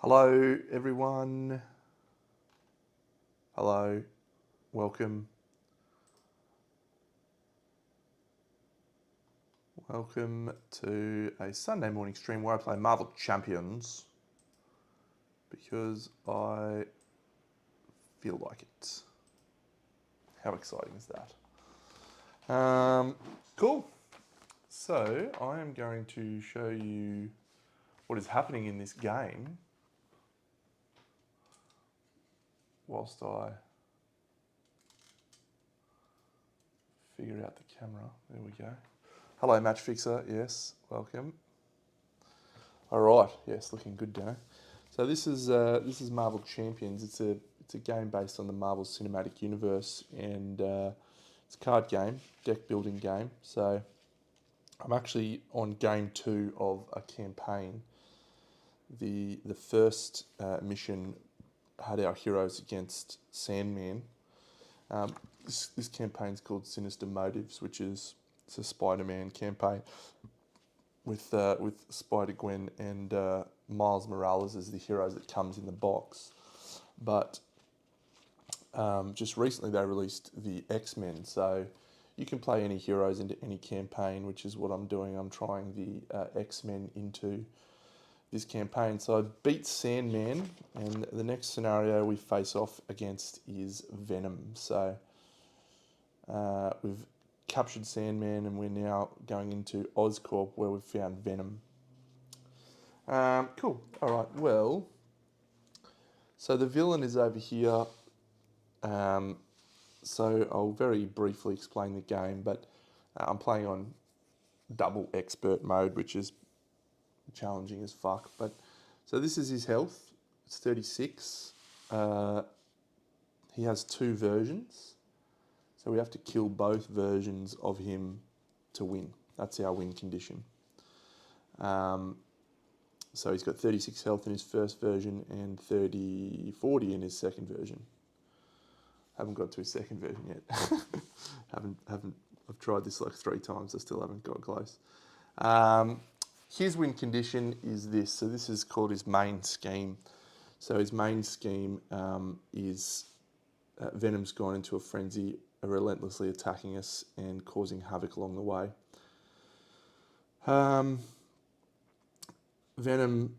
Hello, everyone. Hello, welcome. Welcome to a Sunday morning stream where I play Marvel Champions because I feel like it. How exciting is that? Cool. So I am going to show you what is happening in this game whilst I figure out the camera. There we go. Hello, Match Fixer. Yes, welcome. All right. Yes, looking good, Dano. So this is Marvel Champions. It's a game based on the Marvel Cinematic Universe, and it's a card game, deck building game. So I'm actually on game 2 of a campaign. The first mission had our heroes against Sandman. This campaign's called Sinister Motives, which is it's a Spider-Man campaign with Spider-Gwen and Miles Morales as the heroes that comes in the box. But just recently they released the X-Men, so you can play any heroes into any campaign, which is what I'm doing. I'm trying the X-Men into this campaign. So I beat Sandman, and the next scenario we face off against is Venom. So we've captured Sandman, and we're now going into Oscorp where we've found Venom. Cool. All right. Well, so the villain is over here. So I'll very briefly explain the game, but I'm playing on double expert mode, which is challenging as fuck. But so this is his health. It's 36. He has 2 versions, so we have to kill both versions of him to win. That's our win condition. So he's got 36 health in his first version and 40 in his second version. Haven't got to his second version yet. I've tried this like 3 times. I still haven't got close. His win condition is this. So this is called his main scheme. So his main scheme is Venom's gone into a frenzy, relentlessly attacking us and causing havoc along the way. Venom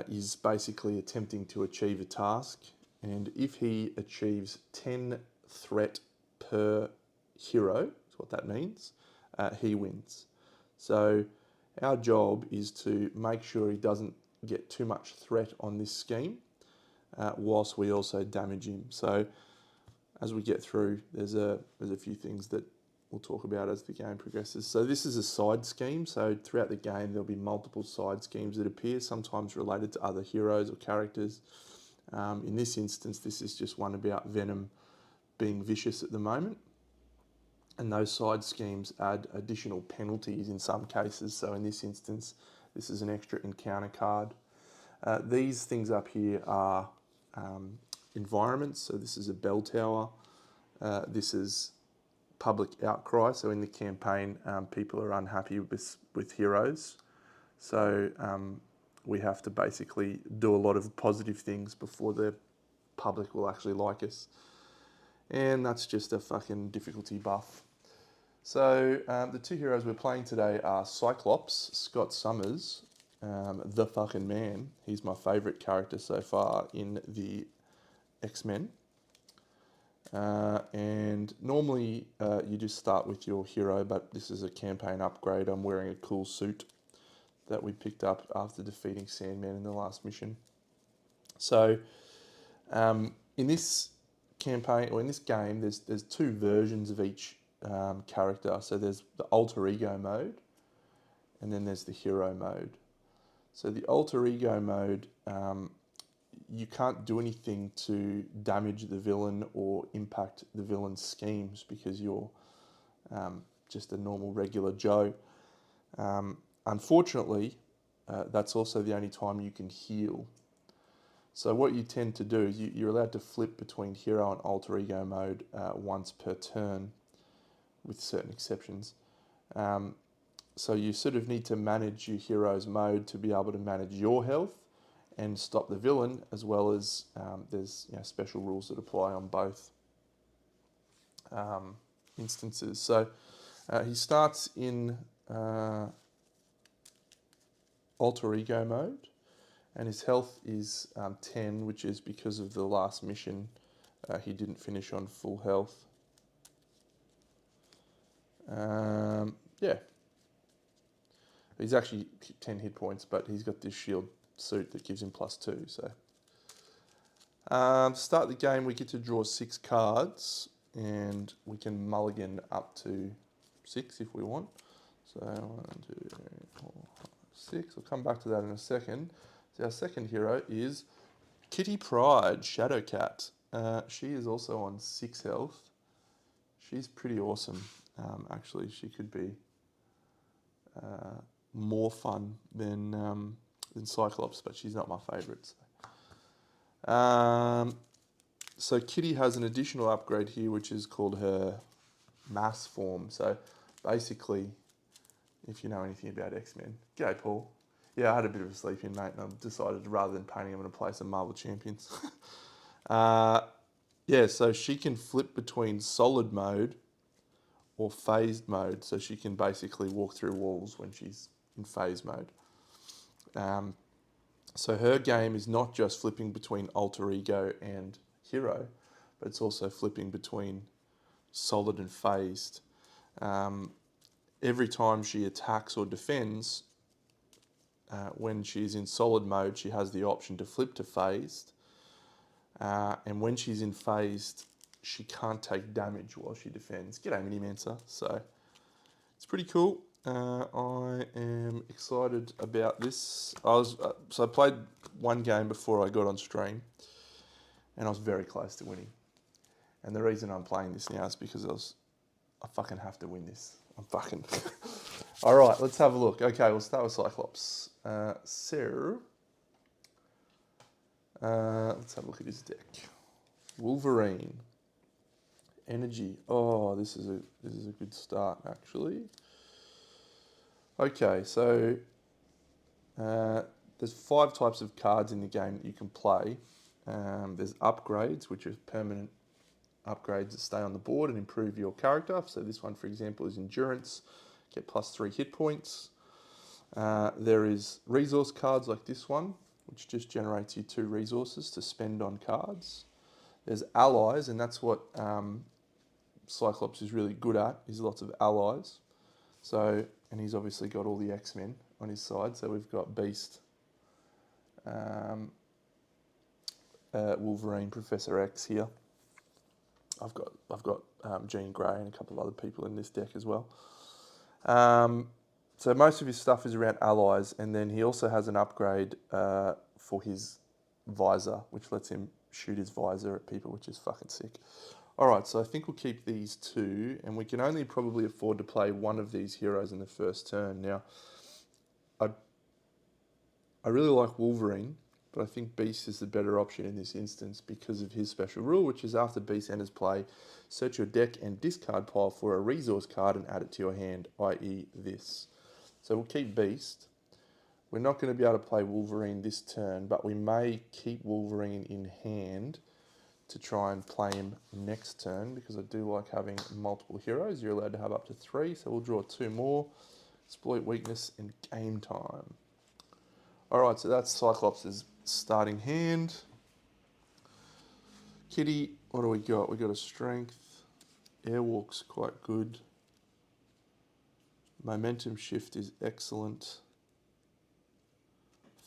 is basically attempting to achieve a task, and if he achieves 10 threat per hero, is what that means, he wins. So our job is to make sure he doesn't get too much threat on this scheme, whilst we also damage him. So as we get through, there's a few things that we'll talk about as the game progresses. So this is a side scheme. So throughout the game, there'll be multiple side schemes that appear, sometimes related to other heroes or characters. In this instance, this is just one about Venom being vicious at the moment. And those side schemes add additional penalties in some cases. So in this instance, this is an extra encounter card. These things up here are environments. So this is a bell tower. This is public outcry. So in the campaign, people are unhappy with heroes. So we have to basically do a lot of positive things before the public will actually like us. And that's just a fucking difficulty buff. So the 2 heroes we're playing today are Cyclops, Scott Summers, the fucking man. He's my favourite character so far in the X-Men. And normally you just start with your hero, but this is a campaign upgrade. I'm wearing a cool suit that we picked up after defeating Sandman in the last mission. So in this campaign, or in this game, there's 2 versions of each character. So there's the alter ego mode, and then there's the hero mode. So the alter ego mode, you can't do anything to damage the villain or impact the villain's schemes because you're just a normal regular Joe. Unfortunately, that's also the only time you can heal. So what you tend to do is you're allowed to flip between hero and alter ego mode once per turn, with certain exceptions. So you sort of need to manage your hero's mode to be able to manage your health and stop the villain, as well as there's special rules that apply on both instances. So he starts in alter ego mode, and his health is 10, which is because of the last mission. He didn't finish on full health. Yeah. He's actually 10 hit points, but he's got this shield suit that gives him +2. So, to start the game, we get to draw 6 cards, and we can mulligan up to 6 if we want. So 1, 2, 3, 4, 5, 6. I'll come back to that in a second. So our second hero is Kitty Pryde, Shadowcat. She is also on 6 health. She's pretty awesome. Actually, she could be more fun than Cyclops, but she's not my favourite. So Kitty has an additional upgrade here, which is called her mass form. So basically, if you know anything about X-Men, g'day Paul. Yeah, I had a bit of a sleep in, mate, and I decided rather than painting, I'm going to play some Marvel Champions. Yeah, so she can flip between solid mode or phased mode, so she can basically walk through walls when she's in phase mode. So her game is not just flipping between alter ego and hero, but it's also flipping between solid and phased. Every time she attacks or defends, when she's in solid mode, she has the option to flip to phased. And when she's in phased, she can't take damage while she defends. G'day, Minimancer. So it's pretty cool. I am excited about this. So I played one game before I got on stream, and I was very close to winning. And the reason I'm playing this now is because I fucking have to win this. I'm fucking. All right, let's have a look. Okay, we'll start with Cyclops. Let's have a look at his deck. Wolverine. Energy. Oh, this is a good start actually. Okay, so there's 5 types of cards in the game that you can play. There's upgrades, which are permanent upgrades that stay on the board and improve your character. So this one, for example, is endurance, get +3 hit points. There is resource cards like this one, which just generates you 2 resources to spend on cards. There's allies, and that's what Cyclops is really good at, is lots of allies. So, and he's obviously got all the X-Men on his side. So we've got Beast, Wolverine, Professor X here. I've got Jean Grey and a couple of other people in this deck as well. So most of his stuff is around allies, and then he also has an upgrade for his visor, which lets him shoot his visor at people, which is fucking sick. All right, so I think we'll keep these 2, and we can only probably afford to play one of these heroes in the first turn. Now, I really like Wolverine, but I think Beast is the better option in this instance because of his special rule, which is after Beast enters play, search your deck and discard pile for a resource card and add it to your hand, i.e. this. So we'll keep Beast. We're not going to be able to play Wolverine this turn, but we may keep Wolverine in hand to try and play him next turn, because I do like having multiple heroes. You're allowed to have up to 3, so we'll draw 2 more. Exploit weakness and game time. All right, so that's Cyclops' starting hand. Kitty, what do we got? We got a strength. Airwalk's quite good. Momentum shift is excellent.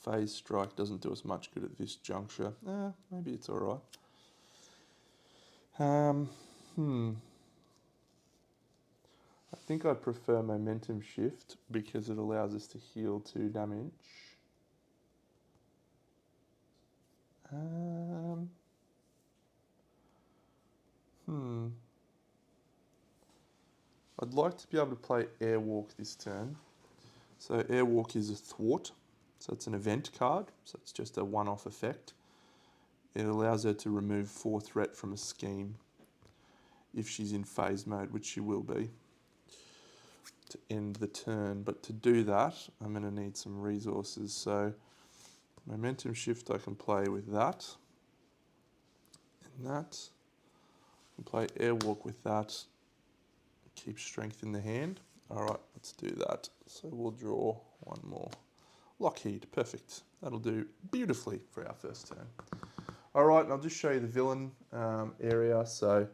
Phase strike doesn't do us much good at this juncture. Maybe it's all right. I think I prefer momentum shift because it allows us to heal 2 damage. I'd like to be able to play Airwalk this turn. So Airwalk is a thwart. So it's an event card. So it's just a one-off effect. It allows her to remove 4 threat from a scheme if she's in phase mode, which she will be, to end the turn. But to do that, I'm going to need some resources. So Momentum shift, I can play with that. And that. I can play airwalk with that. Keep strength in the hand. All right, let's do that. So we'll draw one more. Lockheed, perfect. That'll do beautifully for our first turn. All right, and I'll just show you the villain area. So,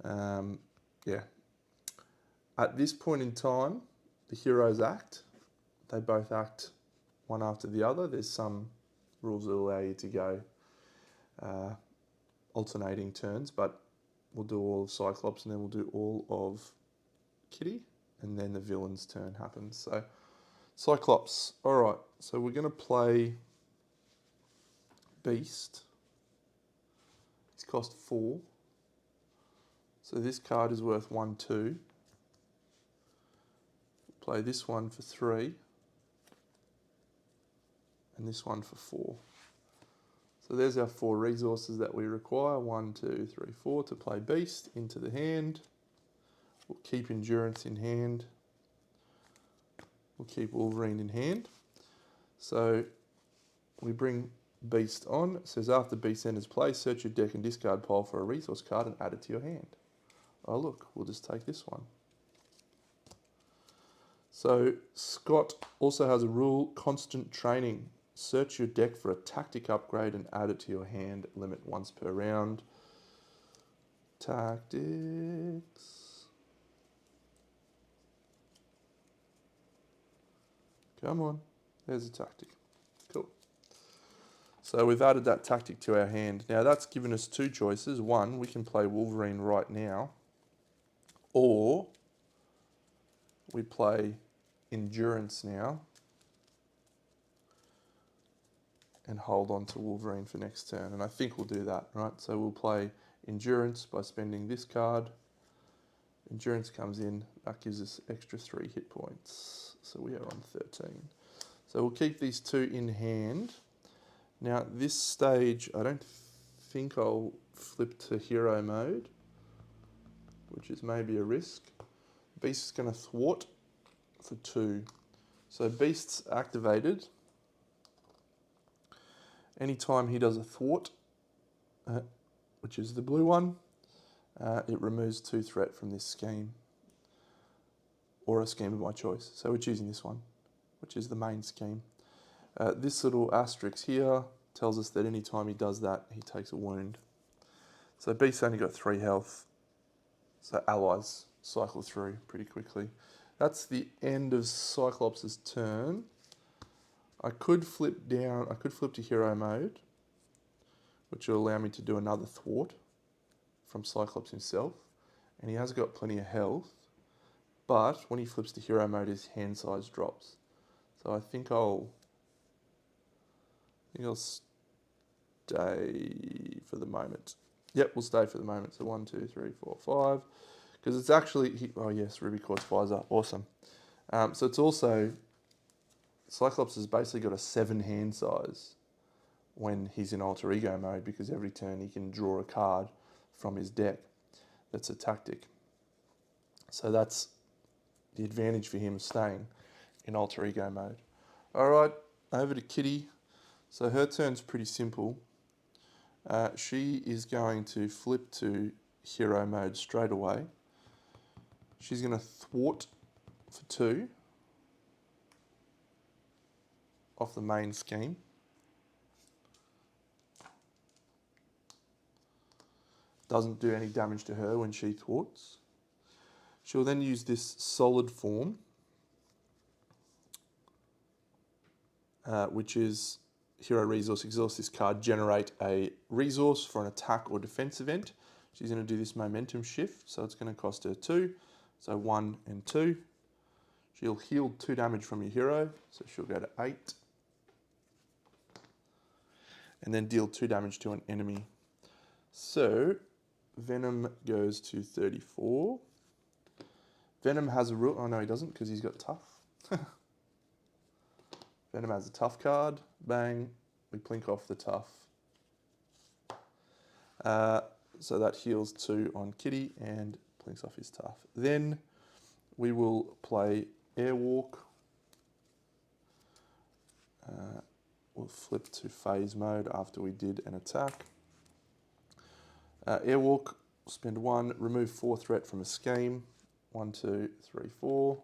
yeah. At this point in time, the heroes act. They both act one after the other. There's some rules that allow you to go alternating turns, but we'll do all of Cyclops and then we'll do all of Kitty, and then the villain's turn happens. So, Cyclops. All right, so we're going to play Beast. He's cost 4. So this card is worth 1, 2. Play this one for 3. And this one for 4. So there's our 4 resources that we require. 1, 2, 3, 4 to play Beast into the hand. We'll keep Endurance in hand. We'll keep Wolverine in hand. So we bring Beast on. It says after Beast enters play, search your deck and discard pile for a resource card and add it to your hand. Oh look, we'll just take this one. So Scott also has a rule, constant training. Search your deck for a tactic upgrade and add it to your hand. Limit once per round. Tactics. Come on. There's a tactic. Cool. So we've added that tactic to our hand. Now that's given us 2 choices. One, we can play Wolverine right now. Or we play Endurance now and hold on to Wolverine for next turn. And I think we'll do that, right? So we'll play Endurance by spending this card. Endurance comes in. That gives us extra 3 hit points. So we are on 13. So we'll keep these 2 in hand. Now at this stage, I don't think I'll flip to hero mode, which is maybe a risk. Beast is going to thwart for 2. So Beast's activated. Anytime he does a thwart, which is the blue one, it removes 2 threat from this scheme, or a scheme of my choice. So we're choosing this one, which is the main scheme. This little asterisk here tells us that anytime he does that, he takes a wound. So Beast's only got 3 health, so allies cycle through pretty quickly. That's the end of Cyclops' turn. I could flip to hero mode, which will allow me to do another thwart from Cyclops himself. And he has got plenty of health, but when he flips to hero mode, his hand size drops. So I think I'll stay for the moment. Yep, we'll stay for the moment. So 1, 2, 3, 4, 5. Because it's actually, oh yes, Ruby Quartz Visor, awesome. So it's also, Cyclops has basically got a 7 hand size when he's in alter ego mode, because every turn he can draw a card from his deck that's a tactic. So that's the advantage for him staying in alter ego mode. All right, over to Kitty. So her turn's pretty simple. She is going to flip to hero mode straight away. She's going to thwart for 2 off the main scheme. Doesn't do any damage to her when she thwarts. She'll then use this solid form, which is hero resource, exhaust this card, generate a resource for an attack or defense event. She's going to do this momentum shift, so it's going to cost her 2. So 1 and 2. She'll heal 2 damage from your hero, so she'll go to 8. And then deal 2 damage to an enemy. So Venom goes to 34. Venom has a rule. Oh no, he doesn't, because he's got tough. Venom has a tough card. Bang. We plink off the tough. So that heals 2 on Kitty and plinks off his tough. Then we will play Airwalk. We'll flip to phase mode after we did an attack. Airwalk, spend 1, remove 4 threat from a scheme. 1, 2, 3, 4.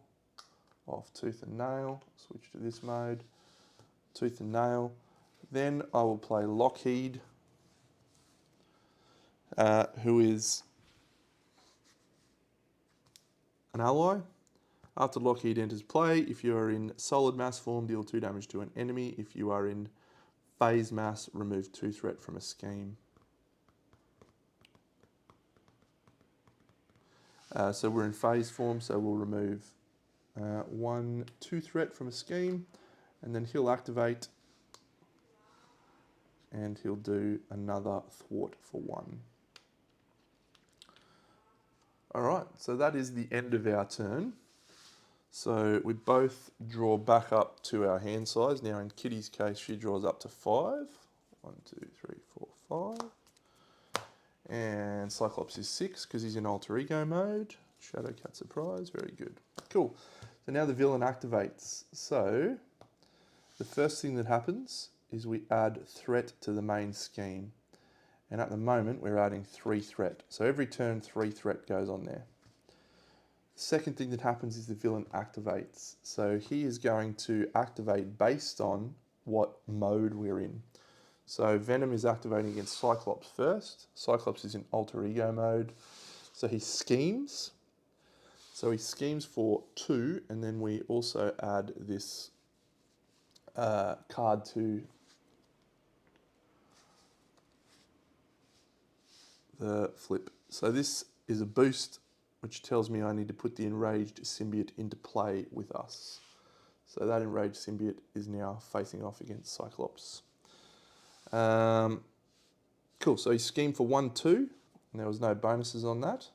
Off tooth and nail, switch to this mode. Tooth and nail. Then I will play Lockheed, who is an ally. After Lockheed enters play, if you are in solid mass form, deal 2 damage to an enemy. If you are in phase mass, remove 2 threat from a scheme. So we're in phase form, so we'll remove 1, 2 threat from a scheme, and then he'll activate, and he'll do another thwart for 1. All right, so that is the end of our turn. So we both draw back up to our hand size. Now in Kitty's case, she draws up to 5. 1, 2, 3, 4, 5. And Cyclops is 6 because he's in alter ego mode. Shadow Cat surprise, very good. Cool. So now the villain activates. So the first thing that happens is we add threat to the main scheme. And at the moment, we're adding 3 threat. So every turn, 3 threat goes on there. The second thing that happens is the villain activates. So he is going to activate based on what mode we're in. So Venom is activating against Cyclops first. Cyclops is in alter ego mode. So he schemes. So he schemes for 2, and then we also add this card to the flip. So this is a boost, which tells me I need to put the enraged symbiote into play with us. So that enraged symbiote is now facing off against Cyclops. Cool, so he schemed for 1, 2, and there was no bonuses on that.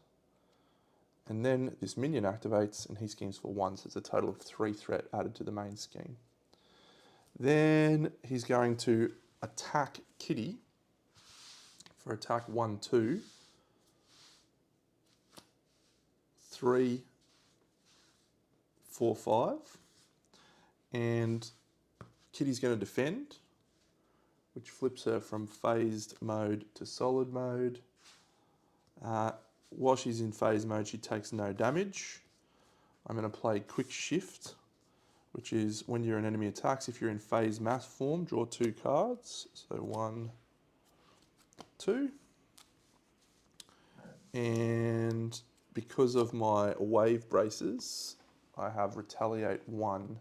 And then this minion activates and he schemes for 1, so it's a total of 3 threat added to the main scheme. Then he's going to attack Kitty for attack 1, 2, 3, 4, 5. And Kitty's going to defend, which flips her from phased mode to solid mode. While she's in phase mode, she takes no damage. I'm going to play Quick Shift, which is when you're an enemy attacks, if you're in phase mass form, draw 2 cards. So 1, 2. And because of my wave braces, I have Retaliate 1.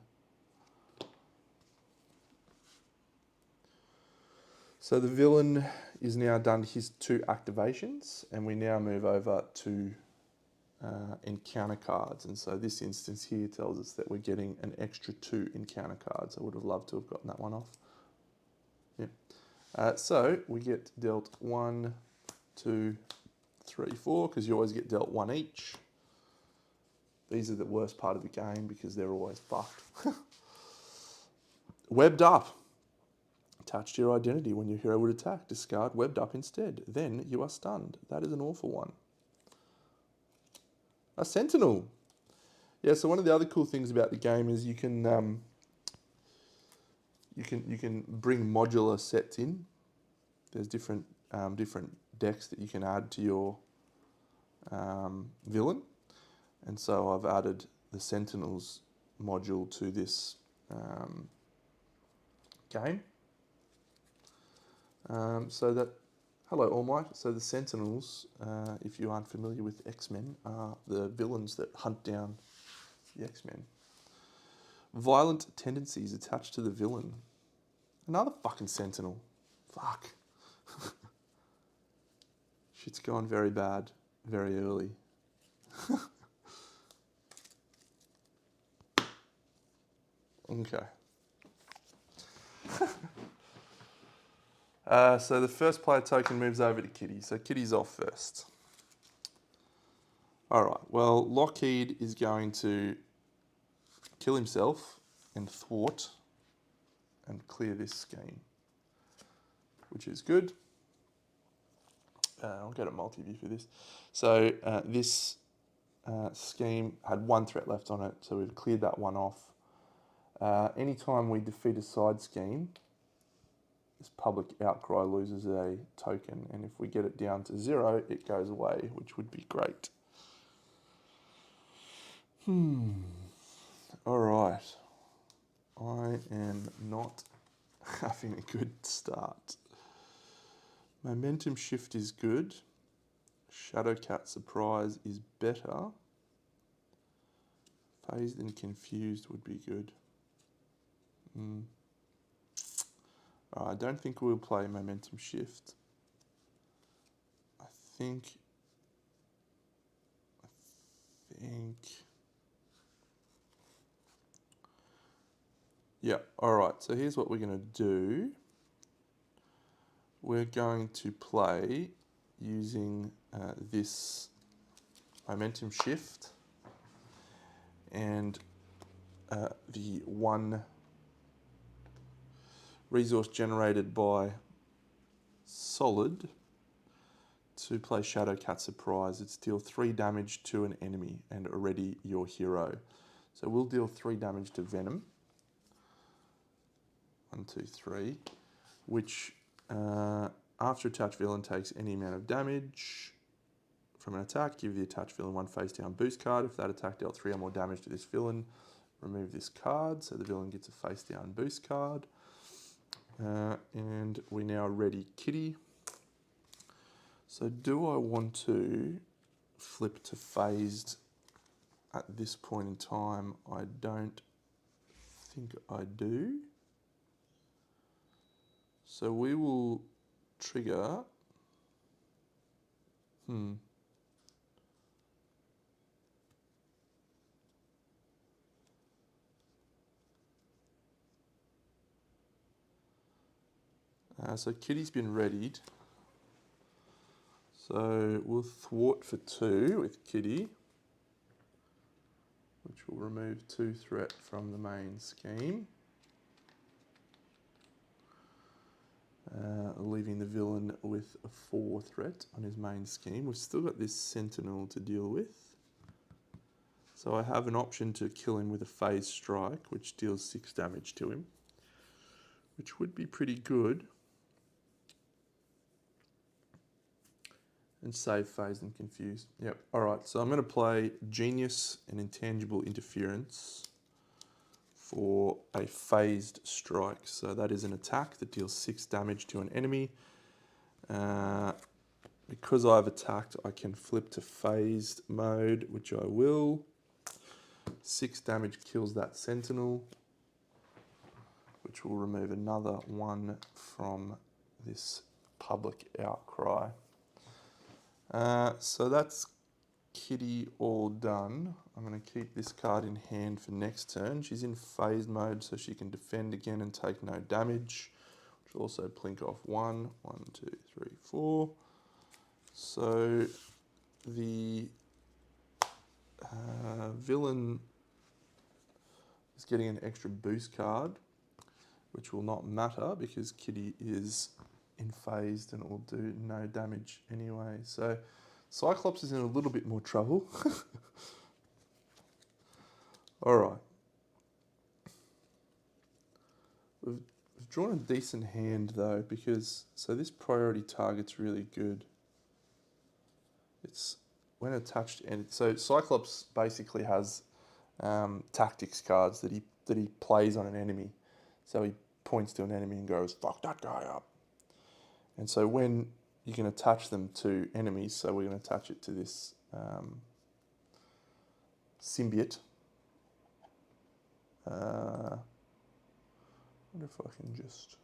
So the villain is now done his 2 activations, and we now move over to encounter cards. And so this instance here tells us that we're getting an extra 2 encounter cards. I would have loved to have gotten that one off. Yeah. So we get dealt 1, 2, 3, 4, because you always get dealt 1 each. These are the worst part of the game because they're always fucked. Webbed up. Attached to your identity when your hero would attack. Discard webbed up instead. Then you are stunned. That is an awful one. A Sentinel. Yeah, so one of the other cool things about the game is you can bring modular sets in. There's different decks that you can add to your villain. And so I've added the Sentinels module to this game. Hello All Might. So the Sentinels, if you aren't familiar with X-Men, are the villains that hunt down the X-Men. Violent tendencies attached to the villain. Another fucking Sentinel. Fuck. Shit's gone very bad, very early. Okay. So the first player token moves over to Kitty. So Kitty's off first. All right. Well, Lockheed is going to kill himself and thwart and clear this scheme, which is good. I'll go to multi-view for this. So this scheme had 1 threat left on it, so we've cleared that one off. Anytime we defeat a side scheme, this public outcry loses a token, and if we get it down to 0, it goes away, which would be great. All right. I am not having a good start. Momentum shift is good. Shadowcat surprise is better. Phased and confused would be good. I don't think we'll play momentum shift. I think. Yeah, all right. So here's what we're going to do. We're going to play using this momentum shift and the one resource generated by solid to play Shadowcat Surprise. It's deal 3 damage to an enemy and already your hero. So we'll deal 3 damage to Venom. 1, 2, 3. Which after attached villain takes any amount of damage from an attack, give the attached villain 1 face down boost card. If that attack dealt 3 or more damage to this villain, remove this card. So the villain gets a face down boost card. And we now ready Kitty. So do I want to flip to phased at this point in time? I don't think I do. So we will trigger. So Kitty's been readied. So we'll thwart for 2 with Kitty, which will remove 2 threat from the main scheme, leaving the villain with a 4 threat on his main scheme. We've still got this Sentinel to deal with. So I have an option to kill him with a phase strike, which deals 6 damage to him, which would be pretty good. And save phased and confused. Yep. All right. So I'm going to play Genius and Intangible Interference for a phased strike. So that is an attack that deals 6 damage to an enemy. Because I've attacked, I can flip to phased mode, which I will. 6 damage kills that Sentinel, which will remove another 1 from this public outcry. So that's Kitty all done. I'm going to keep this card in hand for next turn. She's in phased mode, so she can defend again and take no damage, which will also plink off 1, 1, 2, 3, 4. So the villain is getting an extra boost card, which will not matter because Kitty is in phased and it will do no damage anyway. So Cyclops is in a little bit more trouble. All right. We've drawn a decent hand though, because so this priority target's really good. It's when attached, and so Cyclops basically has tactics cards that he plays on an enemy. So he points to an enemy and goes, "Fuck that guy up." And so when you can attach them to enemies, so we're going to attach it to this symbiote. I wonder if I can just...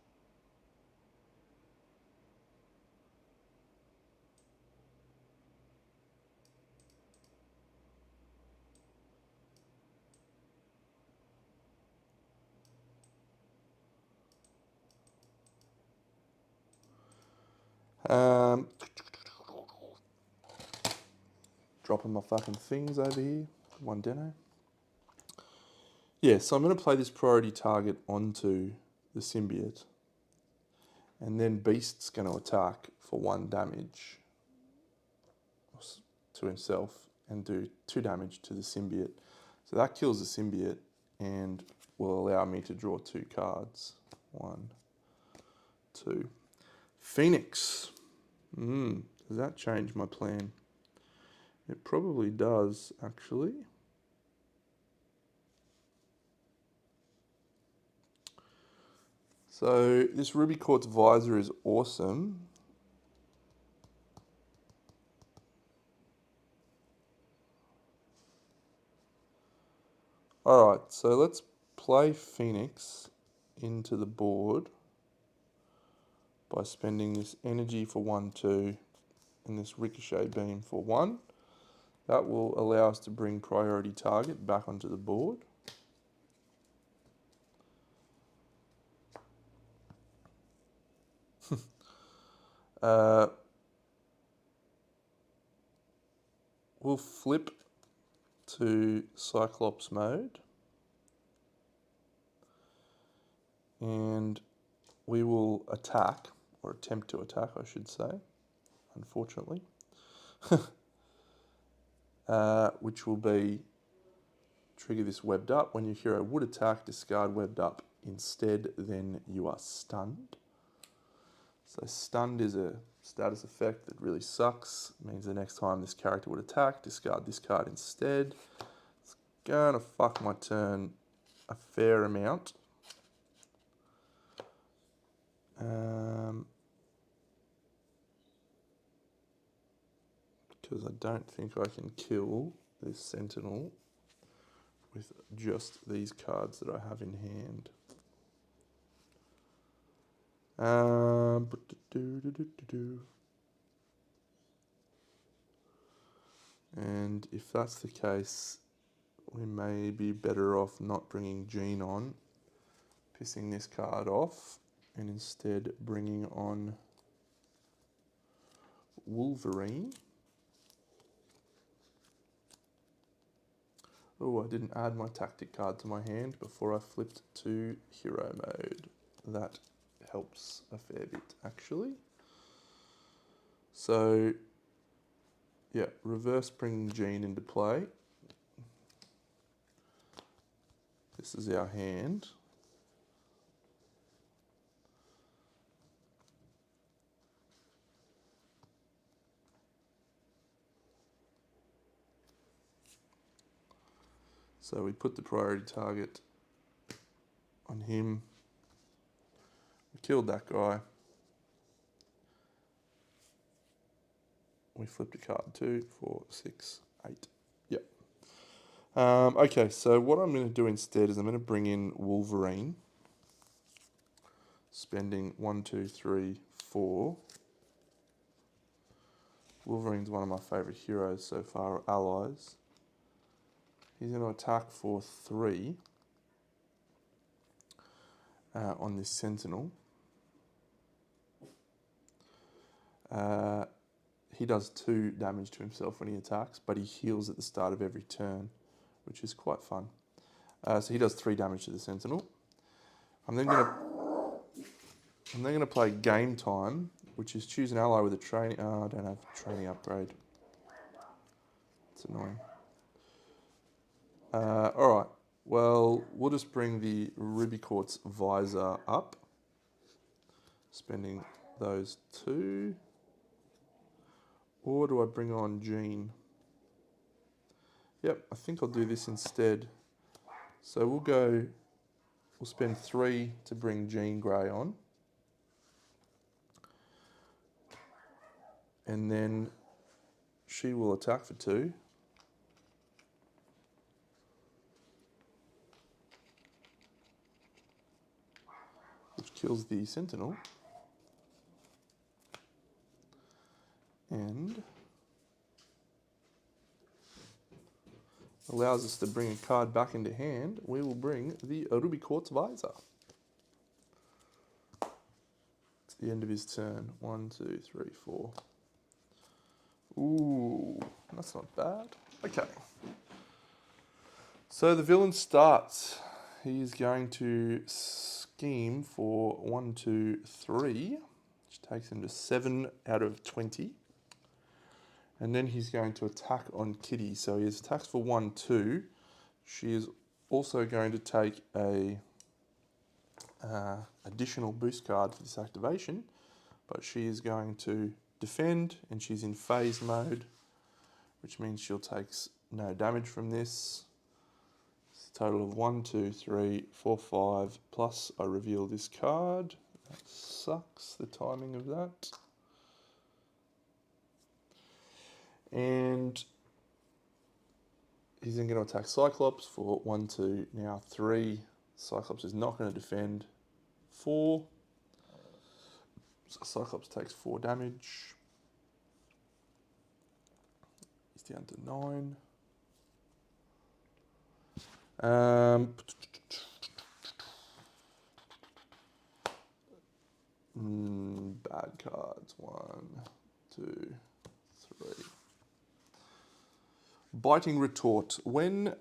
dropping my fucking things over here. 1 deno. Yeah, so I'm going to play this priority target onto the symbiote. And then Beast's going to attack for 1 damage to himself and do 2 damage to the symbiote. So that kills the symbiote and will allow me to draw 2 cards. 1, 2. Phoenix. Does that change my plan? It probably does, actually. So this ruby quartz visor is awesome. All right, so let's play Phoenix into the board by spending this energy for 1, 2, and this ricochet beam for 1. That will allow us to bring priority target back onto the board. We'll flip to Cyclops mode. And we will attack, or attempt to attack, I should say, unfortunately. Which will be trigger this webbed up. When your hero would attack, discard webbed up instead, then you are stunned. So stunned is a status effect that really sucks. It means the next time this character would attack, discard this card instead. It's gonna fuck my turn a fair amount. Because I don't think I can kill this Sentinel with just these cards that I have in hand. And if that's the case, we may be better off not bringing Jean on, pissing this card off, and instead bringing on Wolverine. Oh, I didn't add my tactic card to my hand before I flipped to hero mode. That helps a fair bit, actually. So, yeah, reverse bringing Jean into play. This is our hand. So we put the priority target on him. We killed that guy. We flipped a card 2, 4, 6, 8. Yep. Okay, so what I'm going to do instead is I'm going to bring in Wolverine. Spending 1, 2, 3, 4. Wolverine's one of my favourite heroes so far, allies. He's going to attack for 3 on this Sentinel. He does 2 damage to himself when he attacks, but he heals at the start of every turn, which is quite fun. So he does 3 damage to the Sentinel. I'm then going to play Game Time, which is choose an ally with a training. Oh, I don't have a training upgrade. It's annoying. All right. Well, we'll just bring the Ruby Quartz visor up, spending those 2. Or do I bring on Jean? Yep, I think I'll do this instead. So we'll spend 3 to bring Jean Grey on. And then she will attack for 2. Which kills the Sentinel. And allows us to bring a card back into hand. We will bring the Ruby Quartz visor. It's the end of his turn. 1, 2, 3, 4. Ooh, that's not bad. Okay. So the villain starts. He's going to scheme for 1, 2, 3, which takes him to 7 out of 20. And then he's going to attack on Kitty. So he has attacks for 1, 2. She is also going to take a additional boost card for this activation, but she is going to defend, and she's in phase mode, which means she'll take no damage from this. It's a total of 1, 2, 3, 4, 5, plus I reveal this card. That sucks, the timing of that. And he's then going to attack Cyclops for 1, 2, now 3. Cyclops is not going to defend. 4. So Cyclops takes 4 damage. He's down to 9. Bad cards. 1, 2, 3. Biting Retort. When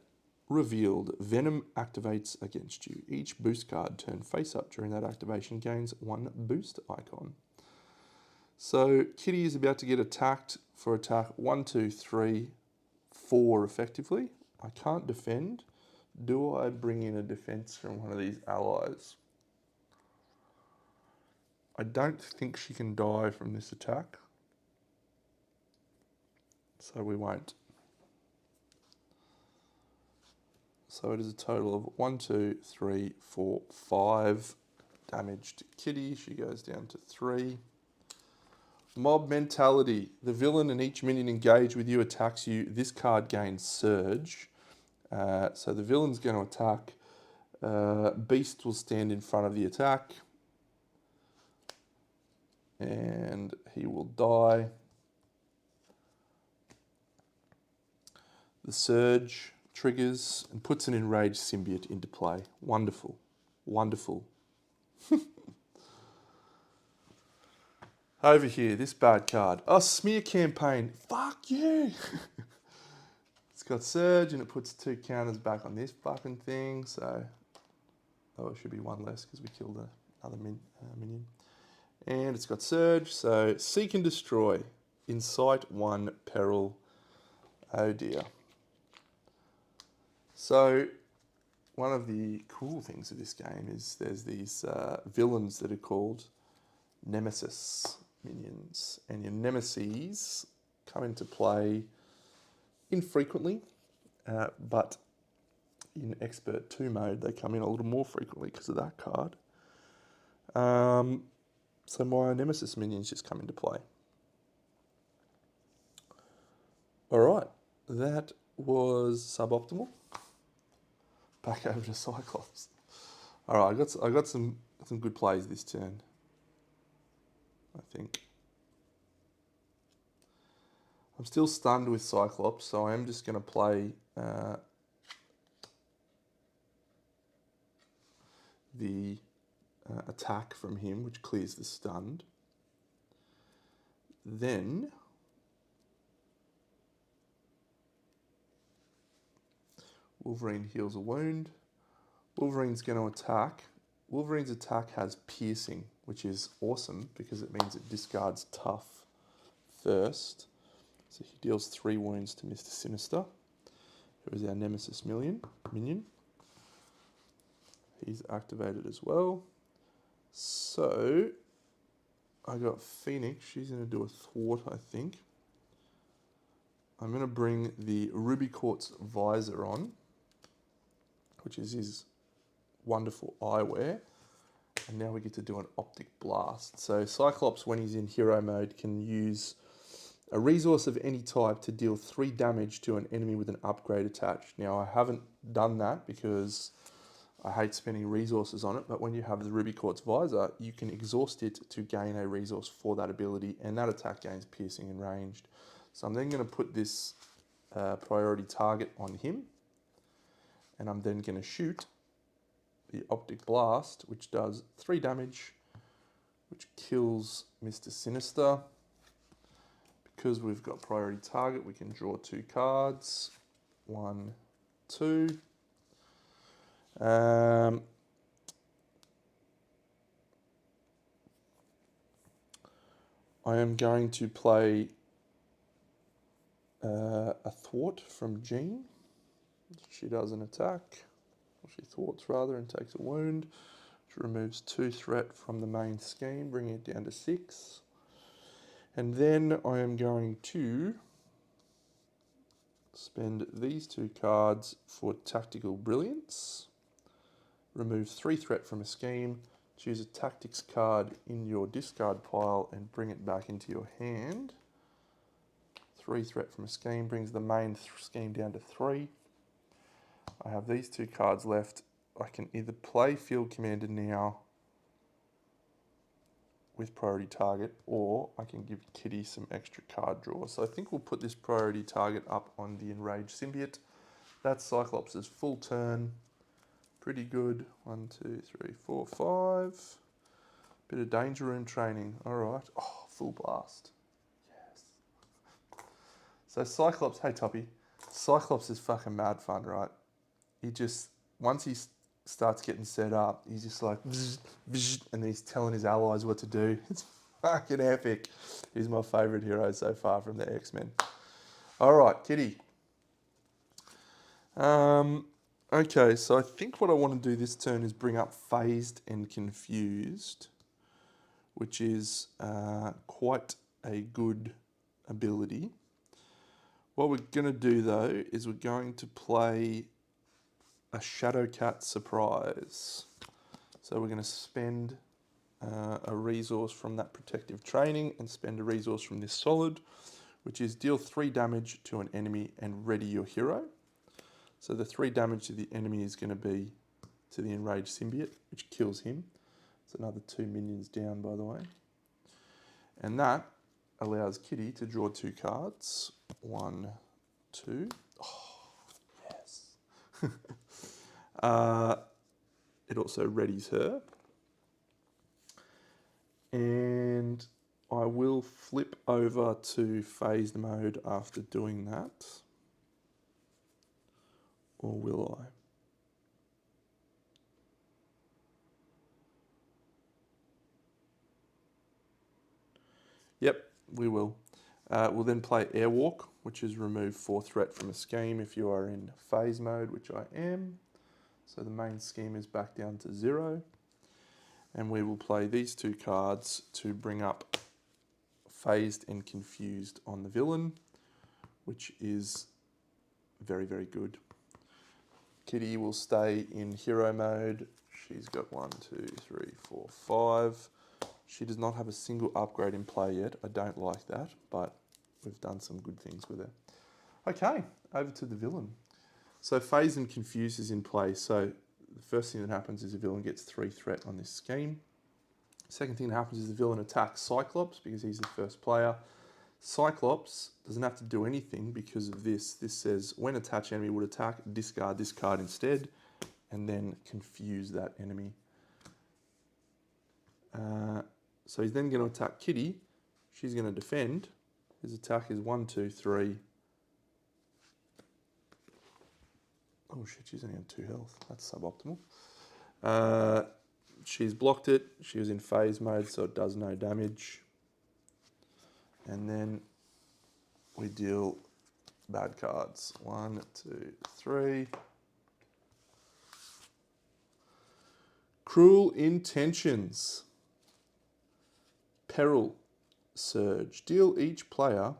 revealed, Venom activates against you. Each boost card turned face up during that activation gains 1 boost icon. So Kitty is about to get attacked for attack 1, 2, 3, 4 effectively. I can't defend. Do I bring in a defense from one of these allies? I don't think she can die from this attack, so we won't. So it is a total of 1, 2, 3, 4, 5 damage to Kitty. She goes down to 3. Mob Mentality. The villain and each minion engaged with you attacks you. This card gains Surge. So the villain's going to attack. Beast will stand in front of the attack. And he will die. The Surge triggers and puts an enraged symbiote into play. Wonderful. Wonderful. Over here, this bad card. Oh, Smear Campaign. Fuck you. It's got Surge and it puts 2 counters back on this fucking thing. So, oh, it should be 1 less because we killed another minion. And it's got Surge. So, Seek and Destroy. Incite 1 peril. Oh dear. So, one of the cool things of this game is there's these villains that are called Nemesis minions. And your Nemesis come into play infrequently, but in Expert 2 mode, they come in a little more frequently because of that card. So my Nemesis minions just come into play. All right, that was suboptimal. Back over to Cyclops. All right, I got some good plays this turn, I think. I'm still stunned with Cyclops, so I am just going to play the attack from him, which clears the stunned. Then Wolverine heals a wound. Wolverine's going to attack. Wolverine's attack has piercing, which is awesome because it means it discards tough first. So he deals 3 wounds to Mr. Sinister, who is our Nemesis minion. He's activated as well. So I got Phoenix. She's going to do a thwart, I think. I'm going to bring the Ruby Quartz visor on, which is his wonderful eyewear. And now we get to do an optic blast. So Cyclops, when he's in hero mode, can use a resource of any type to deal 3 damage to an enemy with an upgrade attached. Now, I haven't done that because I hate spending resources on it, but when you have the Ruby Quartz visor, you can exhaust it to gain a resource for that ability, and that attack gains piercing and ranged. So I'm then going to put this priority target on him, and I'm then going to shoot the optic blast, which does 3 damage, which kills Mr. Sinister. Because we've got priority target, we can draw 2 cards. 1, 2. I am going to play a thwart from Jean. She does an attack, or she thwarts rather, and takes a wound. which removes 2 threat from the main scheme, bringing it down to 6. And then I am going to spend these 2 cards for Tactical Brilliance. Remove 3 threat from a scheme. Choose a tactics card in your discard pile and bring it back into your hand. 3 threat from a scheme brings the main scheme down to 3. I have these 2 cards left. I can either play Field Commander now with priority target, or I can give Kitty some extra card draw. So I think we'll put this priority target up on the Enraged Symbiote. That's Cyclops' full turn. Pretty good. 1, 2, 3, 4, 5. Bit of Danger Room training. All right. Oh, full blast. Yes. So Cyclops, hey Toppy. Cyclops is fucking mad fun, right? He just, once he starts getting set up, he's just like, bzz, bzz, and then he's telling his allies what to do. It's fucking epic. He's my favourite hero so far from the X-Men. All right, Kitty. Okay, so I think what I want to do this turn is bring up Phased and Confused, which is quite a good ability. What we're going to do, though, is we're going to play a Shadowcat Surprise. So we're going to spend a resource from that Protective Training and spend a resource from this Solid, which is deal 3 damage to an enemy and ready your hero. So the 3 damage to the enemy is going to be to the Enraged Symbiote, which kills him. It's another 2 minions down, by the way. And that allows Kitty to draw 2 cards. 1, 2. Oh, yes. It also readies her. And I will flip over to phased mode after doing that. Or will I? Yep, we will. We'll then play Airwalk, which is remove 4 threat from a scheme if you are in phase mode, which I am. So the main scheme is back down to 0. And we will play these 2 cards to bring up Phased and Confused on the villain, which is very, very good. Kitty will stay in hero mode. She's got 1, 2, 3, 4, 5. She does not have a single upgrade in play yet. I don't like that, but we've done some good things with her. Okay, over to the villain. So Phase and Confuse is in play. So the first thing that happens is the villain gets 3 threat on this scheme. Second thing that happens is the villain attacks Cyclops because he's the first player. Cyclops doesn't have to do anything because of this. This says when attached enemy would attack, discard this card instead, and then confuse that enemy. So he's then going to attack Kitty. She's going to defend. His attack is 1, 2, 3. Oh shit, she's only on 2 health. That's suboptimal. She's blocked it. She was in phase mode, so it does no damage. And then we deal bad cards. 1, 2, 3. Cruel Intentions. Peril. Surge. Deal each player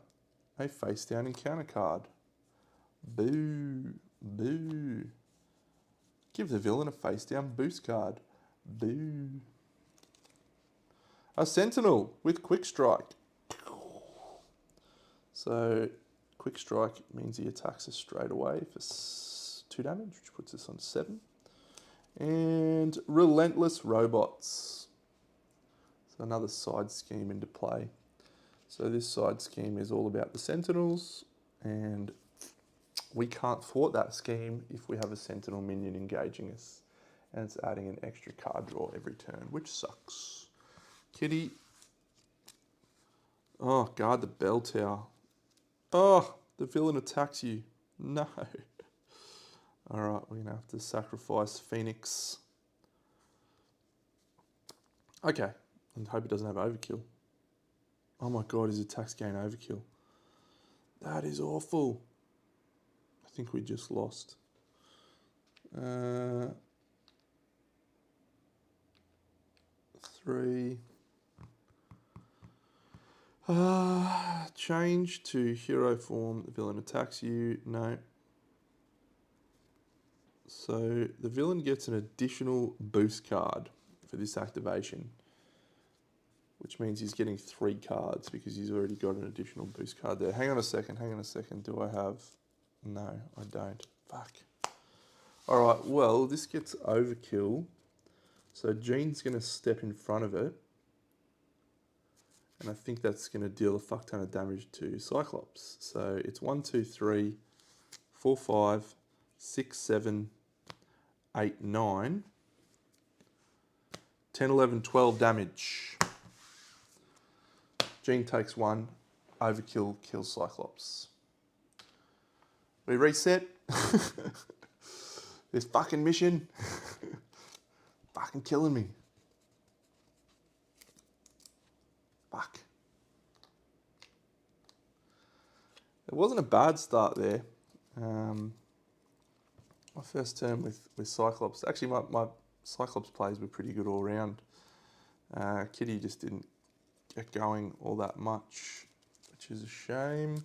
a face down encounter card. Boo. Boo. Give the villain a face down boost card. Boo. A Sentinel with Quick Strike. So Quick Strike means he attacks us straight away for 2 damage, which puts us on 7. And Relentless Robots. So another side scheme into play. So this side scheme is all about the Sentinels, and we can't thwart that scheme if we have a Sentinel minion engaging us. And it's adding an extra card draw every turn, which sucks. Kitty. Oh, guard the bell tower. Oh, the villain attacks you. No. Alright, we're going to have to sacrifice Phoenix. Okay, and hope it doesn't have overkill. Oh my god, his attacks gain overkill. That is awful. I think we just lost. 3. Change to hero form. The villain attacks you. No. So the villain gets an additional boost card for this activation, which means he's getting 3 cards because he's already got an additional boost card there. Hang on a second. Do I have... No, I don't. Fuck. All right, well, this gets overkill. So Jean's going to step in front of it. And I think that's going to deal a fuck ton of damage to Cyclops. So it's 1, 2, 3, 4, 5, 6, 7, 8, 9, 10, 11, 12 damage. Jean takes 1, overkill kills Cyclops. We reset. This fucking mission. Fucking killing me. Fuck. It wasn't a bad start there. My first turn with Cyclops. Actually, my Cyclops plays were pretty good all round. Kitty just didn't get going all that much, which is a shame.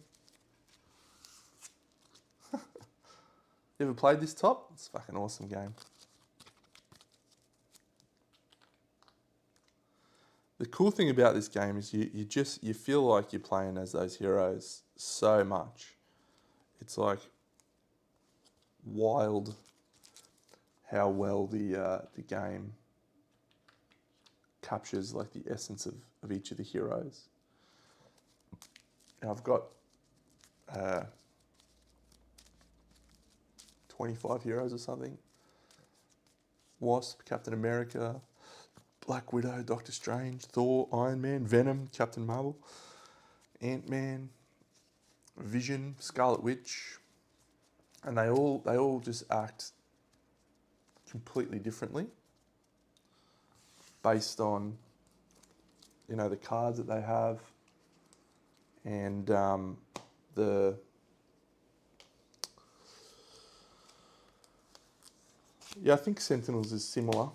You ever played this top? It's a fucking awesome game. The cool thing about this game is you feel like you're playing as those heroes so much. It's like wild how well the game captures like the essence of each of the heroes. Now I've got 25 heroes or something. Wasp, Captain America, Black Widow, Doctor Strange, Thor, Iron Man, Venom, Captain Marvel, Ant-Man, Vision, Scarlet Witch, and they all just act completely differently based on, you know, the cards that they have and I think Sentinels is similar.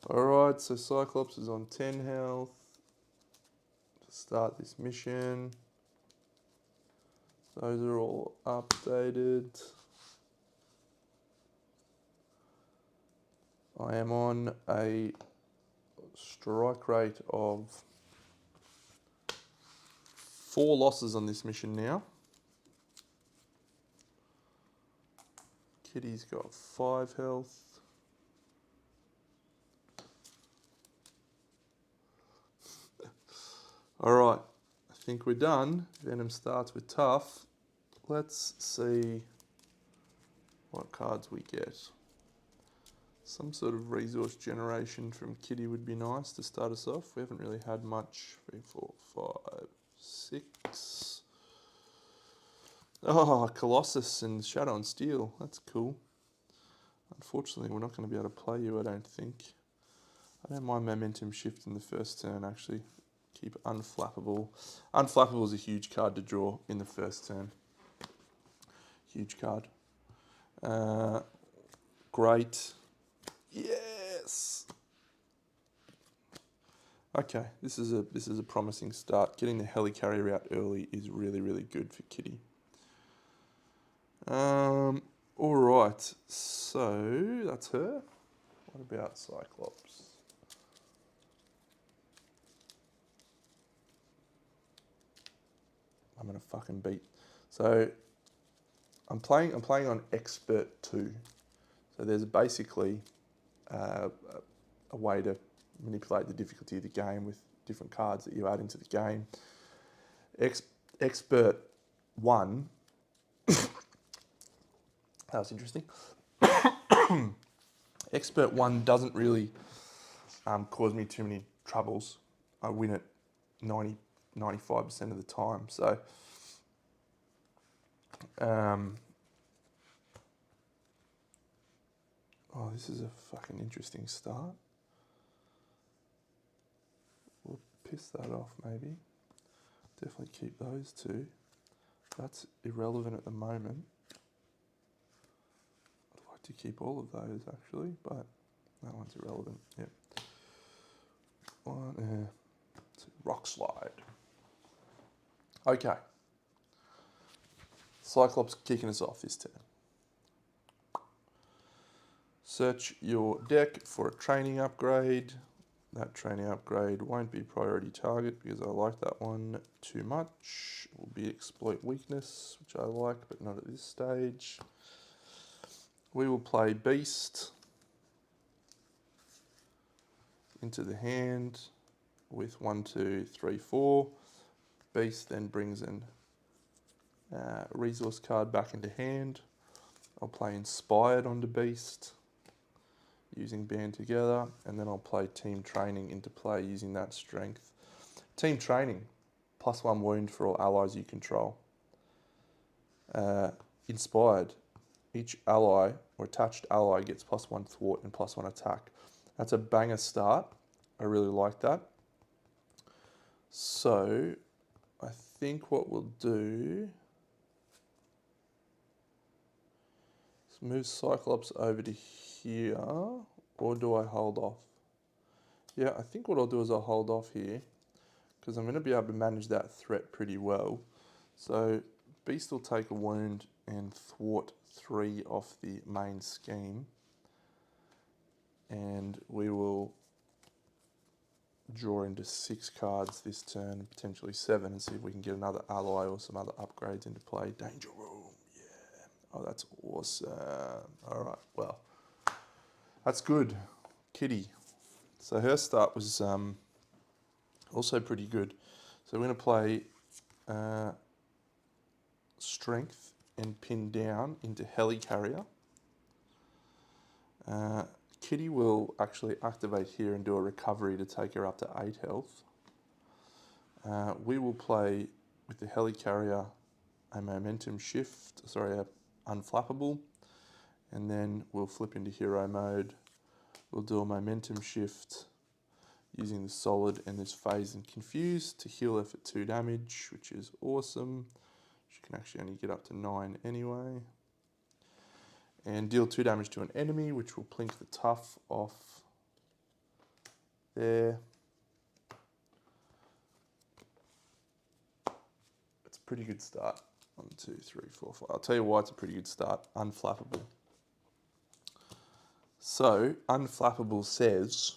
Alright, so Cyclops is on 10 health to start this mission. Those are all updated. I am on a strike rate of 4 losses on this mission now. Kitty's got 5 health. Alright, I think we're done. Venom starts with tough. Let's see what cards we get. Some sort of resource generation from Kitty would be nice to start us off. We haven't really had much. 3, 4, 5, 6. Oh, Colossus and Shadow and Steel. That's cool. Unfortunately, we're not going to be able to play you, I don't think. I don't mind Momentum Shift in the first turn, actually. Keep Unflappable. Unflappable is a huge card to draw in the first turn. Huge card. Great. Yes. Okay, this is a promising start. Getting the helicarrier out early is really, really good for Kitty. All right, so that's her. What about Cyclops? I'm gonna fucking beat. So I'm playing on Expert 2. So there's basically a way to manipulate the difficulty of the game with different cards that you add into the game. Expert 1. That was interesting. Expert 1 doesn't really cause me too many troubles. I win it 95% of the time. So oh, this is a fucking interesting start. We'll piss that off maybe. Definitely keep those 2. That's irrelevant at the moment. to keep all of those actually, but that one's irrelevant. Yep. Rock slide. Okay. Cyclops kicking us off this turn. Search your deck for a training upgrade. That training upgrade won't be priority target because I like that one too much. It will be exploit weakness, which I like, but not at this stage. We will play Beast into the hand with 1, 2, 3, 4. Beast then brings an resource card back into hand. I'll play Inspired onto Beast using Band Together, and then I'll play Team Training into play using that strength. Team Training, +1 wound for all allies you control. Inspired, each ally or attached ally gets +1 thwart and +1 attack. That's a banger start. I really like that. So I think what we'll do is move Cyclops over to here, or do I hold off? Yeah, I think what I'll do is I'll hold off here because I'm going to be able to manage that threat pretty well. So Beast will take a wound and thwart 3 off the main scheme, and we will draw into 6 cards this turn, potentially 7, and see if we can get another ally or some other upgrades into play. Danger Room, yeah. Oh, that's awesome. All right, well, that's good. Kitty. So her start was also pretty good. So we're going to play Strength and Pin Down into Helicarrier. Kitty will actually activate here and do a recovery to take her up to 8 health. We will play with the Helicarrier a momentum shift, unflappable, and then we'll flip into hero mode. We'll do a momentum shift using the solid and this phase and confuse to heal her for 2 damage, which is awesome. She can actually only get up to 9 anyway. And deal 2 damage to an enemy, which will plink the tough off there. It's a pretty good start. 1, 2, 3, 4, 5. I'll tell you why it's a pretty good start. Unflappable. So, Unflappable says,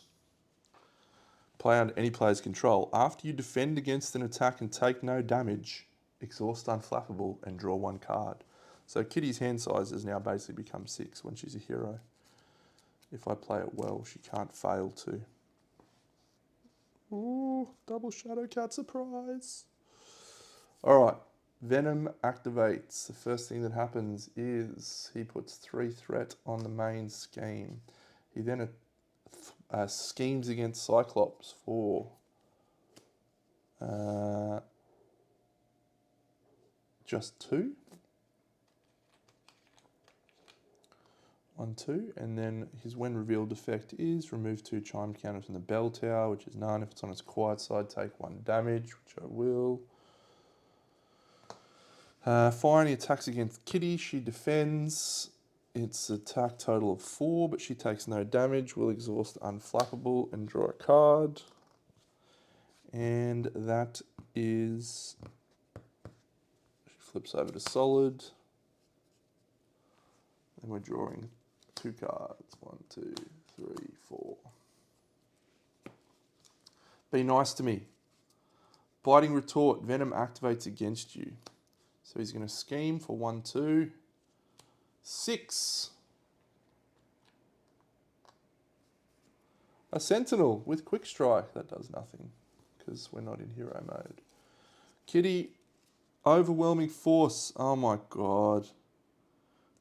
play under any player's control. After you defend against an attack and take no damage, exhaust Unflappable and draw 1 card. So Kitty's hand size has now basically become 6 when she's a hero. If I play it well, she can't fail to. Ooh, double Shadow Cat surprise. All right, Venom activates. The first thing that happens is he puts 3 threat on the main scheme. He then schemes against Cyclops for just 2. 1, 2, and then his when revealed effect is remove 2 chime counters from the bell tower, which is none. If it's on its quiet side, take 1 damage, which I will. Fire any attacks against Kitty, she defends. It's attack total of 4, but she takes no damage. Will exhaust Unflappable and draw a card. And that is, she flips over to solid. And we're drawing 2 cards. 1, 2, 3, 4. Be nice to me. Biting Retort. Venom activates against you. So he's going to scheme for 1, 2, 6. A Sentinel with Quick Strike. That does nothing because we're not in hero mode. Kitty. Overwhelming Force. Oh my god.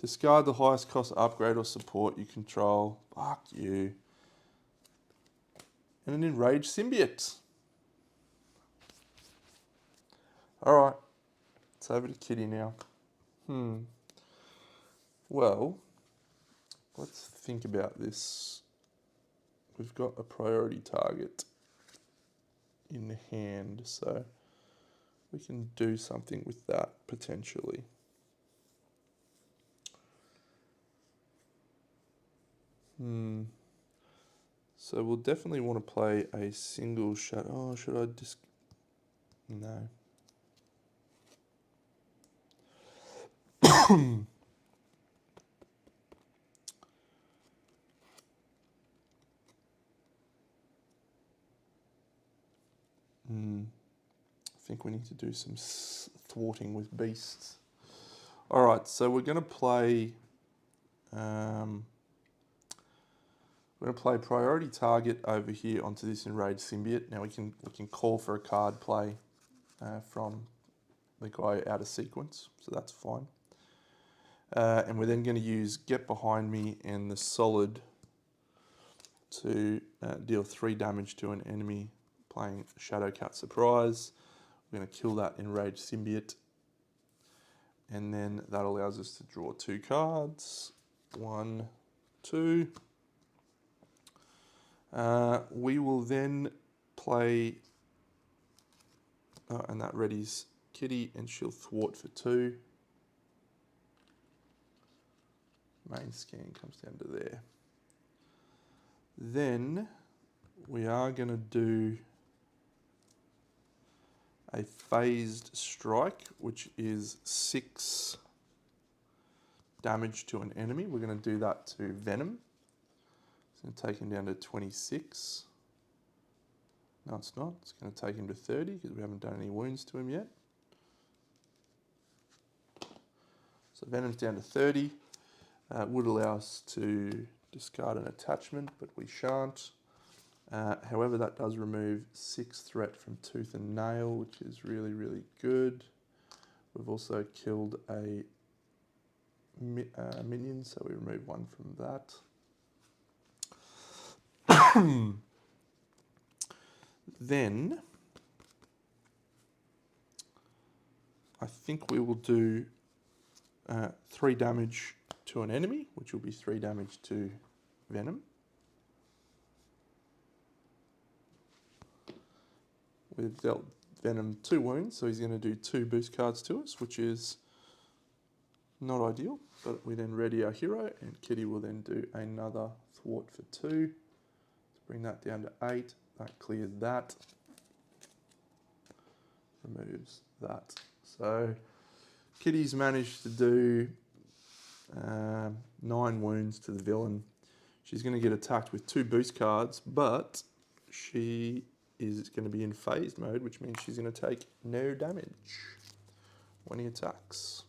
Discard the highest cost upgrade or support you control. Fuck you. And an Enraged Symbiote. Alright. It's over to Kitty now. Well, let's think about this. We've got a priority target in the hand, so we can do something with that potentially. So we'll definitely want to play a single shadow. Oh, should I just... No. I think we need to do some thwarting with beasts. All right, so we're going to play... we're going to play priority target over here onto this enraged symbiote. Now we can call for a card play from the guy out of sequence, so that's fine. And we're then going to use Get Behind Me and the Solid to deal 3 damage to an enemy playing Shadow Cat Surprise. We're going to kill that enraged symbiote. And then that allows us to draw 2 cards. 1, 2. We will then play... and that readies Kitty, and she'll thwart for 2. Main scan comes down to there. Then we are going to do a phased strike, which is 6 damage to an enemy. We're going to do that to Venom. It's going to take him down to 26. No, it's not. It's going to take him to 30 because we haven't done any wounds to him yet. So Venom's down to 30. Would allow us to discard an attachment, but we shan't. However, that does remove 6 threat from Tooth and Nail, which is really, really good. We've also killed a minion, so we remove 1 from that. Then, I think we will do 3 damage to an enemy, which will be 3 damage to Venom. We've dealt Venom 2 wounds, so he's going to do 2 boost cards to us, which is not ideal. But we then ready our hero, and Kitty will then do another thwart for 2. Let's bring that down to 8. That clears that. Removes that. So Kitty's managed to do 9 wounds to the villain. She's going to get attacked with 2 boost cards, but she is going to be in phased mode, which means she's going to take no damage when he attacks,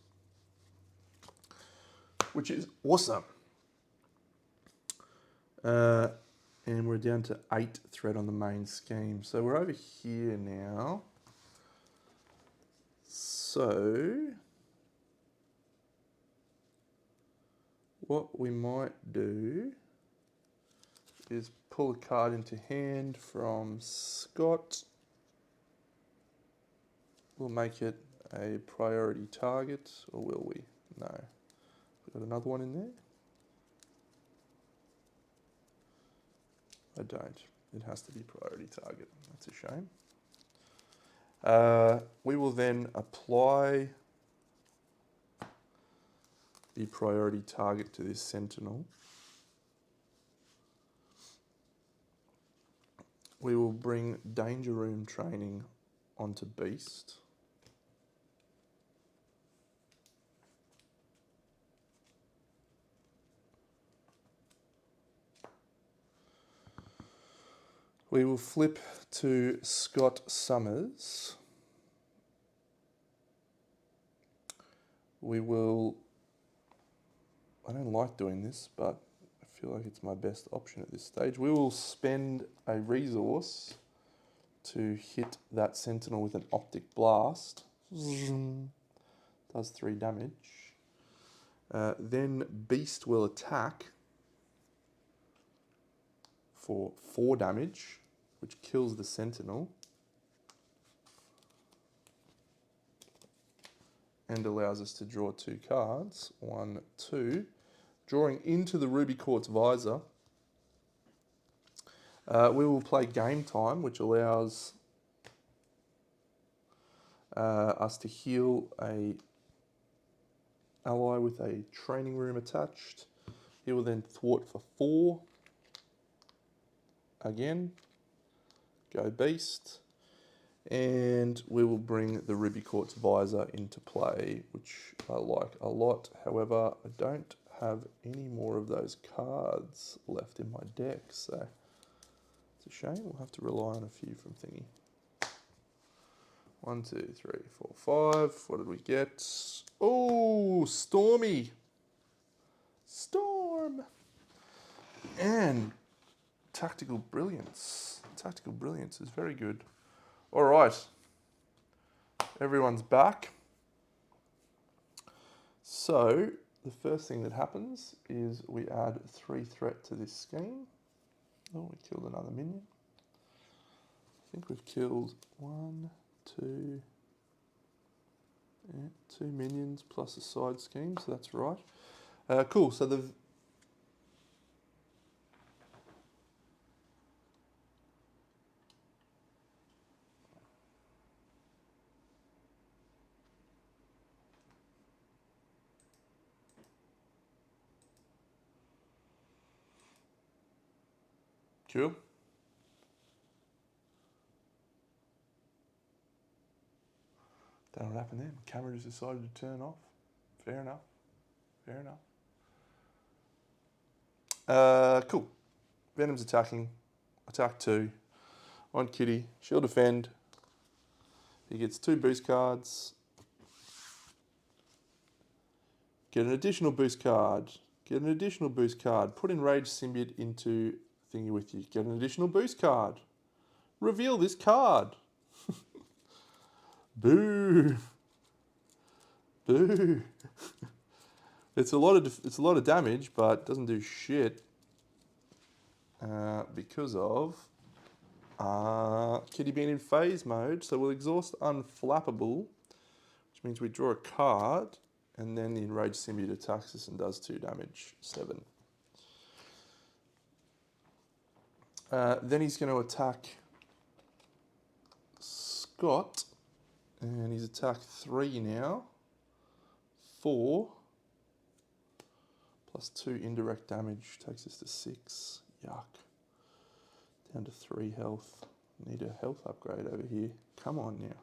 which is awesome. And we're down to 8 threat on the main scheme. So we're over here now. So what we might do is pull a card into hand from Scott. We'll make it a priority target, or will we? No. We've got another one in there. I don't. It has to be priority target. That's a shame. We will then apply the priority target to this Sentinel. We will bring Danger Room Training onto Beast. We will flip to Scott Summers. We will... I don't like doing this, but I feel like it's my best option at this stage. We will spend a resource to hit that Sentinel with an Optic Blast. Does 3 damage. Then Beast will attack for 4 damage, which kills the Sentinel and allows us to draw 2 cards. 1, 2. Drawing into the Ruby Quartz Visor, we will play Game Time, which allows us to heal a ally with a training room attached. He will then thwart for 4. Again. Go beast. And we will bring the Ruby Quartz Visor into play, which I like a lot. However, I don't have any more of those cards left in my deck, so it's a shame. We'll have to rely on a few from Thingy. 1, 2, 3, 4, 5. What did we get? Oh, Stormy. Storm. And Tactical Brilliance. Tactical Brilliance is very good. All right. Everyone's back. So the first thing that happens is we add 3 threat to this scheme. Oh, we killed another minion. I think we've killed 1, 2, 2 minions plus a side scheme, so that's right. Cool, so the... Cool. Don't know what happened then. Camera just decided to turn off. Fair enough. Fair enough. Cool. Venom's attacking. Attack 2. On Kitty. She'll defend. He gets 2 boost cards. Get an additional boost card. Get an additional boost card. Put Enraged Symbiote into thingy with you. Get an additional boost card. Reveal this card. Boo. Boo. It's a lot of damage, but doesn't do shit because of Kitty being in phase mode. So we'll exhaust Unflappable, which means we draw a card, and then the Enraged Symbiote attacks us and does 2 damage, 7. Then he's going to attack Scott, and he's attack 3 now. 4 plus 2 indirect damage takes us to 6. Yuck. Down to 3 health. Need a health upgrade over here. Come on now.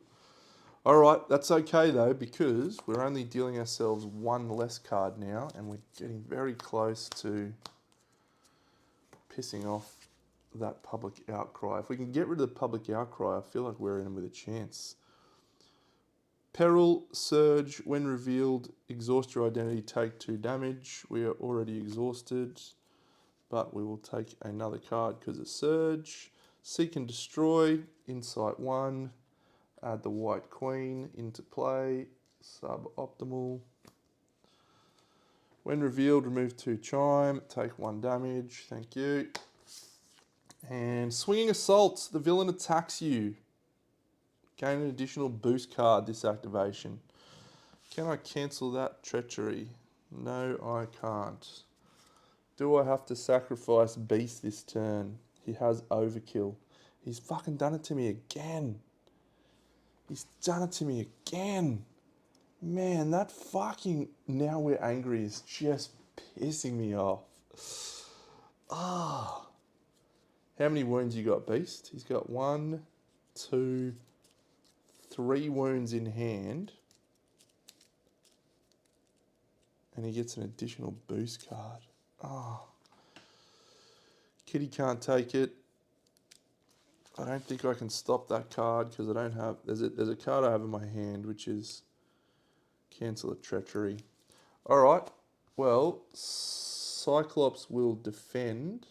Alright, that's okay though, because we're only dealing ourselves 1 less card now, and we're getting very close to pissing off that public outcry. If we can get rid of the public outcry, I feel like we're in with a chance. Peril, Surge, when revealed, exhaust your identity, take 2 damage. We are already exhausted, but we will take another card because of Surge. Seek and Destroy, Insight 1. Add the White Queen into play, suboptimal. When revealed, remove 2 Chime, take 1 damage, thank you. And Swinging Assault, the villain attacks you. Gain an additional boost card this activation. Can I cancel that treachery? No, I can't. Do I have to sacrifice Beast this turn? He has Overkill. He's fucking done it to me again. He's done it to me again. Man, that fucking Now We're Angry is just pissing me off. Ah. How many wounds you got, Beast? He's got 1, 2, 3 wounds in hand. And he gets an additional boost card. Oh. Kitty can't take it. I don't think I can stop that card because I don't have... There's a card I have in my hand, which is Cancel a Treachery. Alright. Well, Cyclops will defend.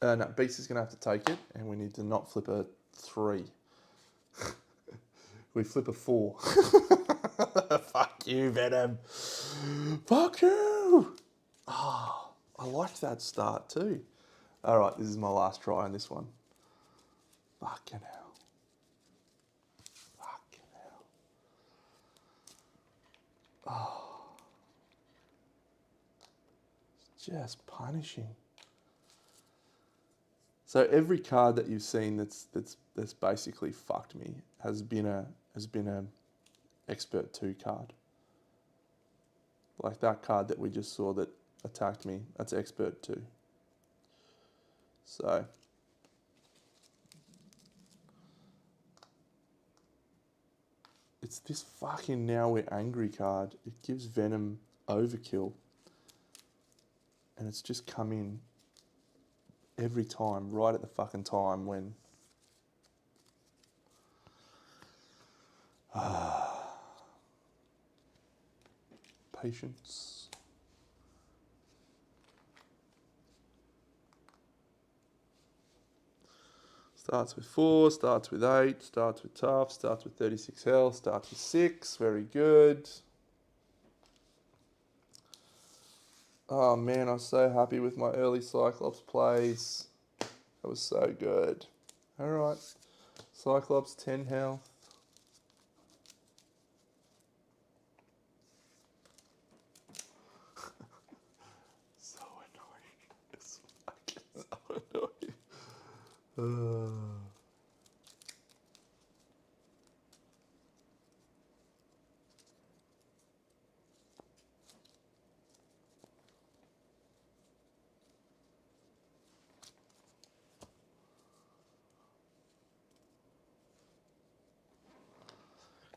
No, Beast is going to have to take it, and we need to not flip a 3. We flip a 4. Fuck you, Venom. Fuck you. Oh, I liked that start too. All right, this is my last try on this one. Fucking hell. Fucking hell. Oh. It's just punishing. So every card that you've seen that's basically fucked me has been a Expert 2 card. Like that card that we just saw that attacked me, that's Expert 2. So it's this fucking Now We're Angry card. It gives Venom overkill. And it's just come in every time, right at the fucking time when... Patience. Starts with 4, starts with 8, starts with tough, starts with 36 health, starts with 6. Very good. Oh man, I was so happy with my early Cyclops plays. That was so good. Alright. Cyclops 10 health. So annoying. It's fucking so annoying.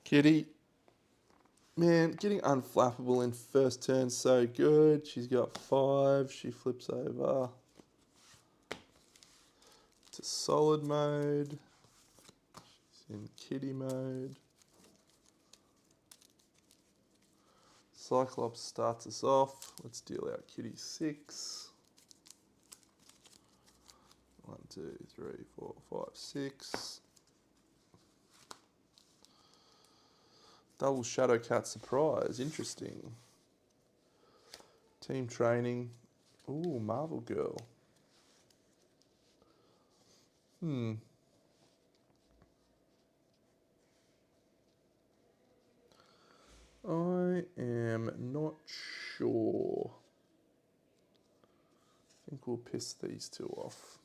Kitty. Man, getting unflappable in first turn so good. She's got 5. She flips over to solid mode. She's in kitty mode. Cyclops starts us off. Let's deal out kitty 6. 1, 2, 3, 4, 5, 6. Double Shadow Cat surprise. Interesting. Team training. Ooh, Marvel Girl. I am not sure. I think we'll piss these two off.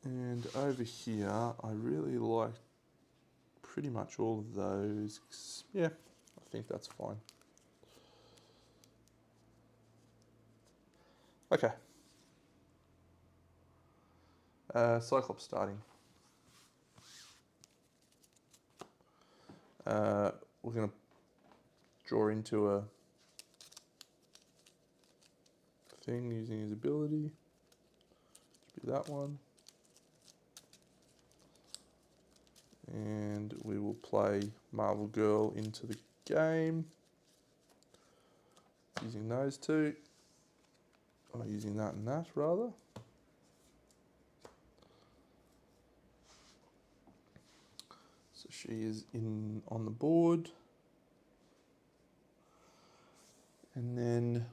And over here, I really like pretty much all of those. Yeah, I think that's fine. Okay. Cyclops starting. We're going to draw into a thing using his ability. Should be that one. And we will play Marvel Girl into the game using those two. Or using that and that, rather. So she is in on the board. And then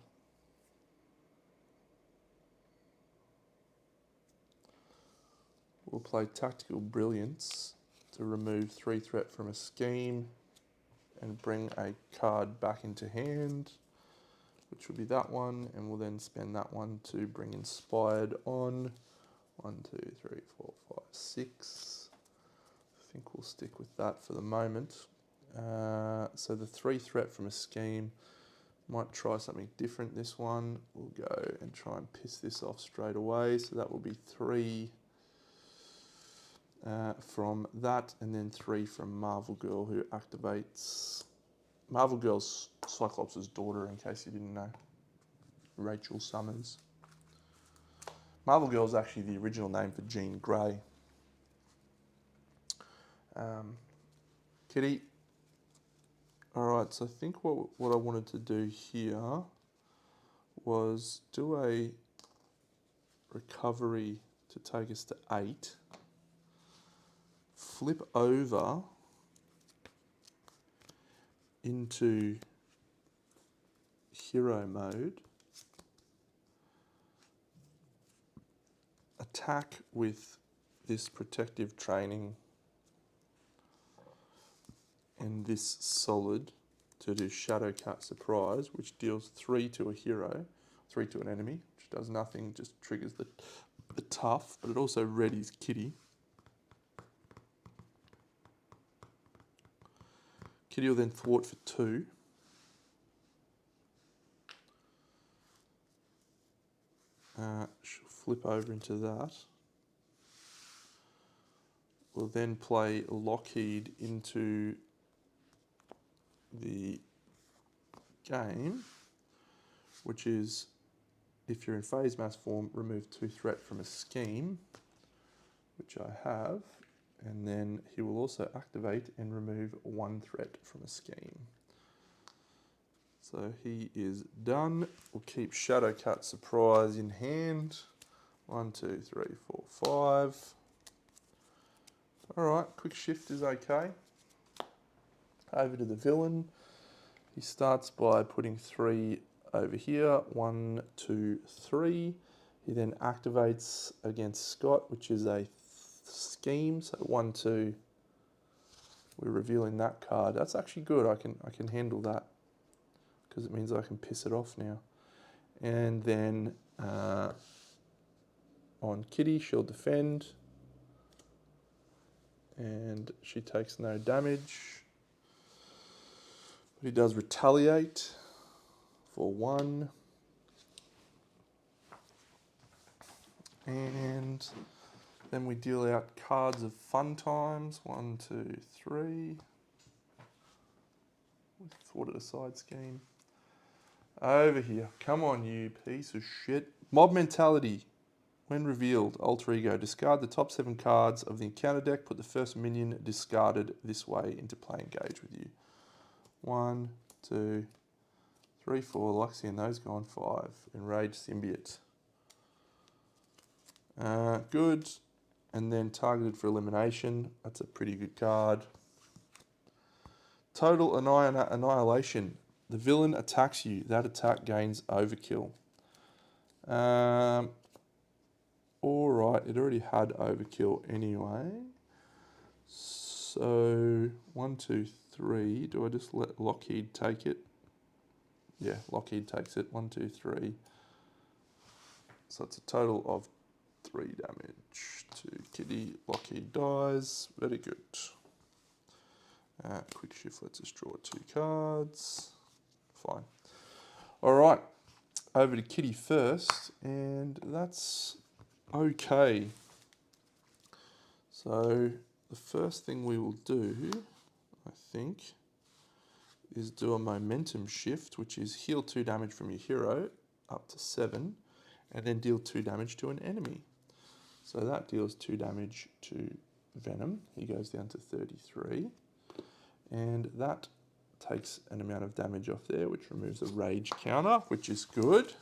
we'll play Tactical Brilliance to remove 3 threat from a scheme and bring a card back into hand, which will be that one, and we'll then spend that one to bring Inspired on. 1, 2, 3, 4, 5, 6. I think we'll stick with that for the moment. So the 3 threat from a scheme, might try something different this one. We'll go and try and piss this off straight away. So that will be 3 from that, and then 3 from Marvel Girl, who activates... Marvel Girl's Cyclops' daughter, in case you didn't know. Rachel Summers. Marvel Girl is actually the original name for Jean Grey. Kitty. Alright, so I think what I wanted to do here was do a recovery to take us to 8. Flip over into hero mode. Attack with this protective training and this solid to do Shadow Cat Surprise, which deals 3 to a hero, 3 to an enemy, which does nothing, just triggers the tough, but it also readies Kitty. Kitty will then thwart for 2. She'll flip over into that. We'll then play Lockheed into the game, which is, if you're in phase mass form, remove 2 threat from a scheme, which I have, and then he will also activate and remove 1 threat from a scheme. So he is done. We'll keep Shadowcat Surprise in hand. 1, 2, 3, 4, 5. Alright, quick shift is okay. Over to the villain. He starts by putting 3 over here. 1, 2, 3. He then activates against Scott, which is a scheme. So 1, 2. We're revealing that card. That's actually good. I can handle that, because it means I can piss it off now. And then on Kitty, she'll defend. And she takes no damage. But he does retaliate for 1. And then we deal out cards of fun times. 1, 2, 3. We thwarted a side scheme. Over here. Come on, you piece of shit. Mob Mentality. When revealed, Alter Ego. Discard the top 7 cards of the encounter deck. Put the first minion discarded this way into play. Engage with you. 1, 2, 3, 4. Luxie and those go on 5. Enraged Symbiote. Good. And then targeted for elimination. That's a pretty good card. Total Annihilation. The villain attacks you. That attack gains overkill. Alright, it already had overkill anyway. So, 1, 2, 3. Do I just let Lockheed take it? Yeah, Lockheed takes it. 1, 2, 3. So it's a total of 3 damage to Kitty. Lockheed dies. Very good. Quick shift lets us draw 2 cards. Fine. Alright, over to Kitty first, and that's okay. So the first thing we will do, I think, is do a momentum shift, which is heal 2 damage from your hero up to 7, and then deal 2 damage to an enemy. So that deals 2 damage to Venom. He goes down to 33. And that takes an amount of damage off there, which removes a rage counter, which is good.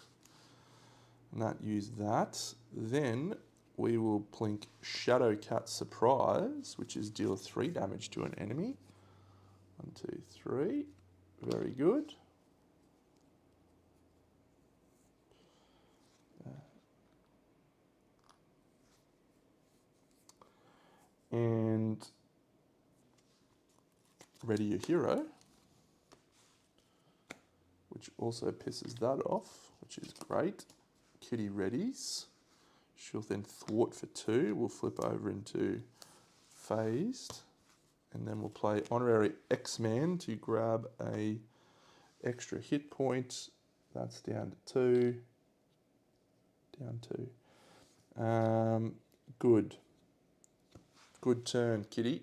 And that used that. Then we will plink Shadowcat Surprise, which is deal 3 damage to an enemy. 1, 2, 3. Very good. And ready your hero, which also pisses that off, which is great. Kitty readies. She'll then thwart for 2. We'll flip over into phased. And then we'll play Honorary X-Man to grab a extra hit point. That's down to 2. Down 2. Good. Good turn, Kitty.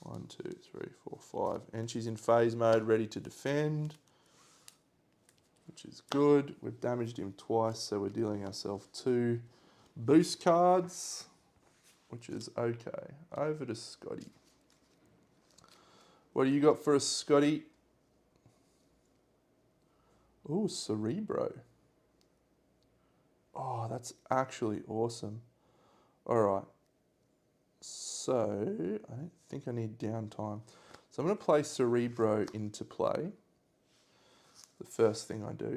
1, 2, 3, 4, 5. And she's in phase mode, ready to defend, which is good. We've damaged him twice, so we're dealing ourselves 2 boost cards, which is okay. Over to Scotty. What do you got for us, Scotty? Ooh, Cerebro. Oh, that's actually awesome. All right. So, I don't think I need downtime. So I'm going to play Cerebro into play. The first thing I do.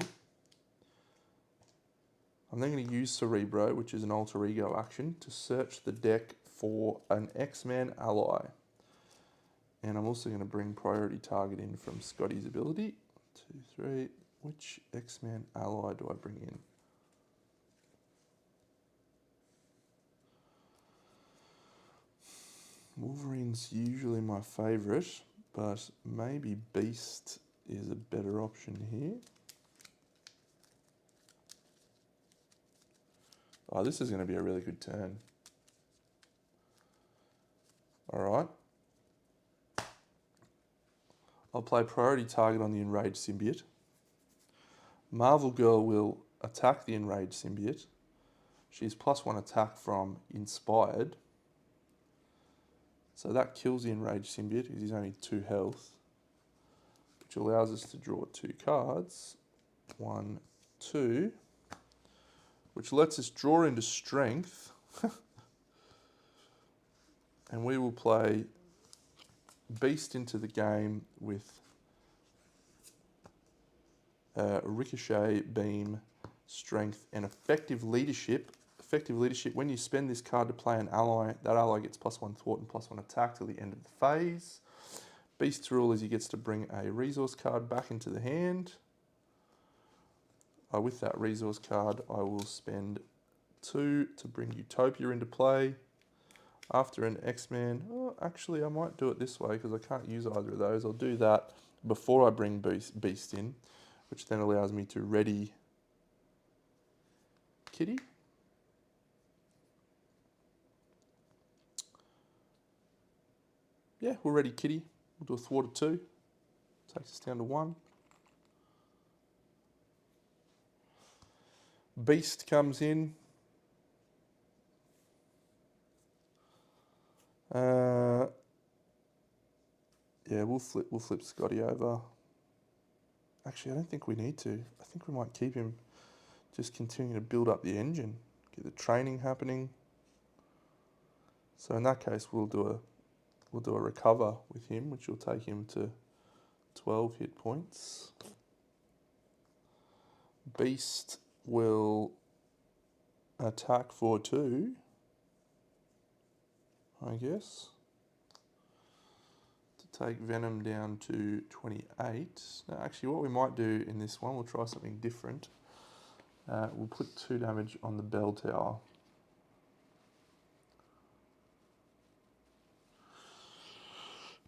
I'm then going to use Cerebro, which is an alter ego action, to search the deck for an X-Man ally. And I'm also going to bring priority target in from Scotty's ability. 2, 3. Which X-Man ally do I bring in? Wolverine's usually my favourite, but maybe Beast is a better option here. Oh, this is going to be a really good turn. All right. I'll play priority target on the Enraged Symbiote. Marvel Girl will attack the Enraged Symbiote. She's +1 attack from Inspired. So that kills the Enraged Symbiote because he's only 2 health, which allows us to draw 2 cards. 1, 2, which lets us draw into Strength. And we will play Beast into the game with Ricochet, Beam, Strength, and Effective Leadership. Effective Leadership, when you spend this card to play an ally, that ally gets +1 thwart and +1 attack till the end of the phase. Beast's rule is he gets to bring a resource card back into the hand. With that resource card, I will spend 2 to bring Utopia into play. After an X-Man, actually I might do it this way because I can't use either of those. I'll do that before I bring Beast in, which then allows me to ready Kitty. Yeah, we'll ready Kitty. We'll do a thwart of 2. Takes us down to 1. Beast comes in. Yeah, we'll flip Scotty over. Actually, I don't think we need to. I think we might keep him. Just continue to build up the engine, get the training happening. So in that case, we'll do a recover with him, which will take him to 12 hit points. Beast will attack for 2, I guess, to take Venom down to 28. Now, actually, what we might do in this one, we'll try something different. We'll put 2 damage on the bell tower.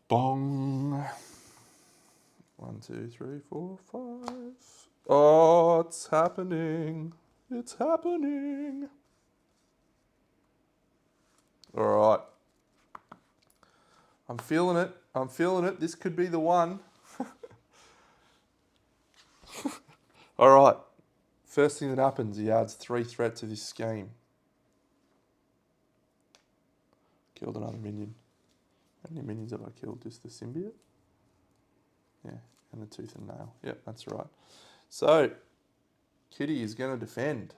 Bong. 1, 2, 3, 4, 5. Oh, it's happening. It's happening. All right. I'm feeling it. I'm feeling it. This could be the one. All right. First thing that happens, he adds 3 threat to this scheme. Killed another minion. How many minions have I killed? Just the symbiote? Yeah, and the tooth and nail. Yep, that's right. So, Kitty is going to defend.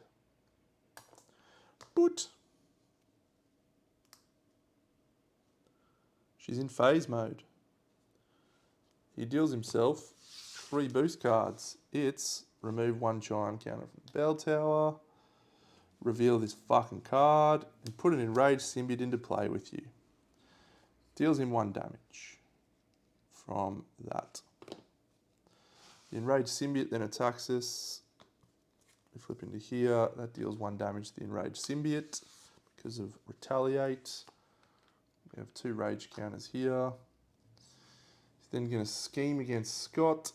Boot. She's in phase mode. He deals himself 3 boost cards. It's remove 1 chime counter from the bell tower, reveal this fucking card, and put an enraged symbiote into play with you. Deals him 1 damage from that. The enraged symbiote then attacks us. We flip into here. That deals 1 damage to the enraged symbiote because of retaliate. We have 2 rage counters here. He's then going to scheme against Scott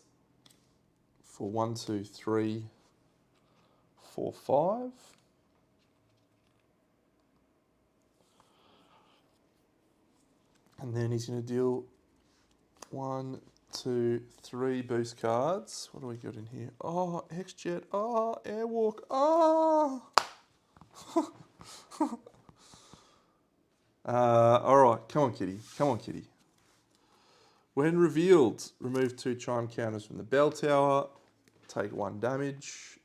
for 1, 2, 3, 4, 5. And then he's going to deal 1, 2, 3 boost cards. What do we got in here? Oh, X-Jet. Oh, Airwalk. Oh! All right, come on, Kitty. Come on, Kitty. When revealed, remove 2 chime counters from the bell tower. Take 1 damage.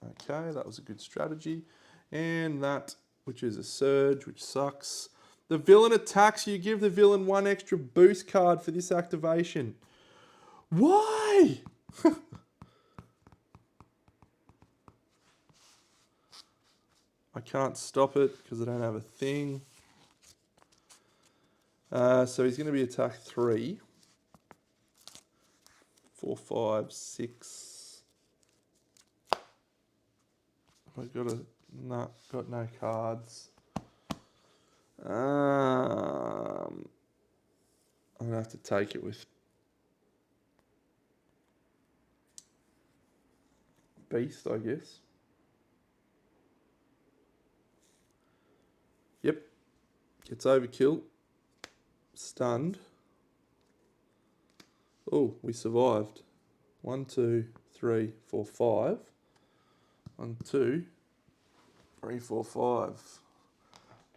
Okay, that was a good strategy. And that, which is a surge, which sucks. The villain attacks you. Give the villain 1 extra boost card for this activation. Why? I can't stop it because I don't have a thing. So he's going to be attack 3, 4, 5, 6. I've got no cards. I'm gonna have to take it with Beast, I guess. Yep. Gets overkill. Stunned. Oh, we survived. 1, 2, 3, 4, 5. 1, 2, 3, 4, 5.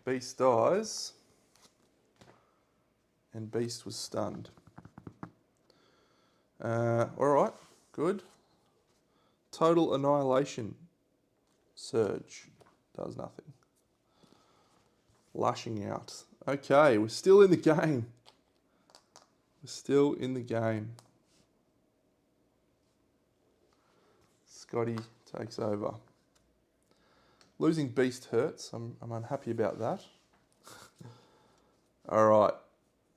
Beast dies. And Beast was stunned. Alright, good. Total Annihilation. Surge. Does nothing. Lashing out. Okay, we're still in the game. We're still in the game. Scotty takes over. Losing Beast hurts. I'm unhappy about that. Alright.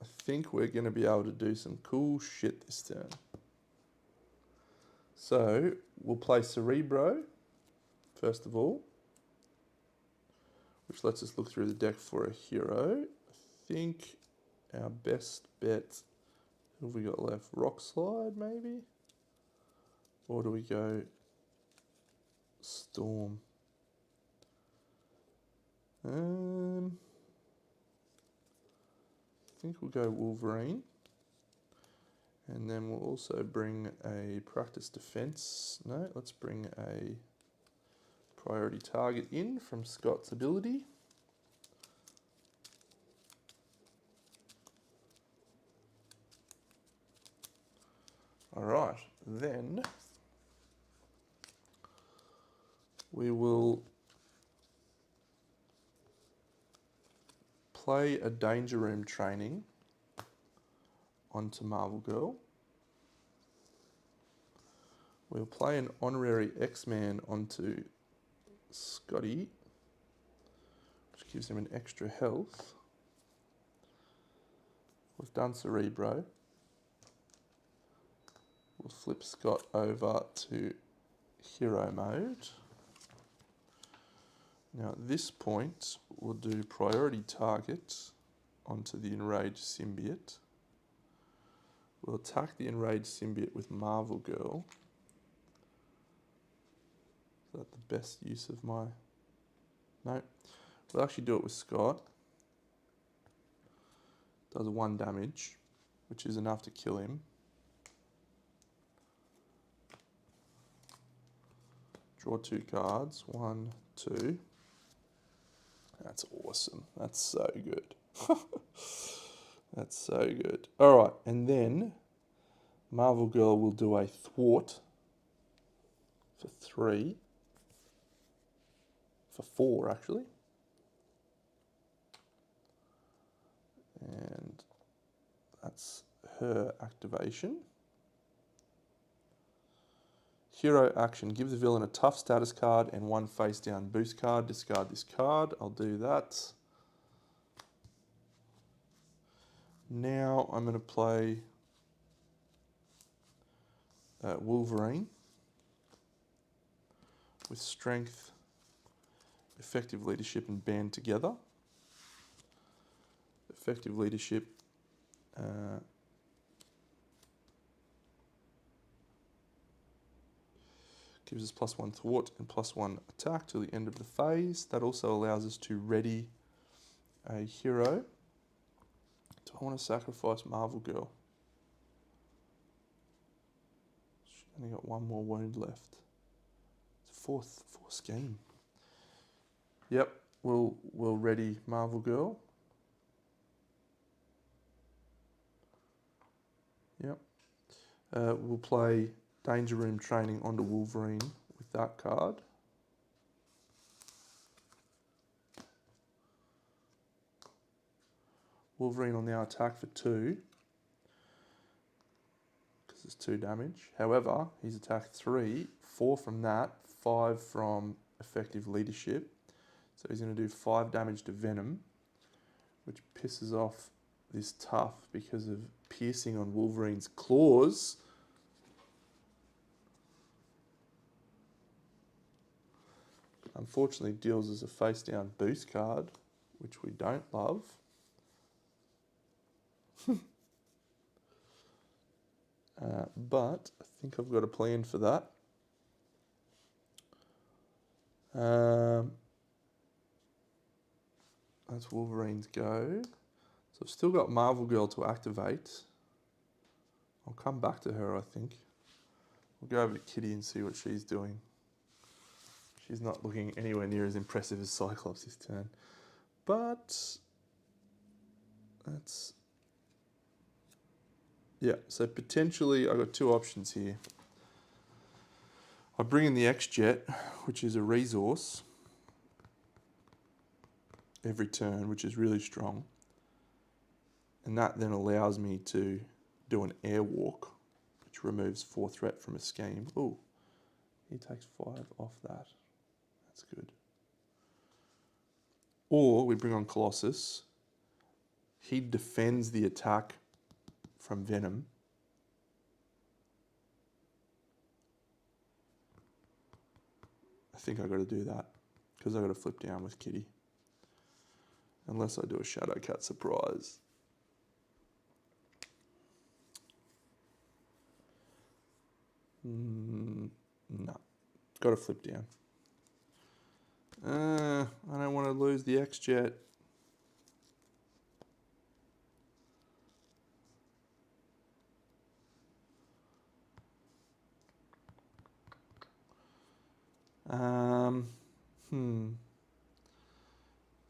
I think we're going to be able to do some cool shit this turn. So, we'll play Cerebro, first of all, which lets us look through the deck for a hero. I think our best bet, who have we got left? Rock Slide, maybe? Or do we go Storm? I think we'll go Wolverine. And then we'll also bring a Practice Defense. No, let's bring a Priority Target in from Scott's ability. Alright, then we will play a Danger Room training onto Marvel Girl. We'll play an Honorary X-Man onto Scotty, which gives him an extra health. We've done Cerebro. We'll flip Scott over to Hero Mode. Now at this point, we'll do Priority Target onto the Enraged Symbiote. We'll attack the Enraged Symbiote with Marvel Girl. Is that the best use of my... No. We'll actually do it with Scott. Does 1 damage, which is enough to kill him. Draw 2 cards. 1, 2. That's awesome. That's so good. That's so good. Alright, and then Marvel Girl will do a Thwart for 3. For 4, actually. And that's her activation. Hero action. Give the villain a tough status card and 1 face down boost card. Discard this card. I'll do that. Now I'm going to play Wolverine with Strength, Effective Leadership and Band together. Effective Leadership gives us +1 Thwart and +1 attack till the end of the phase. That also allows us to ready a hero. Do I want to sacrifice Marvel Girl? She's only got 1 more wound left. It's a fourth scheme. Yep, we'll ready Marvel Girl. Yep. We'll play Danger Room training onto Wolverine with that card. Wolverine will now attack for 2 because it's 2 damage. However, he's attacked 3, 4 from that, 5 from Effective Leadership. So he's going to do 5 damage to Venom, which pisses off this Tough because of piercing on Wolverine's claws. Unfortunately, deals us a face down boost card, which we don't love. But I think I've got a plan for that. That's Wolverine's go. So I've still got Marvel Girl to activate. I'll come back to her, I think. We'll go over to Kitty and see what she's doing. She's not looking anywhere near as impressive as Cyclops this turn. But that's... yeah, so potentially I've got two options here. I bring in the X-Jet, which is a resource, every turn, which is really strong. And that then allows me to do an airwalk, which removes 4 threat from a scheme. Ooh, he takes 5 off that. That's good. Or we bring on Colossus. He defends the attack from Venom. I think I got to do that because I got to flip down with Kitty. Unless I do a Shadow Cat surprise. No, got to flip down. I don't want to lose the X-Jet.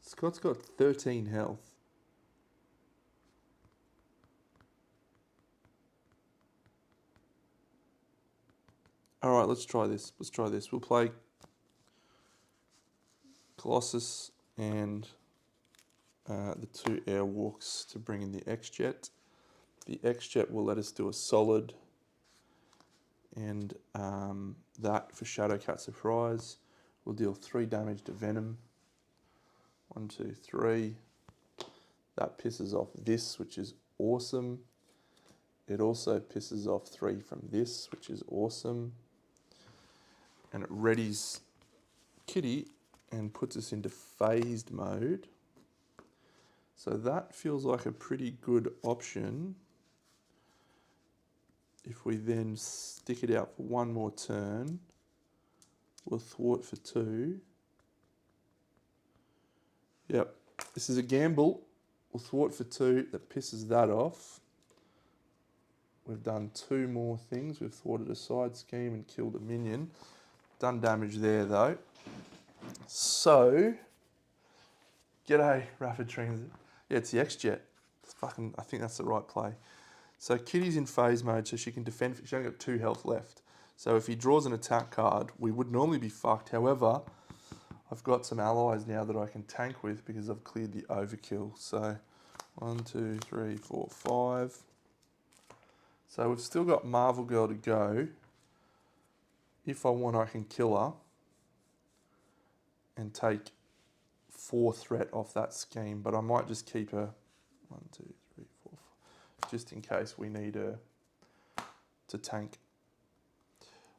Scott's got 13 health. All right, let's try this. We'll play Colossus and the 2 airwalks to bring in the X-Jet. The X-Jet will let us do a solid, and that for Shadow Cat surprise will deal 3 damage to Venom. 1, 2, 3. That pisses off this, which is awesome. It also pisses off 3 from this, which is awesome. And it readies Kitty and puts us into phased mode. So that feels like a pretty good option. If we then stick it out for 1 more turn, we'll thwart for 2. Yep, this is a gamble. We'll thwart for 2, that pisses that off. We've done 2 more things. We've thwarted a side scheme and killed a minion. Done damage there though. So, g'day, Rapid Transit. Yeah, it's the X-Jet. I think that's the right play. So Kitty's in phase mode, so she can defend. She's only got 2 health left. So if he draws an attack card, we would normally be fucked. However, I've got some allies now that I can tank with because I've cleared the overkill. So 1, 2, 3, 4, 5. So we've still got Marvel Girl to go. If I want, I can kill her and take 4 threat off that scheme, but I might just keep her 1, 2, 3, 4, 5, just in case we need her to tank.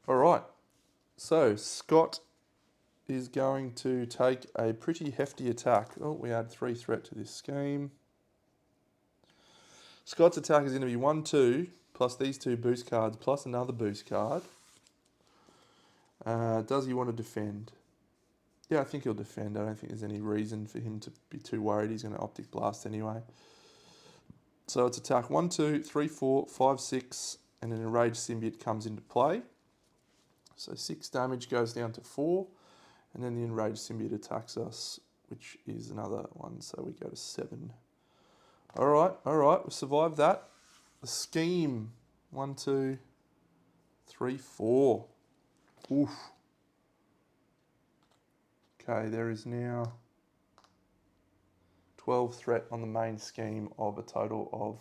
All right, so Scott is going to take a pretty hefty attack. Oh, we add 3 threat to this scheme. Scott's attack is going to be 1, 2, plus these 2 boost cards, plus another boost card. Does he want to defend? Yeah, I think he'll defend. I don't think there's any reason for him to be too worried. He's going to Optic Blast anyway. So it's attack 1, 2, 3, 4, 5, 6, and an Enraged Symbiote comes into play. So 6 damage goes down to 4, and then the Enraged Symbiote attacks us, which is another 1, so we go to 7. All right, we survived that. The scheme, 1, 2, 3, 4. Oof. Okay, there is now 12 threat on the main scheme of a total of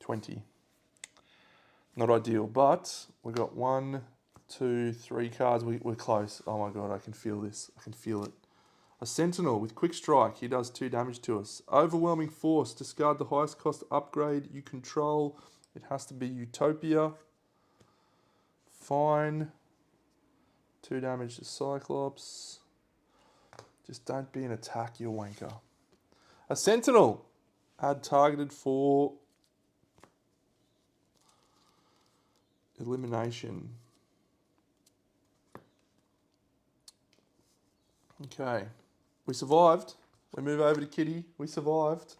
20. Not ideal, but we got 1, 2, 3 cards. We're close. Oh my god, I can feel this. I can feel it. A Sentinel with Quick Strike. He does 2 damage to us. Overwhelming Force. Discard the highest cost upgrade you control. It has to be Utopia. Fine. 2 damage to Cyclops. Just don't be an attack, you wanker. A Sentinel. Add targeted for elimination. Okay, we survived. We move over to Kitty. We survived.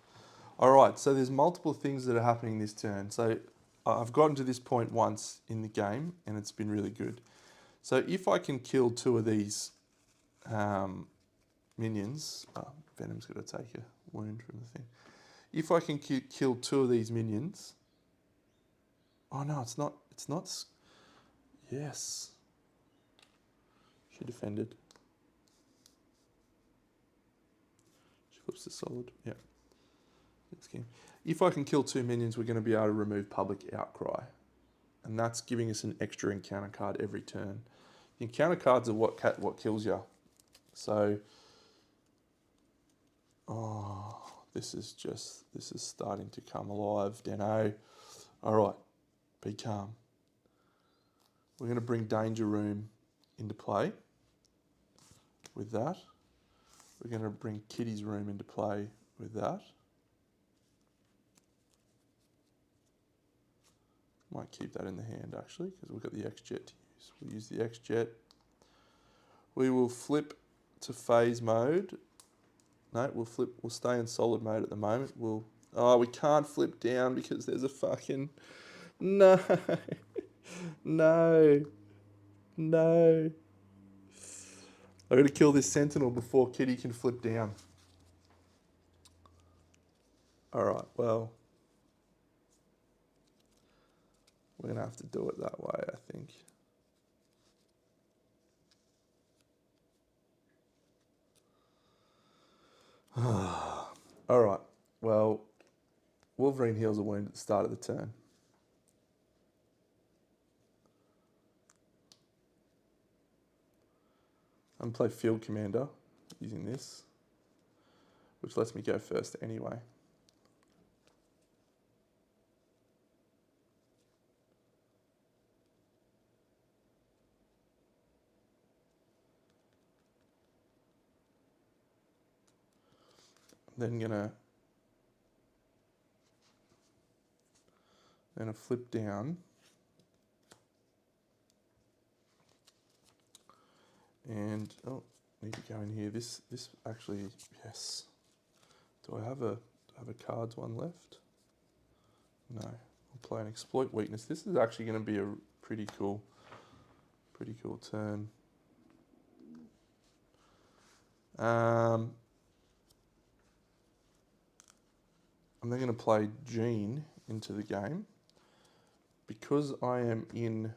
All right, so there's multiple things that are happening this turn. So I've gotten to this point once in the game, and it's been really good. So if I can kill two of these minions, Venom's got to take a wound from the thing. If I can kill two of these minions, oh no, it's not. It's not. Yes, she defended. She flips the solid. Yeah. If I can kill two minions, we're going to be able to remove Public Outcry. And that's giving us an extra encounter card every turn. The encounter cards are what kills you. So, this is starting to come alive, Deno. All right, be calm. We're going to bring Danger Room into play with that. We're going to bring Kitty's Room into play with that. Might keep that in the hand actually, because we've got the X-Jet to use. We'll use the X-Jet. We will flip to phase mode. No, we'll stay in solid mode at the moment. We can't flip down because there's a fucking... No. No. No. I've got to kill this Sentinel before Kitty can flip down. Alright, well... We're going to have to do it that way, I think. Alright, well, Wolverine heals a wound at the start of the turn. I'm going to play Field Commander using this, which lets me go first anyway. I'm then gonna flip down and need to go in here. This actually, yes. Do I have a cards one left? No. I'll play an Exploit Weakness. This is actually going to be a pretty cool turn. I'm then going to play Jean into the game. Because I am in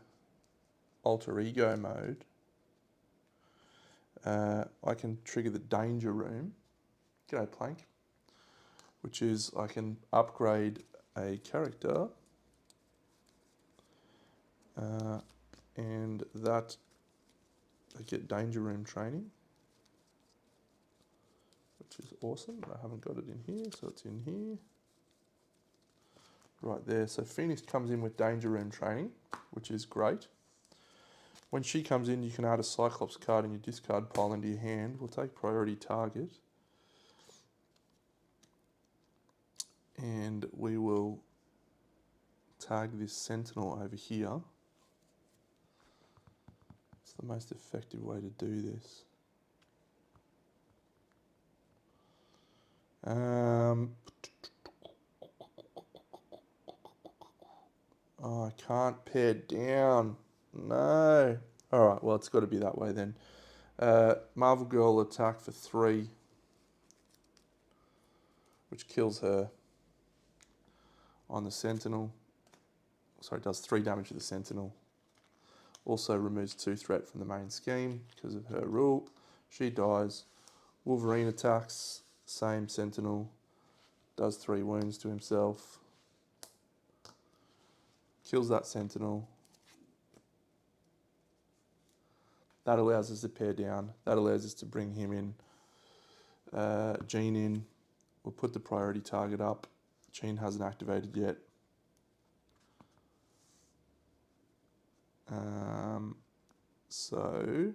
alter ego mode, I can trigger the Danger Room. G'day, Plank. Which is I can upgrade a character and that I get Danger Room training, which is awesome, but I haven't got it in here, so it's in here. Right there, so Phoenix comes in with Danger Room training, which is great. When she comes in, you can add a Cyclops card in your discard pile into your hand. We'll take priority target. And we will tag this Sentinel over here. It's the most effective way to do this. I can't pair down. No. Alright, well, it's got to be that way then. Marvel Girl attack for 3, which kills her on the Sentinel. Sorry, it does 3 damage to the Sentinel. Also removes 2 threat from the main scheme because of her rule. She dies. Wolverine attacks, same Sentinel, does 3 wounds to himself. Kills that Sentinel. That allows us to pair down. That allows us to bring him in. Jean in. We'll put the priority target up. Jean hasn't activated yet. So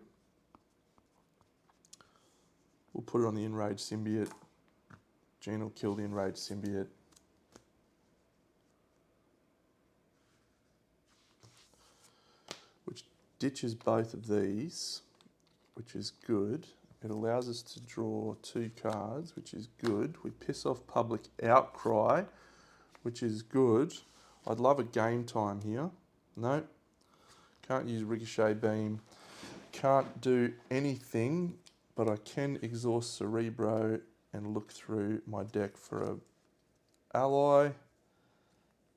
we'll put it on the Enraged Symbiote. Jean will kill the Enraged Symbiote. ditches both of these, which is good. It allows us to draw 2 cards, which is good. We piss off Public Outcry, which is good. I'd love a game time here. No, can't use Ricochet Beam. Can't do anything, but I can exhaust Cerebro and look through my deck for a ally.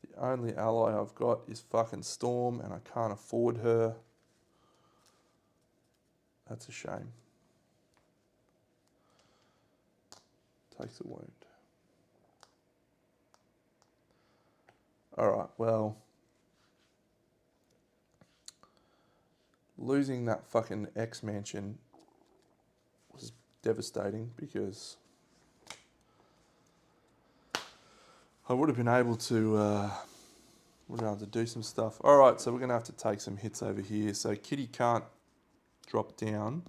The only ally I've got is fucking Storm, and I can't afford her. That's a shame. Takes a wound. Alright, well, losing that fucking X-Mansion was devastating because I would have been able to do some stuff. Alright, so we're going to have to take some hits over here. So Kitty can't drop down.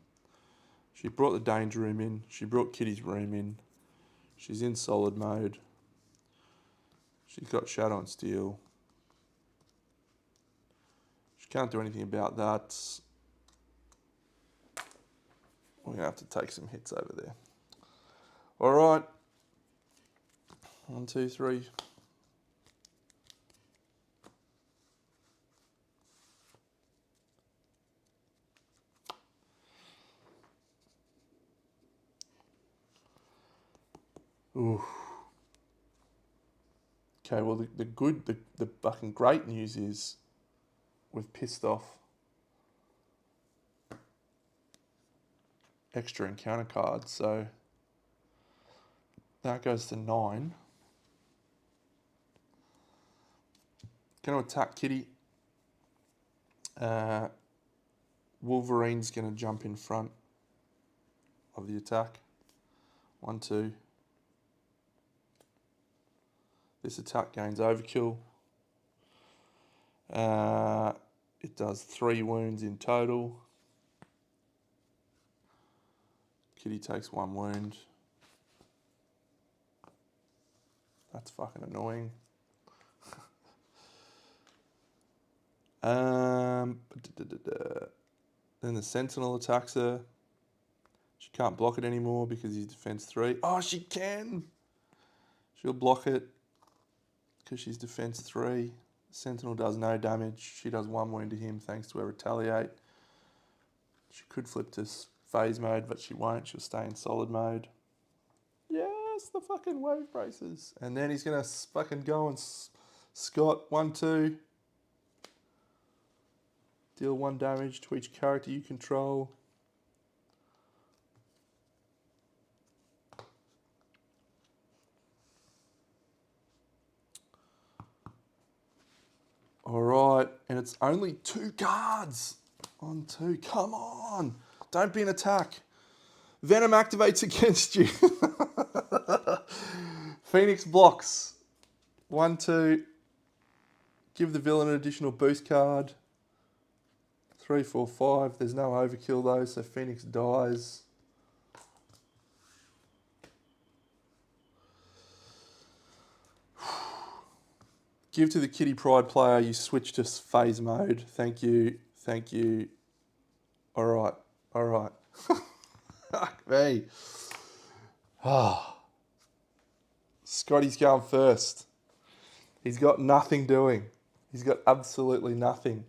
She brought the Danger Room in. She brought Kitty's room in. She's in solid mode. She's got Shadow and Steel. She can't do anything about that. We're going to have to take some hits over there. All right. 1, 2, 3. Ooh. Okay, well, the fucking great news is we've pissed off extra encounter cards, so that goes to 9. Going to attack Kitty. Wolverine's going to jump in front of the attack. 1, 2. This attack gains overkill. It does 3 wounds in total. Kitty takes 1 wound. That's fucking annoying. Then the Sentinel attacks her. She can't block it anymore because he's defense 3. Oh, she can! She'll block it because she's defense 3. Sentinel does no damage. She does 1 wound to him thanks to her retaliate. She could flip to phase mode, but she won't. She'll stay in solid mode. Yes, the fucking wave braces. And then he's going to fucking go and Scott 1, 2. Deal 1 damage to each character you control. Alright, and it's only 2 cards on 2. Come on! Don't be an attack. Venom activates against you. Phoenix blocks. 1, 2. Give the villain an additional boost card. 3, 4, 5. There's no overkill though, so Phoenix dies. Give to the Kitty Pride player, you switch to phase mode. Thank you. Thank you. Alright. Alright. Fuck me. Ah. Scotty's going first. He's got nothing doing. He's got absolutely nothing.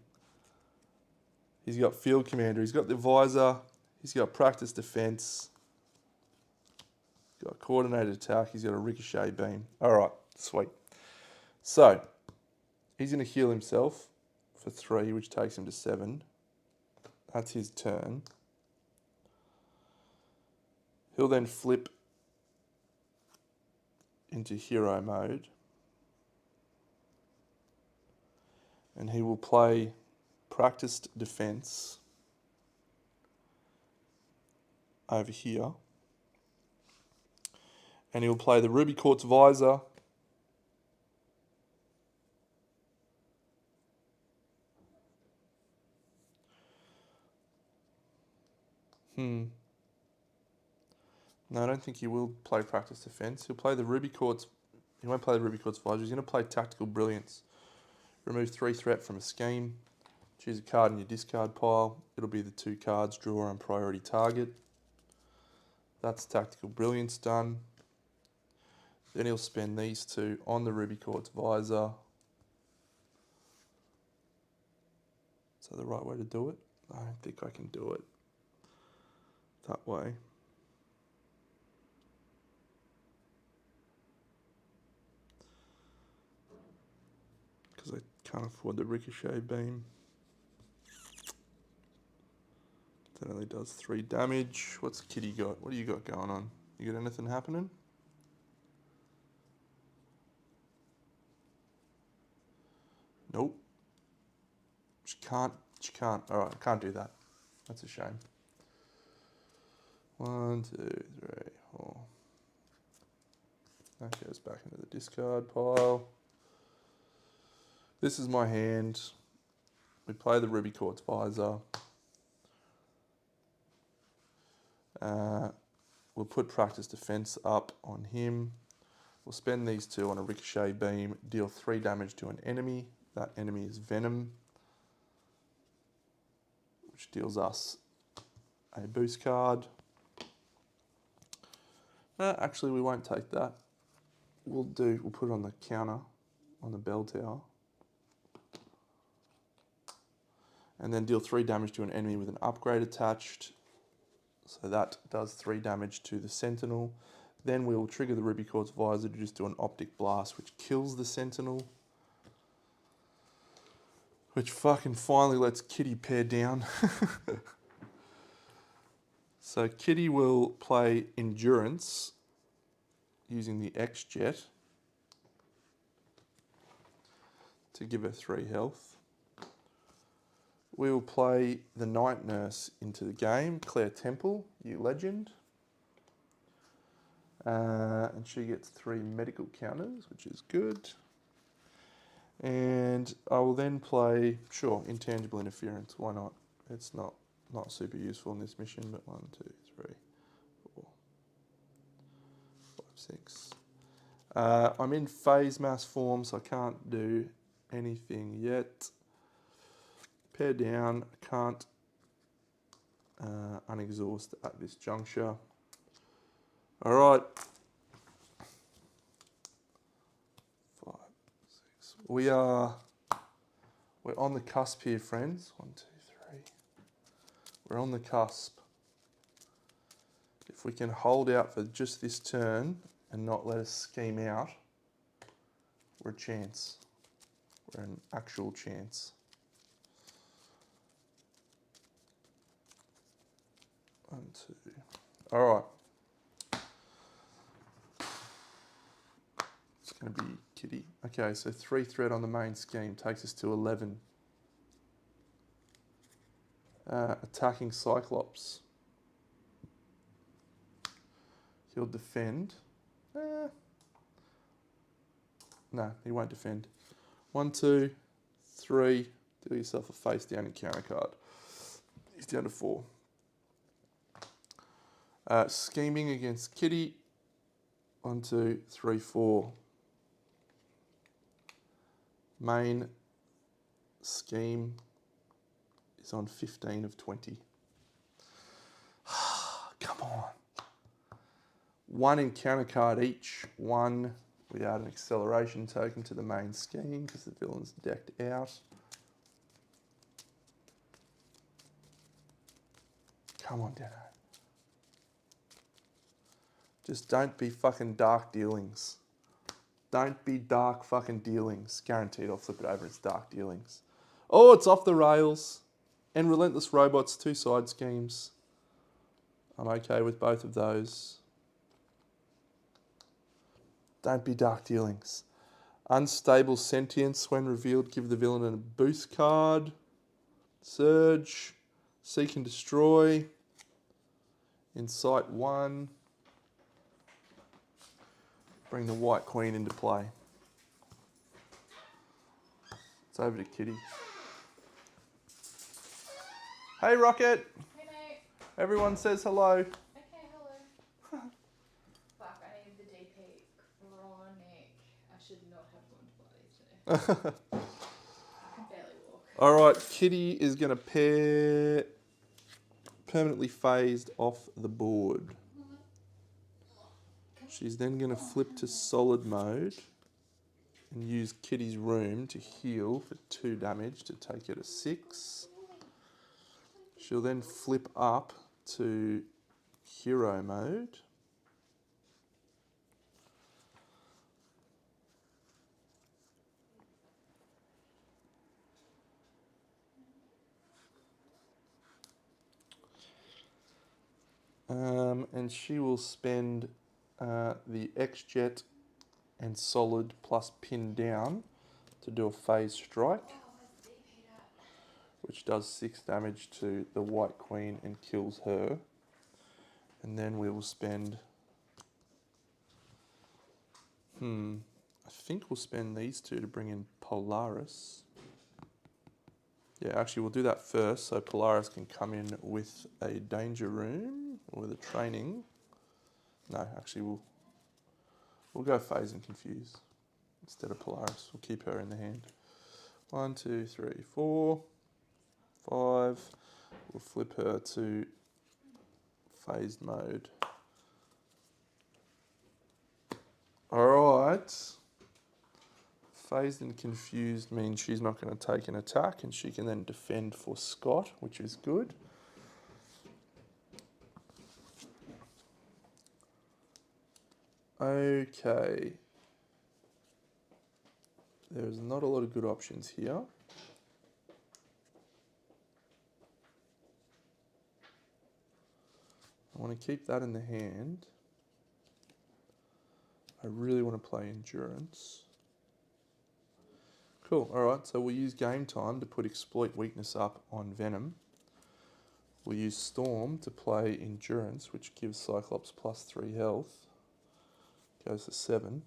He's got Field Commander. He's got the Visor. He's got Practice Defense. He's got Coordinated Attack. He's got a Ricochet Beam. Alright, sweet. So, he's going to heal himself for 3, which takes him to 7. That's his turn. He'll then flip into hero mode. And he will play Practiced Defense over here. And he'll play the Ruby Quartz Visor. No, I don't think he will play Practice Defense. He'll play the Ruby Quartz. He won't play the Ruby Quartz Visor. He's going to play Tactical Brilliance. Remove 3 threat from a scheme. Choose a card in your discard pile. It'll be the 2 cards, draw and priority target. That's Tactical Brilliance done. Then he'll spend these 2 on the Ruby Quartz Visor. Is that the right way to do it? I don't think I can do it that way. Because I can't afford the Ricochet Beam. That only does 3 damage. What's Kitty got? What do you got going on? You got anything happening? Nope. She can't. Alright, I can't do that. That's a shame. 1, 2, 3, 4. That goes back into the discard pile. This is my hand. We play the Ruby Quartz Visor. We'll put Practice Defense up on him. We'll spend these 2 on a Ricochet Beam, deal 3 damage to an enemy. That enemy is Venom, which deals us a boost card. Actually, we won't take that. We'll put it on the counter, on the bell tower. And then deal 3 damage to an enemy with an upgrade attached. So that does 3 damage to the Sentinel. Then we will trigger the Ruby Quartz Visor to just do an Optic Blast, which kills the Sentinel. Which fucking finally lets Kitty pair down. So Kitty will play Endurance using the X-Jet to give her 3 health. We will play the Night Nurse into the game, Claire Temple, you legend. And she gets 3 medical counters, which is good. And I will then play, Intangible Interference, why not? It's not super useful in this mission, but 1, 2, 3, 4, 5, 6. I'm in phase mass form, so I can't do anything yet. Pair down, I can't unexhaust at this juncture. All right. 5, 6. We're on the cusp here, friends. 1, 2, 3. We're on the cusp. If we can hold out for just this turn and not let us scheme out, we're a chance. We're an actual chance. 1, 2. All right. It's going to be Kitty. Okay, so 3 threat on the main scheme takes us to 11. Attacking Cyclops. He'll defend. No, he won't defend. 1, 2, 3. Deal yourself a face down encounter card. He's down to 4. Scheming against Kitty. 1, 2, 3, 4. Main scheme is on 15 of 20. Come on. 1 encounter card each. 1, we add an acceleration token to the main scheme because the villain's decked out. Come on, Dano. Just don't be fucking dark dealings. Don't be dark fucking dealings. Guaranteed I'll flip it over, it's dark dealings. Oh, it's off the rails. And Relentless Robots, 2 side schemes. I'm okay with both of those. Don't be dark dealings. Unstable Sentience, when revealed, give the villain a boost card. Surge. Seek and Destroy. Incite 1. Bring the White Queen into play. It's over to Kitty. Hey, Rocket. Hey, mate. Everyone says hello. Okay, hello. Fuck, I need the DP. Chronic. I should not have gone to bloody today. I can barely walk. All right, Kitty is going to pair permanently phased off the board. She's then going to flip to solid mode and use Kitty's room to heal for 2 damage to take her to 6. She'll then flip up to hero mode. And she will spend the X-Jet and solid plus pin down to do a phase strike, which does 6 damage to the White Queen and kills her. And then we will spend, I think we'll spend these 2 to bring in Polaris. Yeah, actually we'll do that first so Polaris can come in with a danger room or with a training. No, actually we'll go phase and confuse instead of Polaris. We'll keep her in the hand. 1, 2, 3, 4, 5. We'll flip her to phased mode. Alright. Phased and confused means she's not going to take an attack and she can then defend for Scott, which is good. Okay. There's not a lot of good options here. I want to keep that in the hand. I really want to play Endurance. Cool, alright, so we'll use Game Time to put Exploit Weakness up on Venom. We'll use Storm to play Endurance, which gives Cyclops plus 3 health. Goes to 7. And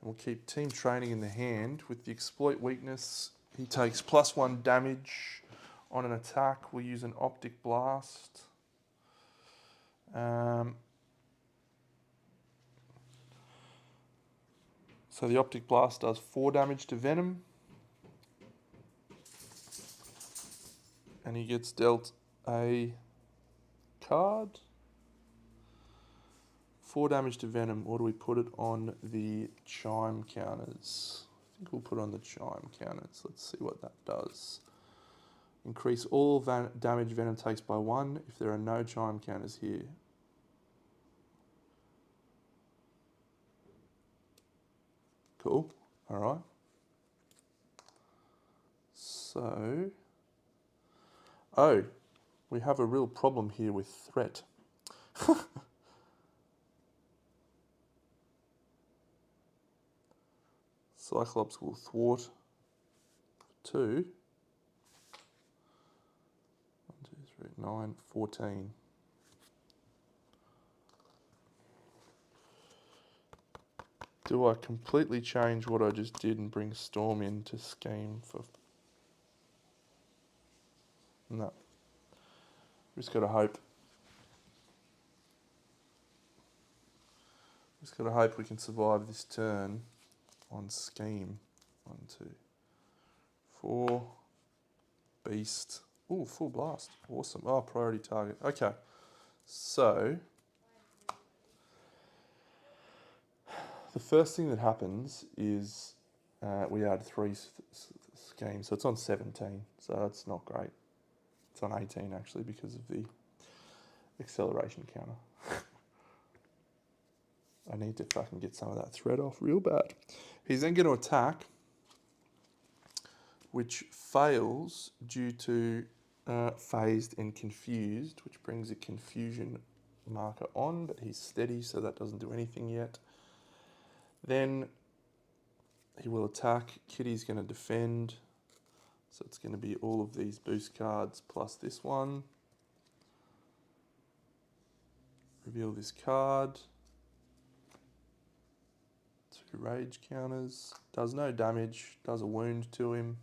we'll keep Team Training in the hand. With the Exploit Weakness, he takes plus 1 damage on an attack. We'll use an Optic Blast. So the Optic Blast does 4 damage to Venom. And he gets dealt a card. 4 damage to Venom, or do we put it on the Chime counters? I think we'll put it on the Chime counters. Let's see what that does. Increase all damage Venom takes by 1 if there are no Chime counters here. Cool, alright. So, oh, we have a real problem here with threat. Cyclops will thwart 2. 1, 2, 3, 9, 14. Do I completely change what I just did and bring Storm in to scheme for... No. Just gotta hope. Just gotta hope we can survive this turn on scheme. 1, 2, 4. Beast. Ooh, full blast. Awesome. Oh, priority target. Okay. So, the first thing that happens is we add 3 schemes. So it's on 17. So that's not great. It's on 18 actually because of the acceleration counter. I need to fucking get some of that thread off real bad. He's then going to attack, which fails due to phased and confused, which brings a confusion marker on, but he's steady, so that doesn't do anything yet. Then he will attack. Kitty's going to defend, so it's going to be all of these boost cards plus this one. Reveal this card. 2 rage counters. Does no damage. Does a wound to him.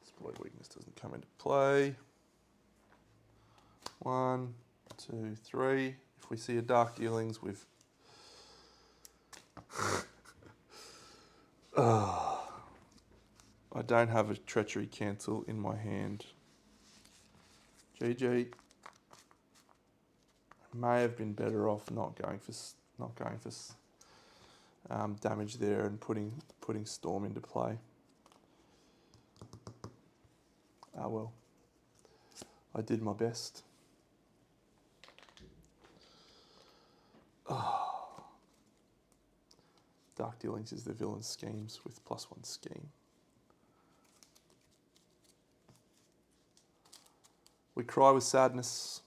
Exploit weakness doesn't come into play. 1, 2, 3. If we see a Dark Dealings, we've I don't have a treachery cancel in my hand. GG. May have been better off not going for damage there and putting Storm into play. Ah well, I did my best. Dark Dealings is the villain's schemes with +1 scheme. We cry with sadness.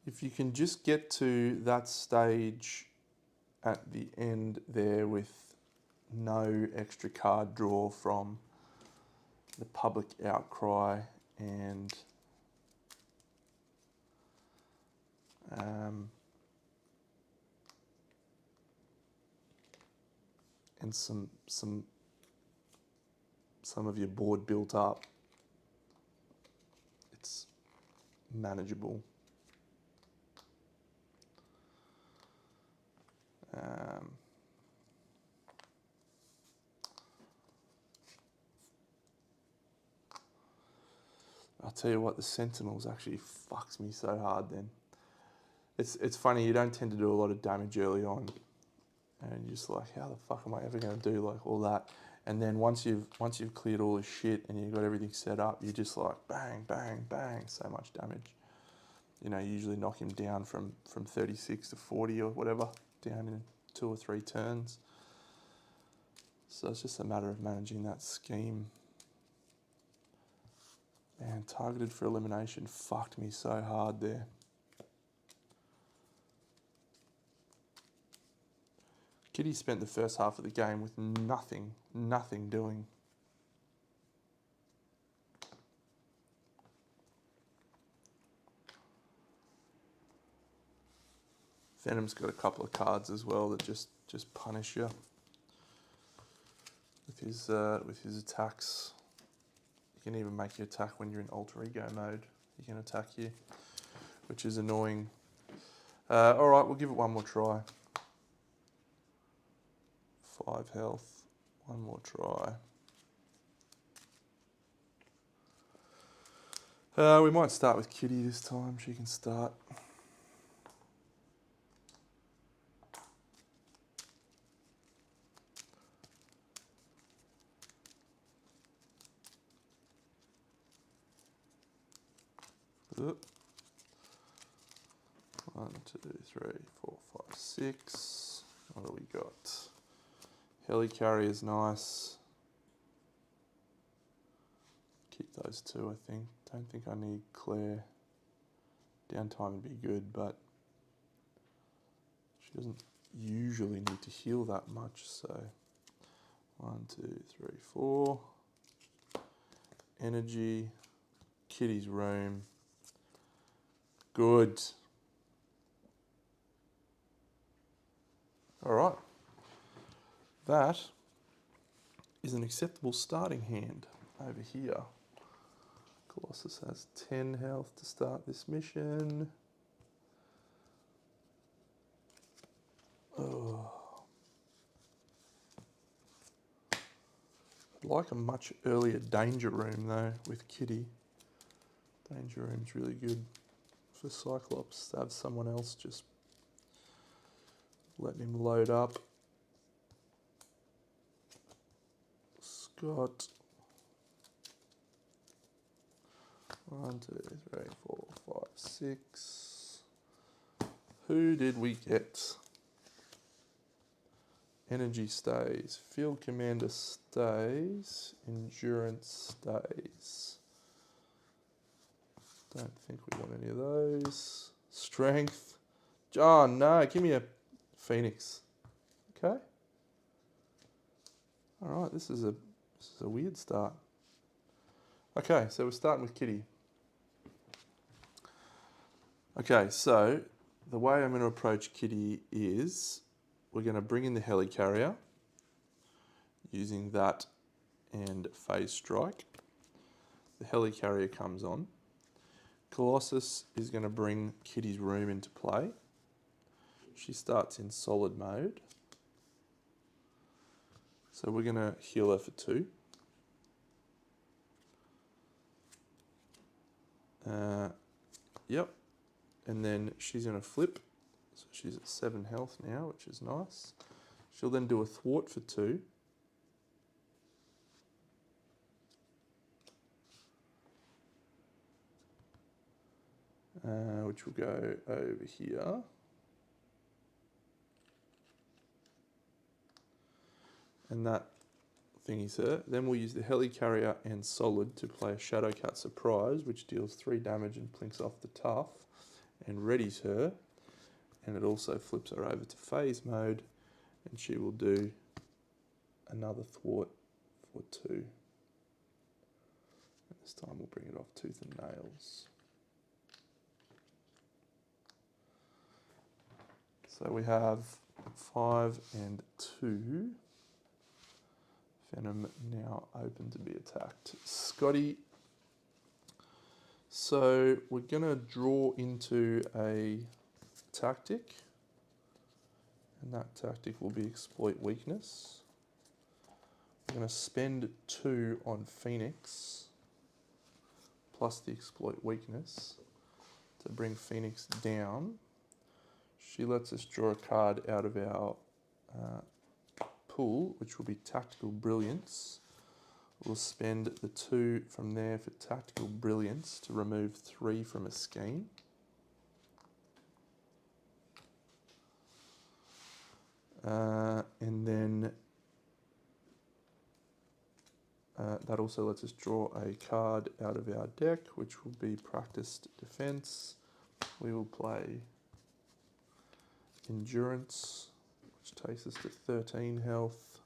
If you can just get to that stage at the end there with no extra card draw from the public outcry and some of your board built up, it's manageable. I'll tell you what, the Sentinels actually fucks me so hard then. It's funny, you don't tend to do a lot of damage early on. And you're just like, how the fuck am I ever going to do like all that? And then once you've cleared all the shit and you've got everything set up, you're just like bang, bang, bang, so much damage. You know, you usually knock him down from 36 to 40 or whatever, down in 2 or 3 turns. So it's just a matter of managing that scheme. Man, targeted for elimination fucked me so hard there. Kitty spent the first half of the game with nothing doing. Venom's got a couple of cards as well that just punish you with his attacks. You can even make you attack when you're in alter ego mode. He can attack you, which is annoying. All right, we'll give it one more try. 5 health, one more try. We might start with Kitty this time. She can start. Oop. 1, 2, 3, 4, 5, 6. What do we got? Helicarrier's nice. Keep those 2, I think. Don't think I need Claire. Downtime would be good, but she doesn't usually need to heal that much, so 1, 2, 3, 4. Energy. Kitty's room. Good. All right. That is an acceptable starting hand over here. Colossus has 10 health to start this mission. Oh. I'd like a much earlier danger room though with Kitty. Danger room's really good for Cyclops to have someone else just letting him load up. Scott. 1, 2, 3, 4, 5, 6. Who did we get? Energy stays. Field Commander stays. Endurance stays. Don't think we want any of those. Strength. John, no, give me a Phoenix. Okay. All right, this is a weird start. Okay, so we're starting with Kitty. Okay, so the way I'm going to approach Kitty is we're going to bring in the Helicarrier using that and Phase Strike. The Helicarrier comes on. Colossus is going to bring Kitty's room into play. She starts in solid mode. So we're going to heal her for 2. Yep. And then she's going to flip. So she's at 7 health now, which is nice. She'll then do a thwart for 2. Which will go over here. And that thingy's her. Then we'll use the Helicarrier and Solid to play a Shadowcut Surprise, which deals 3 damage and plinks off the tough, and readies her. And it also flips her over to phase mode, and she will do another thwart for 2. And this time we'll bring it off tooth and nails. So we have 5 and 2. Venom now open to be attacked. Scotty. So we're going to draw into a tactic. And that tactic will be exploit weakness. We're going to spend 2 on Phoenix. Plus the exploit weakness. To bring Phoenix down. She lets us draw a card out of our pool, which will be Tactical Brilliance. We'll spend the 2 from there for Tactical Brilliance to remove 3 from a scheme. And then that also lets us draw a card out of our deck, which will be Practiced Defense. We will play Endurance, which takes us to 13 health.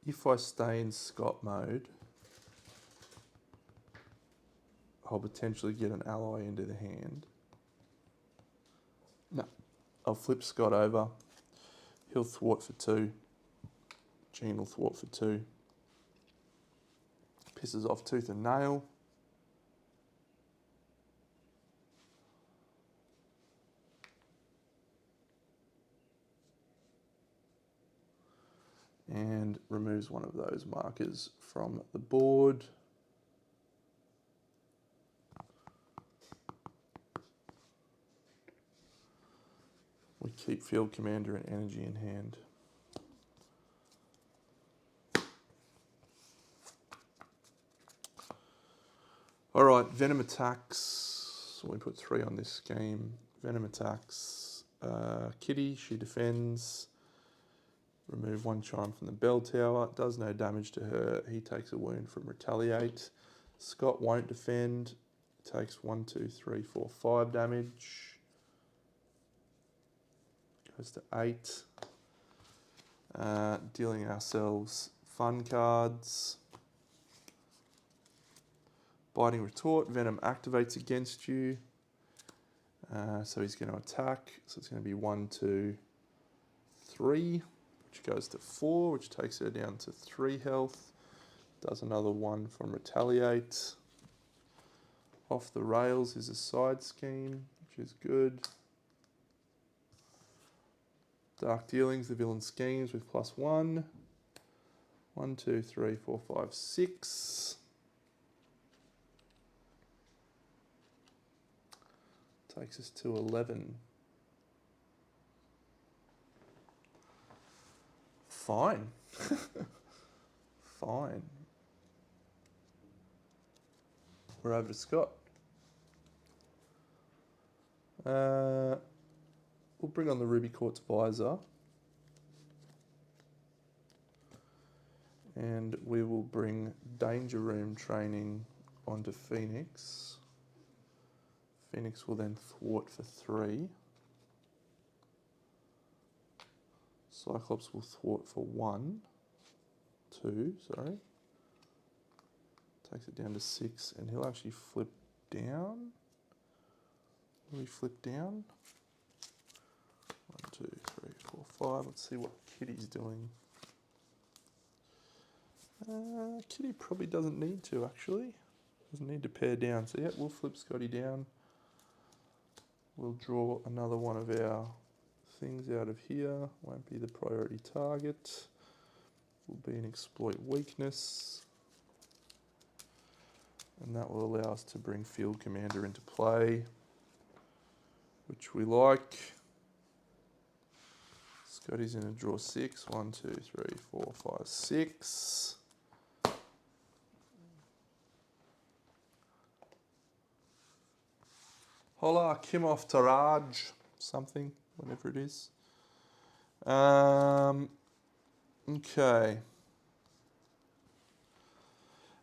If I stay in Scott mode, I'll potentially get an ally into the hand. No, I'll flip Scott over. He'll thwart for 2. Jean will thwart for 2. Pisses off Tooth and Nail. And removes one of those markers from the board. We keep Field Commander and Energy in hand. All right, Venom attacks. So we put 3 on this scheme. Venom attacks Kitty. She defends. Remove 1 charm from the bell tower. Does no damage to her. He takes a wound from Retaliate. Scott won't defend. Takes 1, 2, 3, 4, 5 damage. Goes to 8. Dealing ourselves fun cards. Biting Retort. Venom activates against you. So he's going to attack. So it's going to be 1, 2, 3. Which goes to 4, which takes her down to 3 health. Does another 1 from Retaliate. Off the Rails is a side scheme, which is good. Dark Dealings, the villain schemes with +1. 1, 2, 3, 4, 5, 6. Takes us to 11. Fine. Fine. We're over to Scott. We'll bring on the Ruby Quartz Visor. And we will bring Danger Room Training onto Phoenix. Phoenix will then thwart for 3. Cyclops will thwart for 2, sorry. Takes it down to 6, and he'll actually flip down. Will he flip down? 1, 2, 3, 4, 5. Let's see what Kitty's doing. Kitty probably doesn't need to, actually. Doesn't need to pair down. So, yeah, we'll flip Scotty down. We'll draw another one of our things out of here. Won't be the priority target. Will be an exploit weakness. And that will allow us to bring Field Commander into play, which we like. Scotty's in a draw 6. 1, 2, 3, 4, 5, 6. Hola, Kimov Taraj, something, whatever it is. Okay.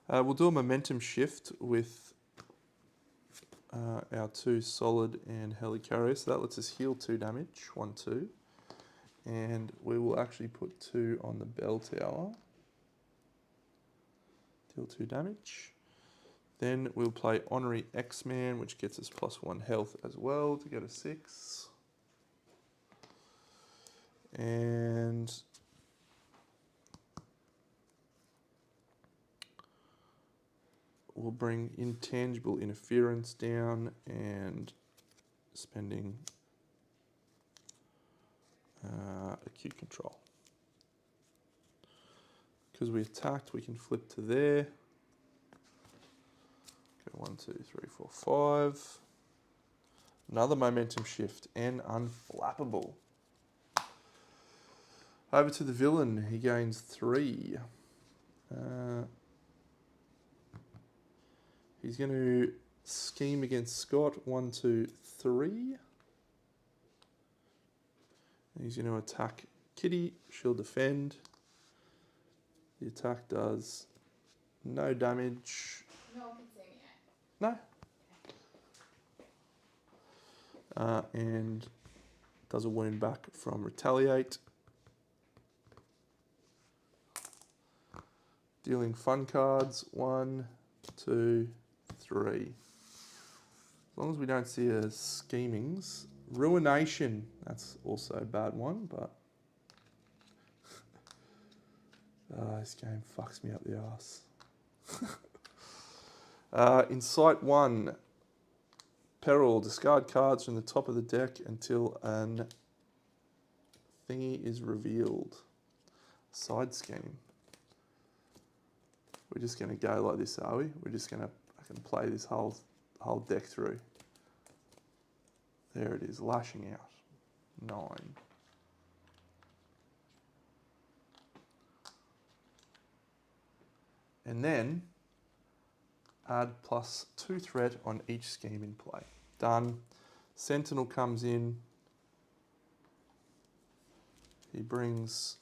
We'll do a momentum shift with our 2 solid and helicarrier. So that lets us heal 2 damage, 1, 2. And we will actually put 2 on the bell tower. Deal 2 damage. Then we'll play Honorary X-Man, which gets us +1 health as well to go to 6. And we'll bring Intangible Interference down and spending Acute Control. Because we attacked, we can flip to there. Go 1, 2, 3, 4, 5. Another momentum shift and Unflappable. Over to the villain, he gains 3. He's going to scheme against Scott. 1, 2, 3. And he's going to attack Kitty. She'll defend. The attack does no damage. No one can see me yet. No. And does a wound back from Retaliate. Dealing fun cards. 1, 2, 3. As long as we don't see a schemings. Ruination. That's also a bad one, but this game fucks me up the arse. Insight 1. Peril. Discard cards from the top of the deck until an thingy is revealed. Side scheme. We're just going to go like this, are we? We're just going to fucking play this whole deck through. There it is, lashing out. 9. And then add +2 threat on each scheme in play. Done. Sentinel comes in. He brings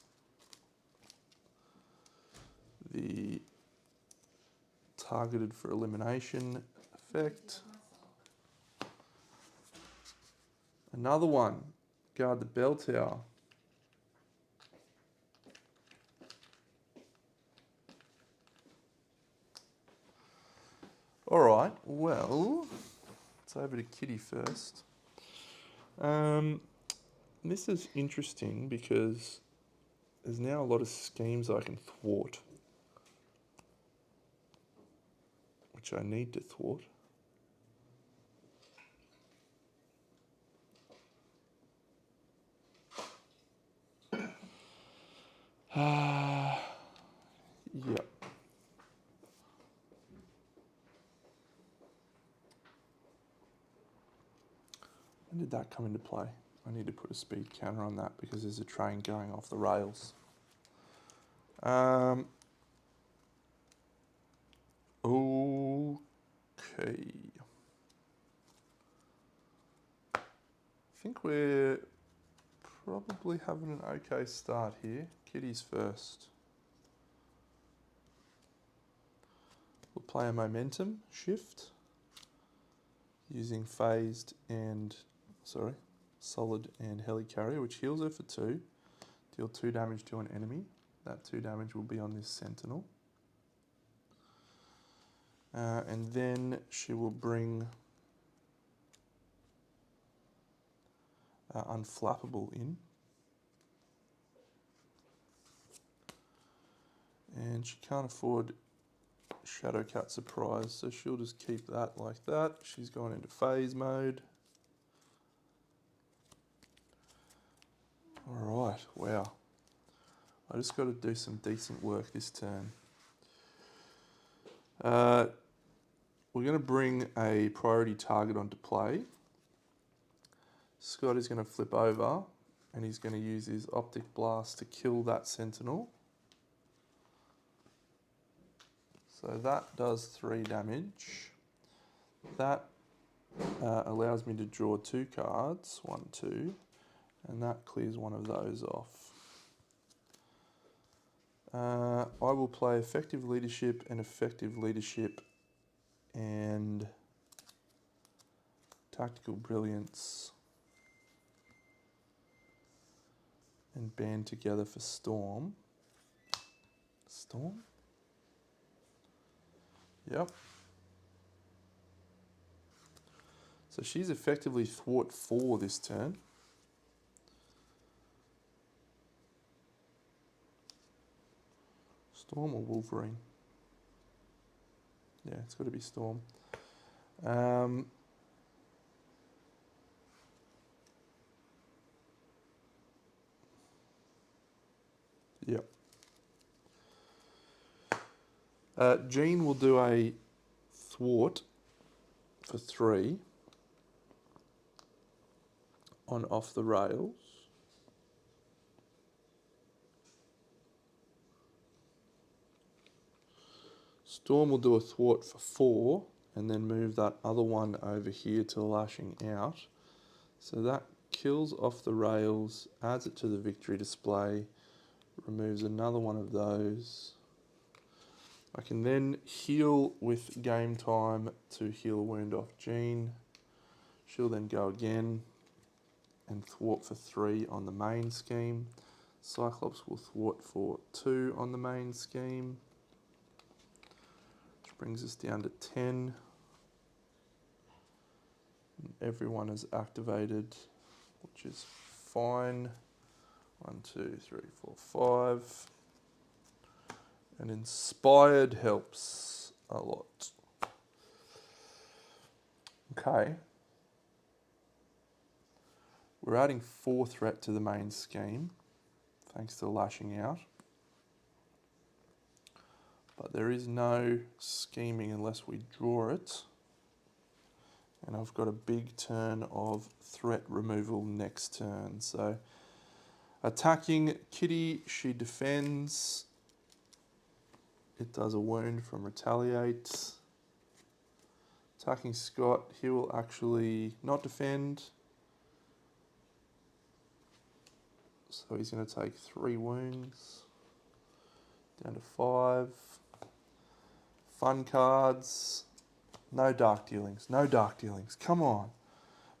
the targeted for elimination effect. Another one. Guard the bell tower. All right, well, it's over to Kitty first. This is interesting because there's now a lot of schemes I can thwart, which I need to thwart. Yep. When did that come into play? I need to put a speed counter on that because there's a train going off the rails. Okay. I think we're probably having an okay start here. Kitty's first. We'll play a momentum shift using solid and helicarrier, which heals her for 2. Deal 2 damage to an enemy. That 2 damage will be on this sentinel. And then she will bring Unflappable in. And she can't afford Shadow Cut Surprise, so she'll just keep that like that. She's gone into phase mode. Alright, wow. I just got to do some decent work this turn. We're going to bring a priority target onto play. Scott is going to flip over and he's going to use his Optic Blast to kill that Sentinel. So that does 3 damage. That allows me to draw 2 cards, 1, 2, and that clears one of those off. I will play Effective Leadership and Tactical Brilliance and band together for Storm. Storm? Yep. So she's effectively thwart 4 this turn. Storm or Wolverine? Yeah, it's got to be Storm. Yep. Jean will do a thwart for 3 on Off the Rails. Storm will do a thwart for 4 and then move that other one over here to Lashing Out. So that kills Off the Rails, adds it to the victory display, removes another one of those. I can then heal with Game Time to heal a wound off Jean. She'll then go again and thwart for 3 on the main scheme. Cyclops will thwart for 2 on the main scheme, which brings us down to 10. And everyone is activated, which is fine. 1, 2, 3, 4, 5. And Inspired helps a lot. Okay. We're adding 4 threat to the main scheme, thanks to Lashing Out. But there is no scheming unless we draw it. And I've got a big turn of threat removal next turn. So attacking Kitty, she defends. It does a wound from Retaliate. Attacking Scott, he will actually not defend. So he's going to take 3 wounds. Down to 5. Fun cards. No dark dealings. No dark dealings. Come on.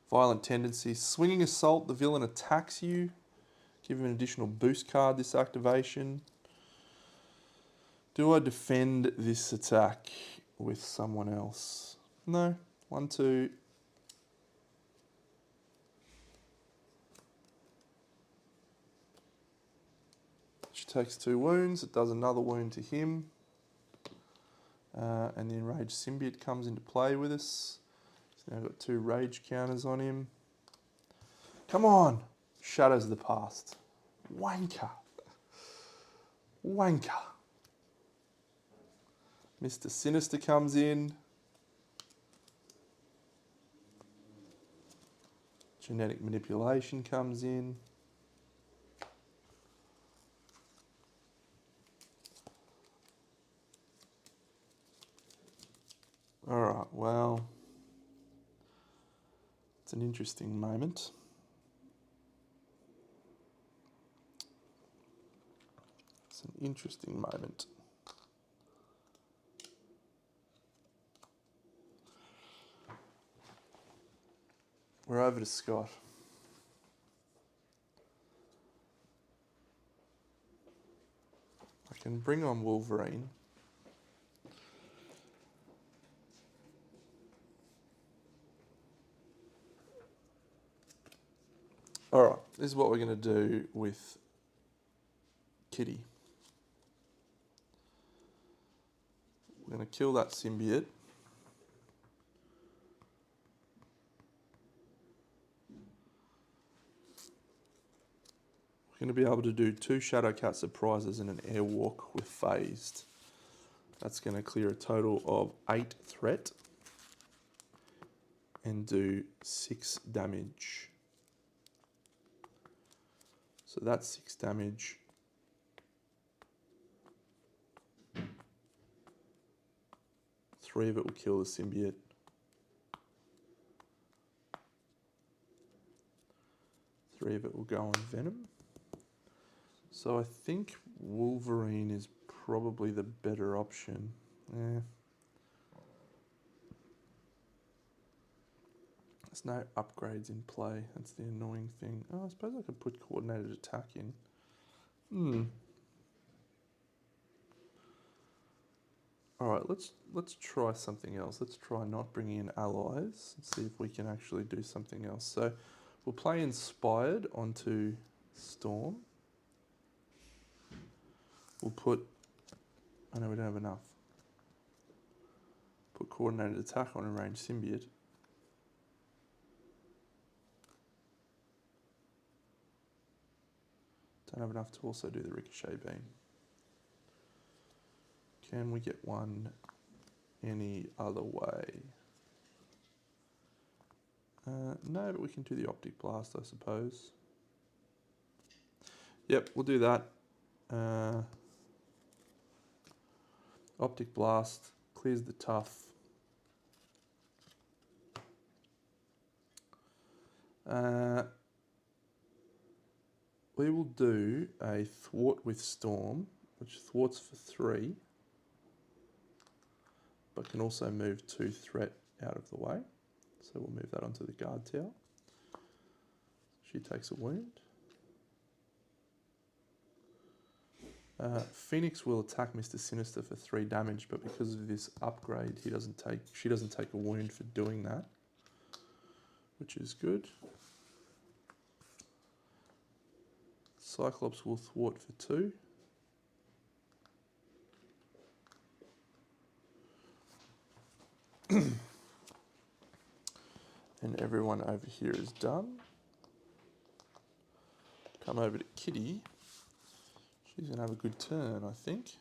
Violent tendencies. Swinging Assault. The villain attacks you. Give him an additional boost card this activation. Do I defend this attack with someone else? No. 1, 2. She takes 2 wounds. It does another wound to him. And the Enraged Symbiote comes into play with us. He's now got 2 rage counters on him. Come on! Shadows of the Past. Wanker. Wanker. Mr. Sinister comes in. Genetic Manipulation comes in. Alright, well, it's an interesting moment. It's an interesting moment. We're over to Scott. I can bring on Wolverine. Alright, this is what we're going to do with Kitty. We're going to kill that symbiote. We're going to be able to do 2 Shadowcat surprises and an airwalk with phased. That's going to clear a total of 8 threat and do 6 damage. So that's 6 damage. Three of it will kill the symbiote. Three of it will go on venom. So I think Wolverine is probably the better option. There's no upgrades in play. That's the annoying thing. Oh, I suppose I could put coordinated attack in. All right, let's try something else. Let's try not bringing in allies and see if we can actually do something else. So we'll play Inspired onto Storm. We'll put, I know we don't have enough. Put Coordinated Attack on a ranged symbiote. Don't have enough to also do the Ricochet Beam. Can we get one any other way? No, but we can do the Optic Blast, I suppose. Yep, we'll do that. Optic Blast clears the tough. We will do a Thwart with Storm, which thwarts for 3, but can also move 2 threat out of the way. So we'll move that onto the guard tower. She takes a wound. Phoenix will attack Mr. Sinister for 3 damage, but because of this upgrade, she doesn't take a wound for doing that, which is good. Cyclops will thwart for 2. And everyone over here is done. Come over to Kitty. She's going to have a good turn, I think.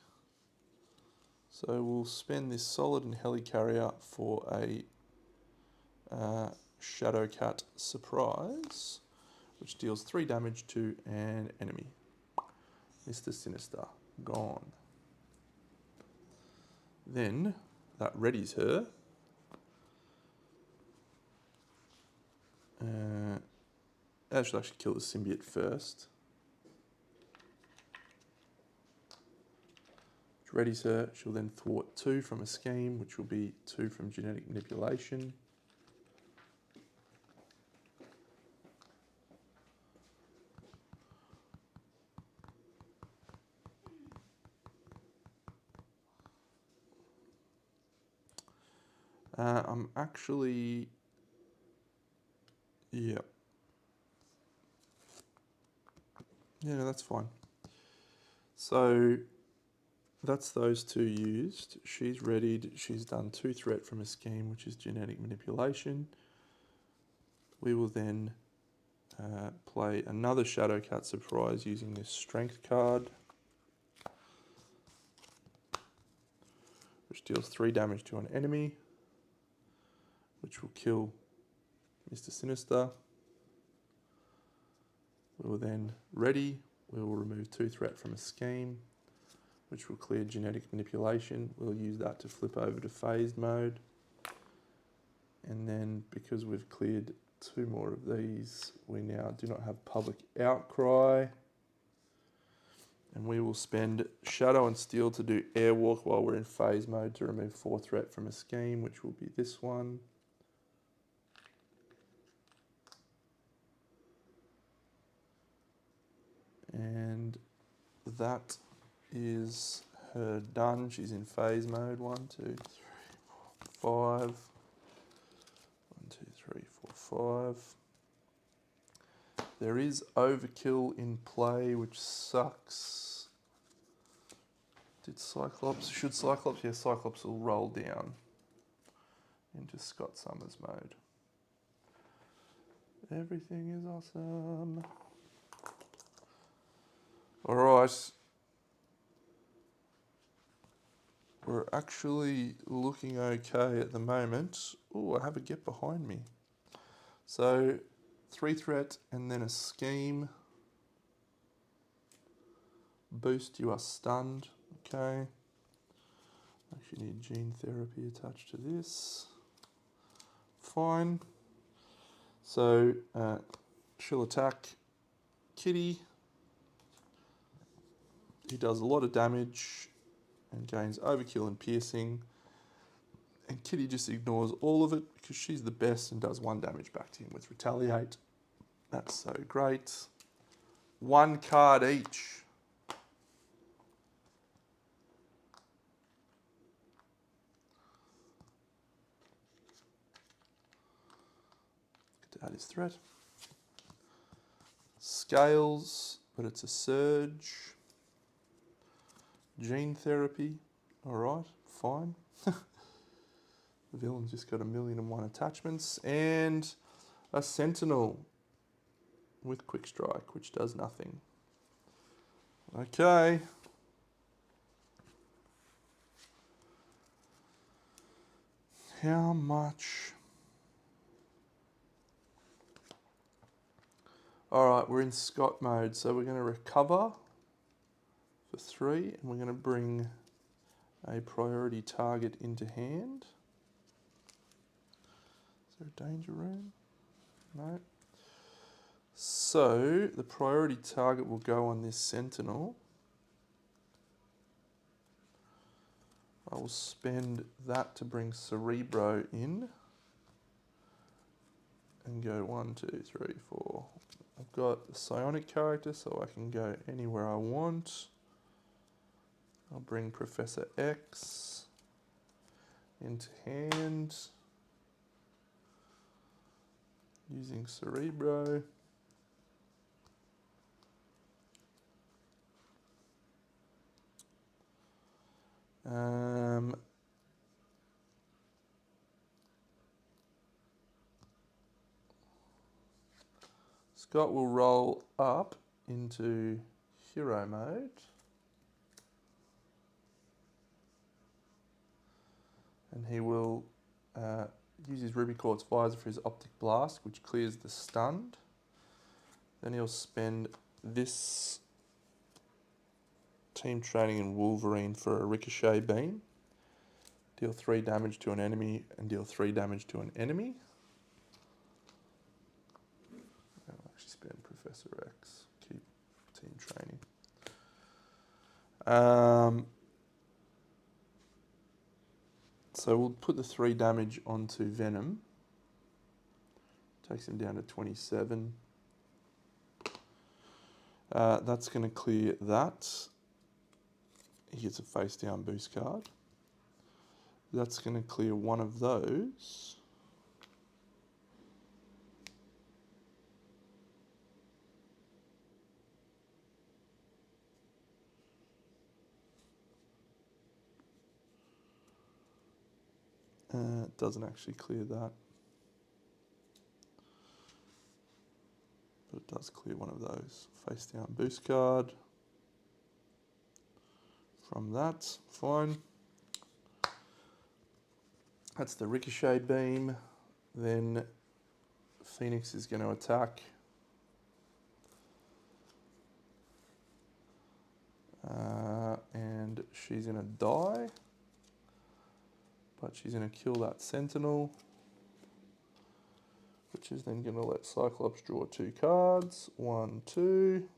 So we'll spend this Solid and Helicarrier for a Shadowcat surprise, which deals 3 damage to an enemy. Mr. Sinister, gone. Then that readies her. I should actually kill the symbiote first. Which readies her. She'll then thwart 2 from a scheme, which will be 2 from genetic manipulation. I'm actually, yeah. Yeah, that's fine. So that's those 2 used. She's readied. She's done 2 threat from a scheme, which is genetic manipulation. We will then play another Shadowcat surprise using this strength card, which deals 3 damage to an enemy, which will kill Mr. Sinister. We will then ready. We will remove 2 threat from a scheme, which will clear genetic manipulation. We'll use that to flip over to phased mode. And then because we've cleared 2 more of these, we now do not have public outcry. And we will spend Shadow and Steel to do Airwalk while we're in phase mode to remove 4 threat from a scheme, which will be this one. And that is her done. She's in phase mode. 1, 2, 3, 4, 5. 1, 2, 3, 4, 5. There is overkill in play, which sucks. Did Cyclops, should Cyclops, yeah, Cyclops will roll down into Scott Summers mode. Everything is awesome. All right. We're actually looking okay at the moment. Oh, I have a get behind me. So 3 threat and then a scheme. Boost, you are stunned. Okay. Actually need gene therapy attached to this. Fine. So she'll attack Kitty. He does a lot of damage and gains overkill and piercing. And Kitty just ignores all of it because she's the best and does 1 damage back to him with Retaliate. That's so great. 1 card each. Get to add his threat. Scales, but it's a surge. Gene therapy. Alright, fine. The villain's just got 1,000,001 attachments. And a sentinel with quick strike, which does nothing. Okay. How much? Alright, we're in Scott mode, so we're going to recover for 3, and we're going to bring a priority target into hand. Is there a danger room? No. So the priority target will go on this sentinel. I will spend that to bring Cerebro in. And go 1, 2, 3, 4. I've got the psionic character, so I can go anywhere I want. I'll bring Professor X into hand. Using Cerebro. Scott will roll up into hero mode. And he will use his Ruby Quartz Visor for his Optic Blast, which clears the stunned. Then he'll spend this Team Training in Wolverine for a Ricochet Beam. Deal 3 damage to an enemy and deal 3 damage to an enemy. I'll actually spend Professor X. Keep Team Training. So we'll put the 3 damage onto Venom. Takes him down to 27. That's going to clear that. He gets a face down boost card. That's going to clear one of those. It doesn't actually clear that. But it does clear one of those. Face down boost card. From that, fine. That's the Ricochet Beam. Then Phoenix is going to attack. And she's going to die. But she's going to kill that Sentinel. Which is then going to let Cyclops draw 2 cards. 1, 2.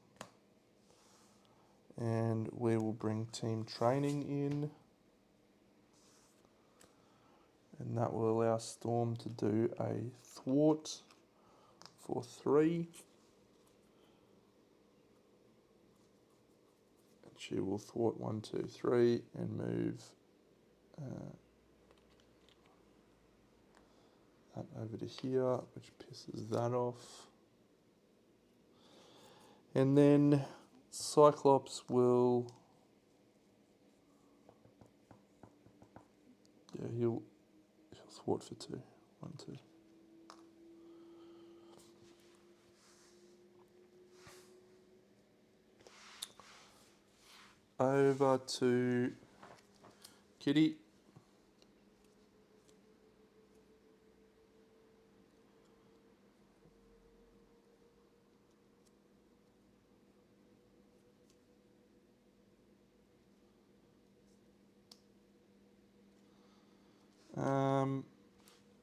And we will bring Team Training in. And that will allow Storm to do a thwart for 3. And she will thwart 1, 2, 3 and move that over to here, which pisses that off. And then Cyclops will Yeah, he'll thwart for 2. 1, 2. Over to Kitty.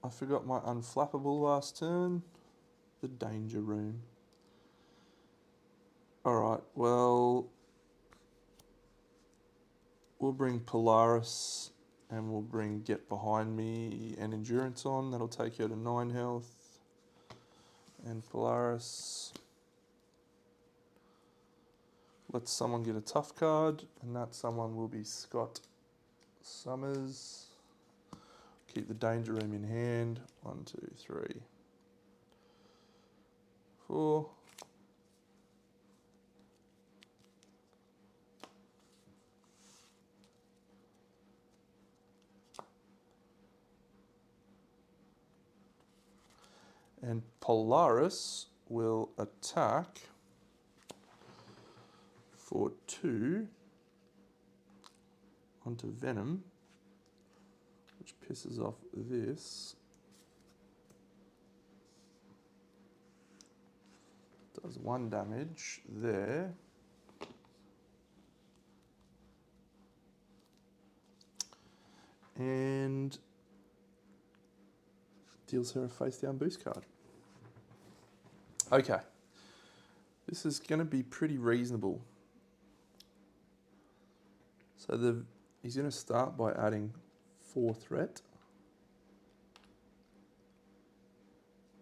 I forgot my unflappable last turn. The danger room. Alright, well, we'll bring Polaris and we'll bring Get Behind Me and Endurance on. That'll take her to 9 health. And Polaris. Let someone get a tough card, and that someone will be Scott Summers. Keep the danger room in hand. 1, 2, 3, 4. And Polaris will attack for 2 onto Venom, which pisses off this. Does 1 damage there. And deals her a face down boost card. Okay. This is going to be pretty reasonable. So he's going to start by adding 4 threat,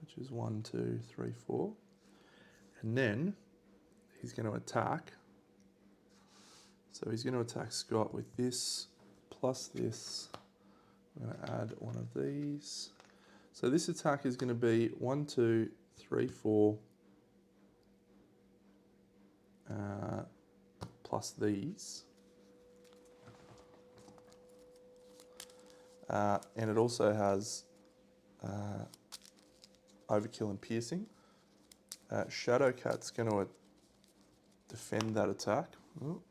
which is 1, 2, 3, 4. And then he's going to attack. So he's going to attack Scott with this plus this. I'm going to add one of these. So this attack is going to be 1, 2, 3, 4 plus these. And it also has Overkill and Piercing. Shadowcat's going to defend that attack. Ooh.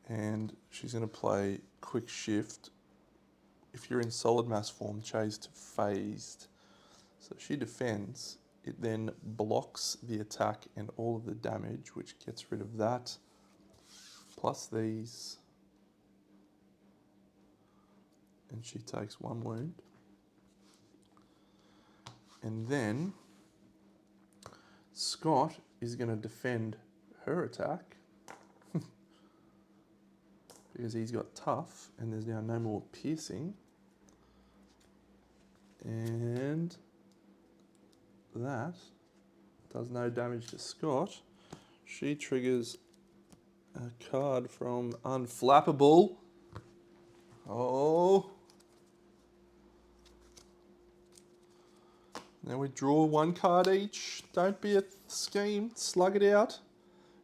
And she's going to play Quick Shift. If you're in solid mass form, change to phased. So she defends. It then blocks the attack and all of the damage, which gets rid of that. Plus these. And she takes 1 wound. And then Scott is going to defend her attack. Because he's got tough and there's now no more piercing. And that does no damage to Scott. She triggers a card from Unflappable. Oh. Now we draw 1 card each. Don't be a scheme. Slug it out.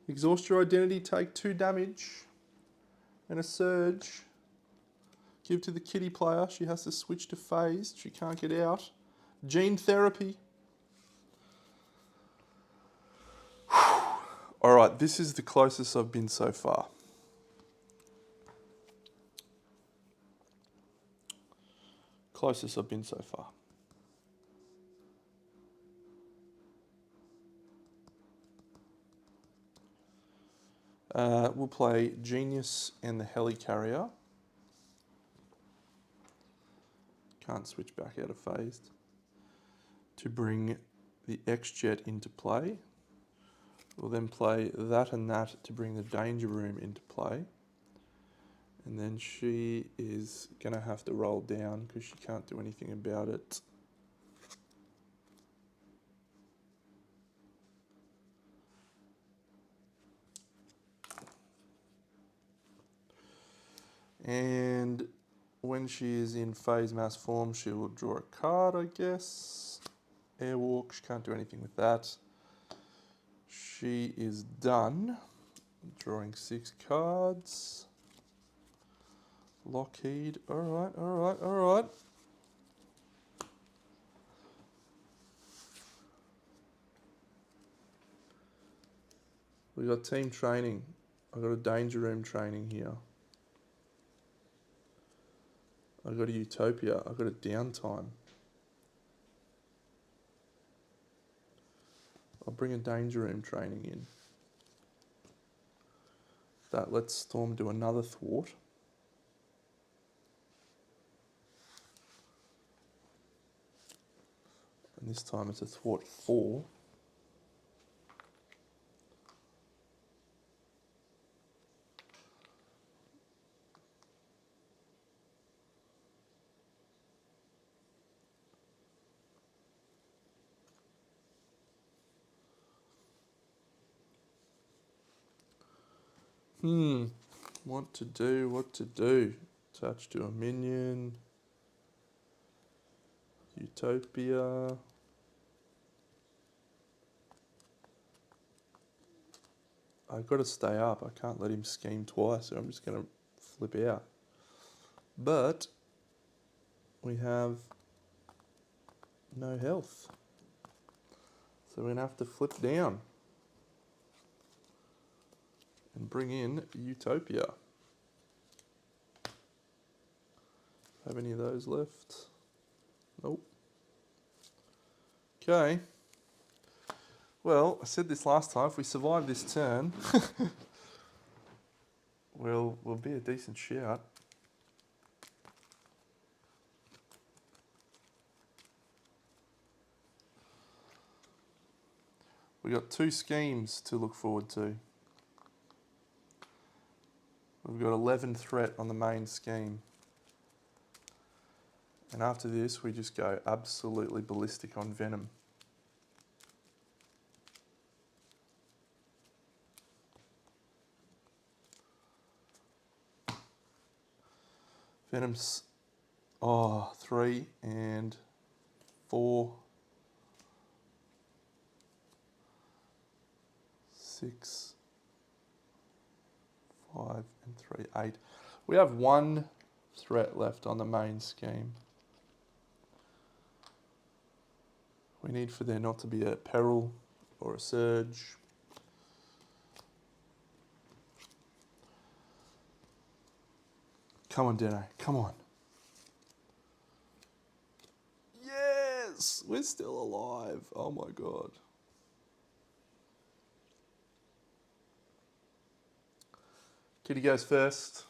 Exhaust your identity. Take 2 damage. And a surge. Give to the kitty player. She has to switch to phased. She can't get out. Gene therapy. Alright, this is the closest I've been so far. Closest I've been so far. We'll play Genius and the Helicarrier. Can't switch back out of phased. To bring the X-Jet into play. We'll then play that and that to bring the Danger Room into play. And then she is going to have to roll down because she can't do anything about it. And when she is in phase mass form, she will draw a card, I guess. Airwalk, she can't do anything with that. She is done. Drawing 6 cards. Lockheed. Alright, alright, alright. We got team training. I got a danger room training here. I got a utopia. I got a downtime. I'll bring a danger room training in. That lets Storm do another thwart. And this time it's a thwart 4. What to do, what to do. Attach to a minion. Utopia. I've got to stay up. I can't let him scheme twice, so I'm just going to flip out. But we have no health. So we're going to have to flip down and bring in Utopia. Have any of those left? Nope. Okay. Well, I said this last time, if we survive this turn, we'll be a decent shout. We got 2 schemes to look forward to. We've got 11 threat on the main scheme. And after this, we just go absolutely ballistic on Venom. Venom's 3 and 4, 6, 5 and 3, 8. We have 1 threat left on the main scheme. We need for there not to be a peril or a surge. Come on, Deno, come on. Yes, we're still alive. Oh my God. Kitty goes first.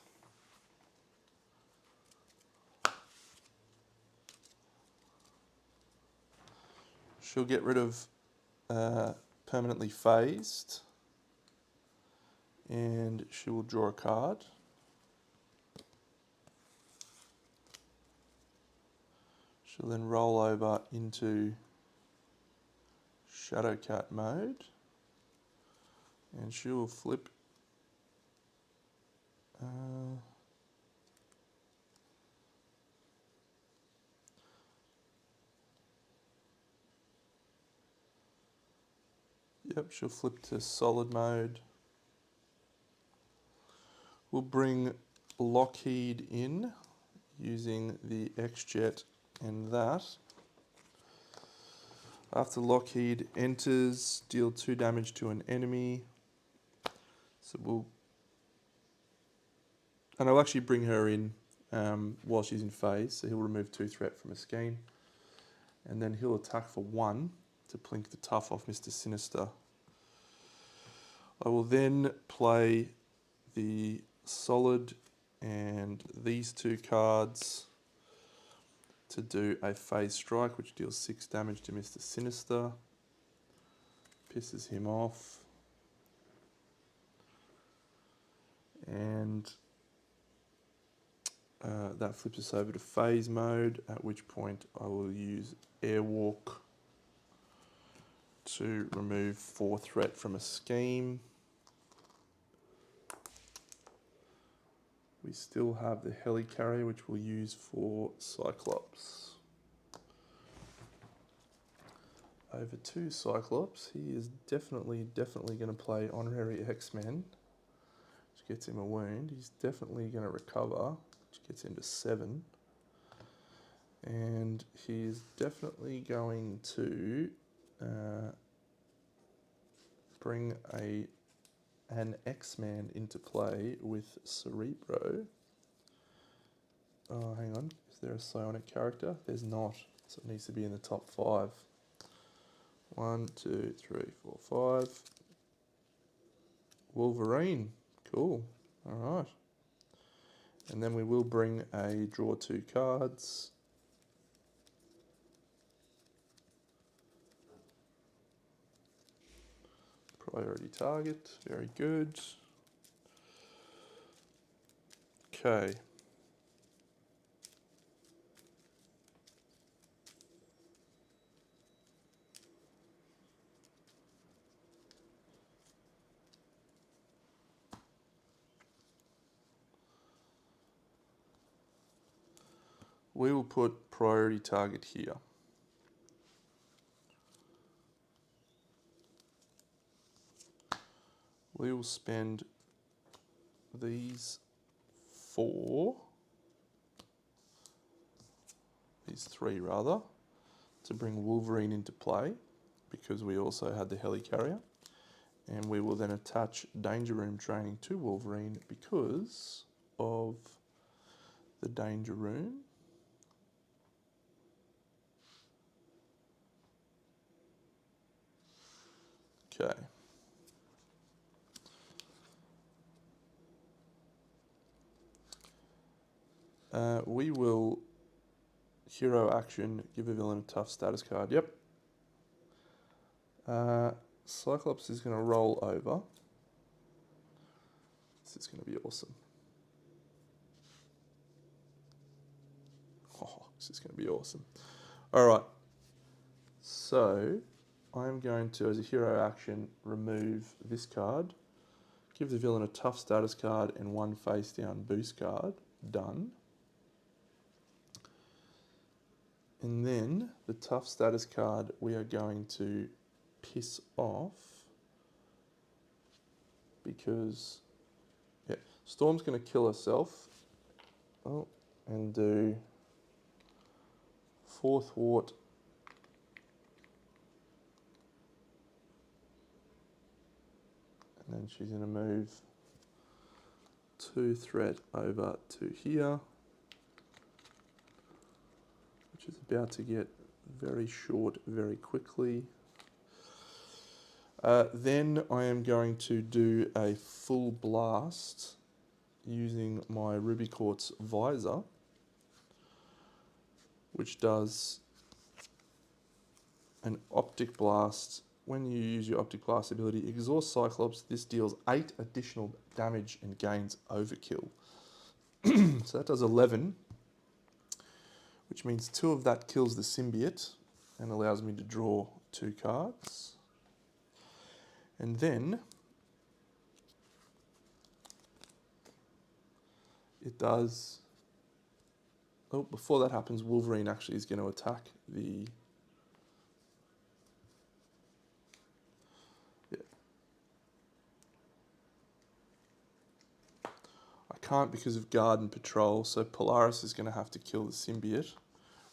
She'll get rid of permanently phased. And she will draw a card. She'll then roll over into Shadowcat mode. And she will flip she'll flip to solid mode. We'll bring Lockheed in using the X-Jet and that. After Lockheed enters, deal 2 damage to an enemy. So and I'll actually bring her in while she's in phase, so he'll remove 2 threat from a scheme. And then he'll attack for 1 to plink the tough off Mr. Sinister. I will then play the solid and these 2 cards to do a phase strike, which deals 6 damage to Mr. Sinister. Pisses him off. And that flips us over to phase mode, at which point I will use Airwalk to remove 4 threat from a scheme. We still have the Helicarrier, which we'll use for Cyclops. over to Cyclops. He is definitely going to play Honorary X-Men, which gets him a wound. He's definitely going to recover, which gets him to 7. And he's definitely going to bring an X-Man into play with Cerebro. Oh, hang on. Is there a psionic character? There's not. So it needs to be in the top 5. 1, 2, 3, 4, 5. Wolverine. Cool. Alright. And then we will bring a draw 2 cards. Priority target. Very good. Okay. We will put priority target here. We will spend these 3 rather, to bring Wolverine into play, because we also had the helicarrier. And we will then attach Danger Room training to Wolverine because of the Danger Room. Okay. We will hero action, give a villain a tough status card. Yep. Cyclops is going to roll over. This is going to be awesome. Oh, this is going to be awesome. All right. So I'm going to, as a hero action, remove this card. Give the villain a tough status card and 1 face down boost card. Done. And then the tough status card we are going to piss off because Storm's going to kill herself. Oh, and do 4 thwart. And then she's going to move 2 threat over to here, which is about to get very short very quickly. Then I am going to do a full blast using my Ruby Quartz visor, which does an optic blast. When you use your optic blast ability, exhaust Cyclops. This deals 8 additional damage and gains overkill. So that does 11, which means 2 of that kills the symbiote and allows me to draw 2 cards. And then it does... Oh, before that happens, Wolverine actually is going to attack the... I can't because of guard and patrol, so Polaris is going to have to kill the symbiote,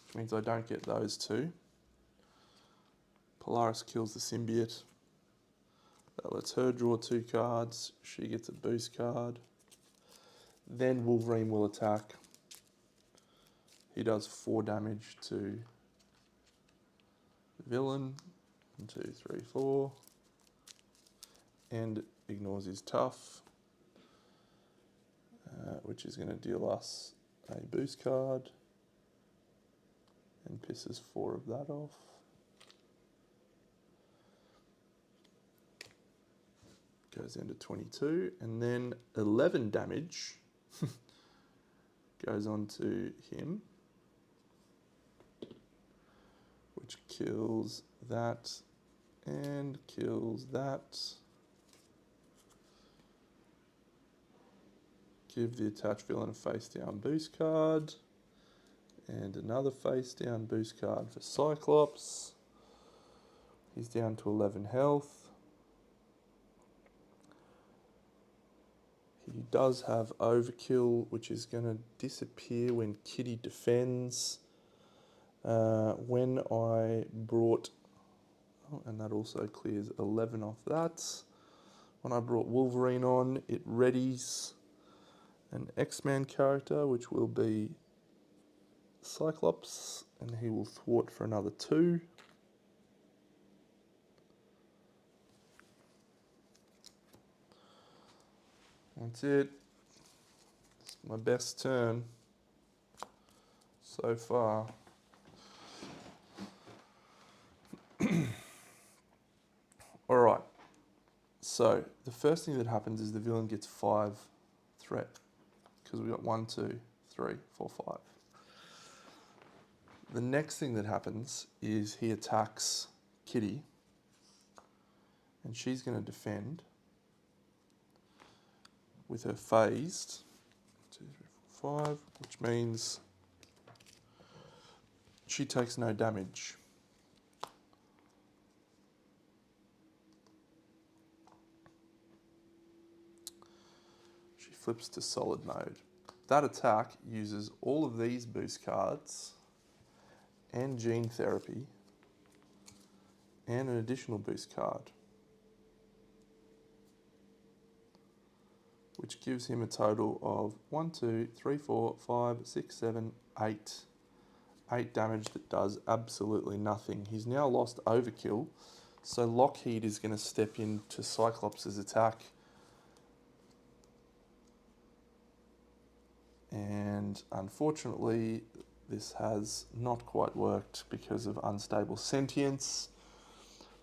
which means I don't get those 2. Polaris kills the symbiote. That lets her draw 2 cards. She gets a boost card. Then Wolverine will attack. He does 4 damage to the villain. 1, 2, 3, 4. And ignores his tough, which is going to deal us a boost card. And pisses 4 of that off. Goes into 22. And then 11 damage goes on to him, which kills that and kills that. Give the attached villain a face down boost card and another face down boost card for Cyclops, He's down to 11 health. He does have overkill, which is going to disappear when Kitty defends. When I brought, and that also clears 11 off that. When I brought Wolverine on, it readies an X-Man character, which will be Cyclops, and he will thwart for another 2. That's it. It's my best turn so far. Alright, so the first thing that happens is the villain gets 5 threat, because we got 1, 2, 3, 4, 5. The next thing that happens is he attacks Kitty, and she's going to defend with her phased 2, 3, 4, 5, which means she takes no damage. She flips to solid mode. That attack uses all of these boost cards and gene therapy and an additional boost card, which gives him a total of 1, 2, 3, 4, 5, 6, 7, 8. 8 damage that does absolutely nothing. He's now lost overkill, so Lockheed is going to step into Cyclops' attack. And unfortunately, this has not quite worked because of unstable sentience.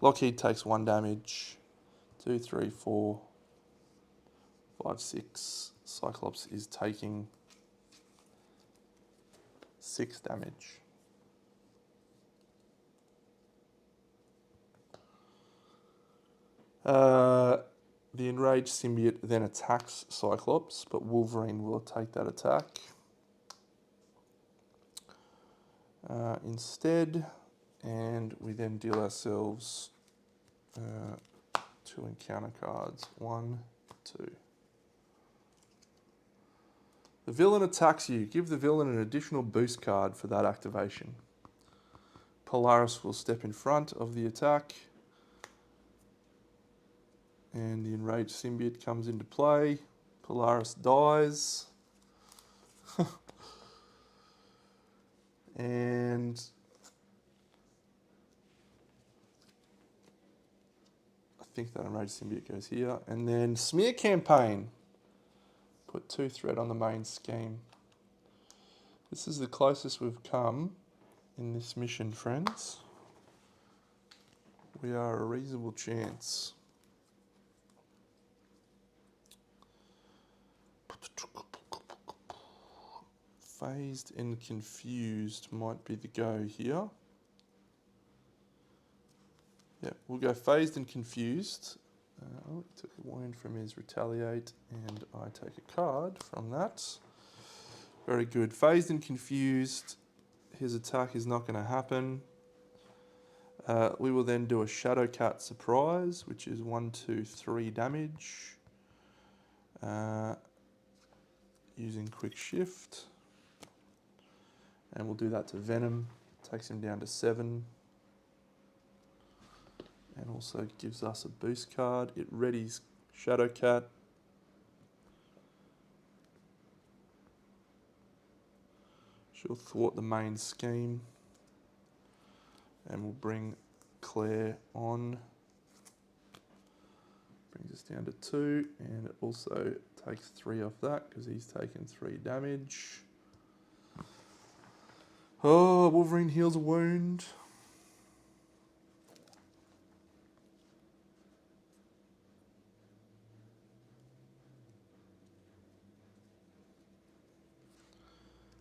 Lockheed takes 1 damage. 2, 3, 4, 5, 6. Cyclops is taking 6 damage. The enraged symbiote then attacks Cyclops, but Wolverine will take that attack instead, and we then deal ourselves 2 encounter cards. 1, 2. The villain attacks you. Give the villain an additional boost card for that activation. Polaris will step in front of the attack, and the enraged symbiote comes into play. Polaris dies. And I think that enraged symbiote goes here. And then smear campaign. Put 2 threat on the main scheme. This is the closest we've come in this mission, friends. We are a reasonable chance. Phased and confused might be the go here. Yeah, we'll go phased and confused. He took a wound from his retaliate, and I take a card from that. Very good. Phased and confused. His attack is not going to happen. We will then do a Shadow Cat surprise, which is 1, 2, 3 damage. Using quick shift. And we'll do that to Venom. Takes him down to 7. And also gives us a boost card. It readies Shadow Cat. She'll thwart the main scheme. And we'll bring Claire on. Brings us down to 2. And it also takes 3 off that because he's taken 3 damage. Oh, Wolverine heals a wound.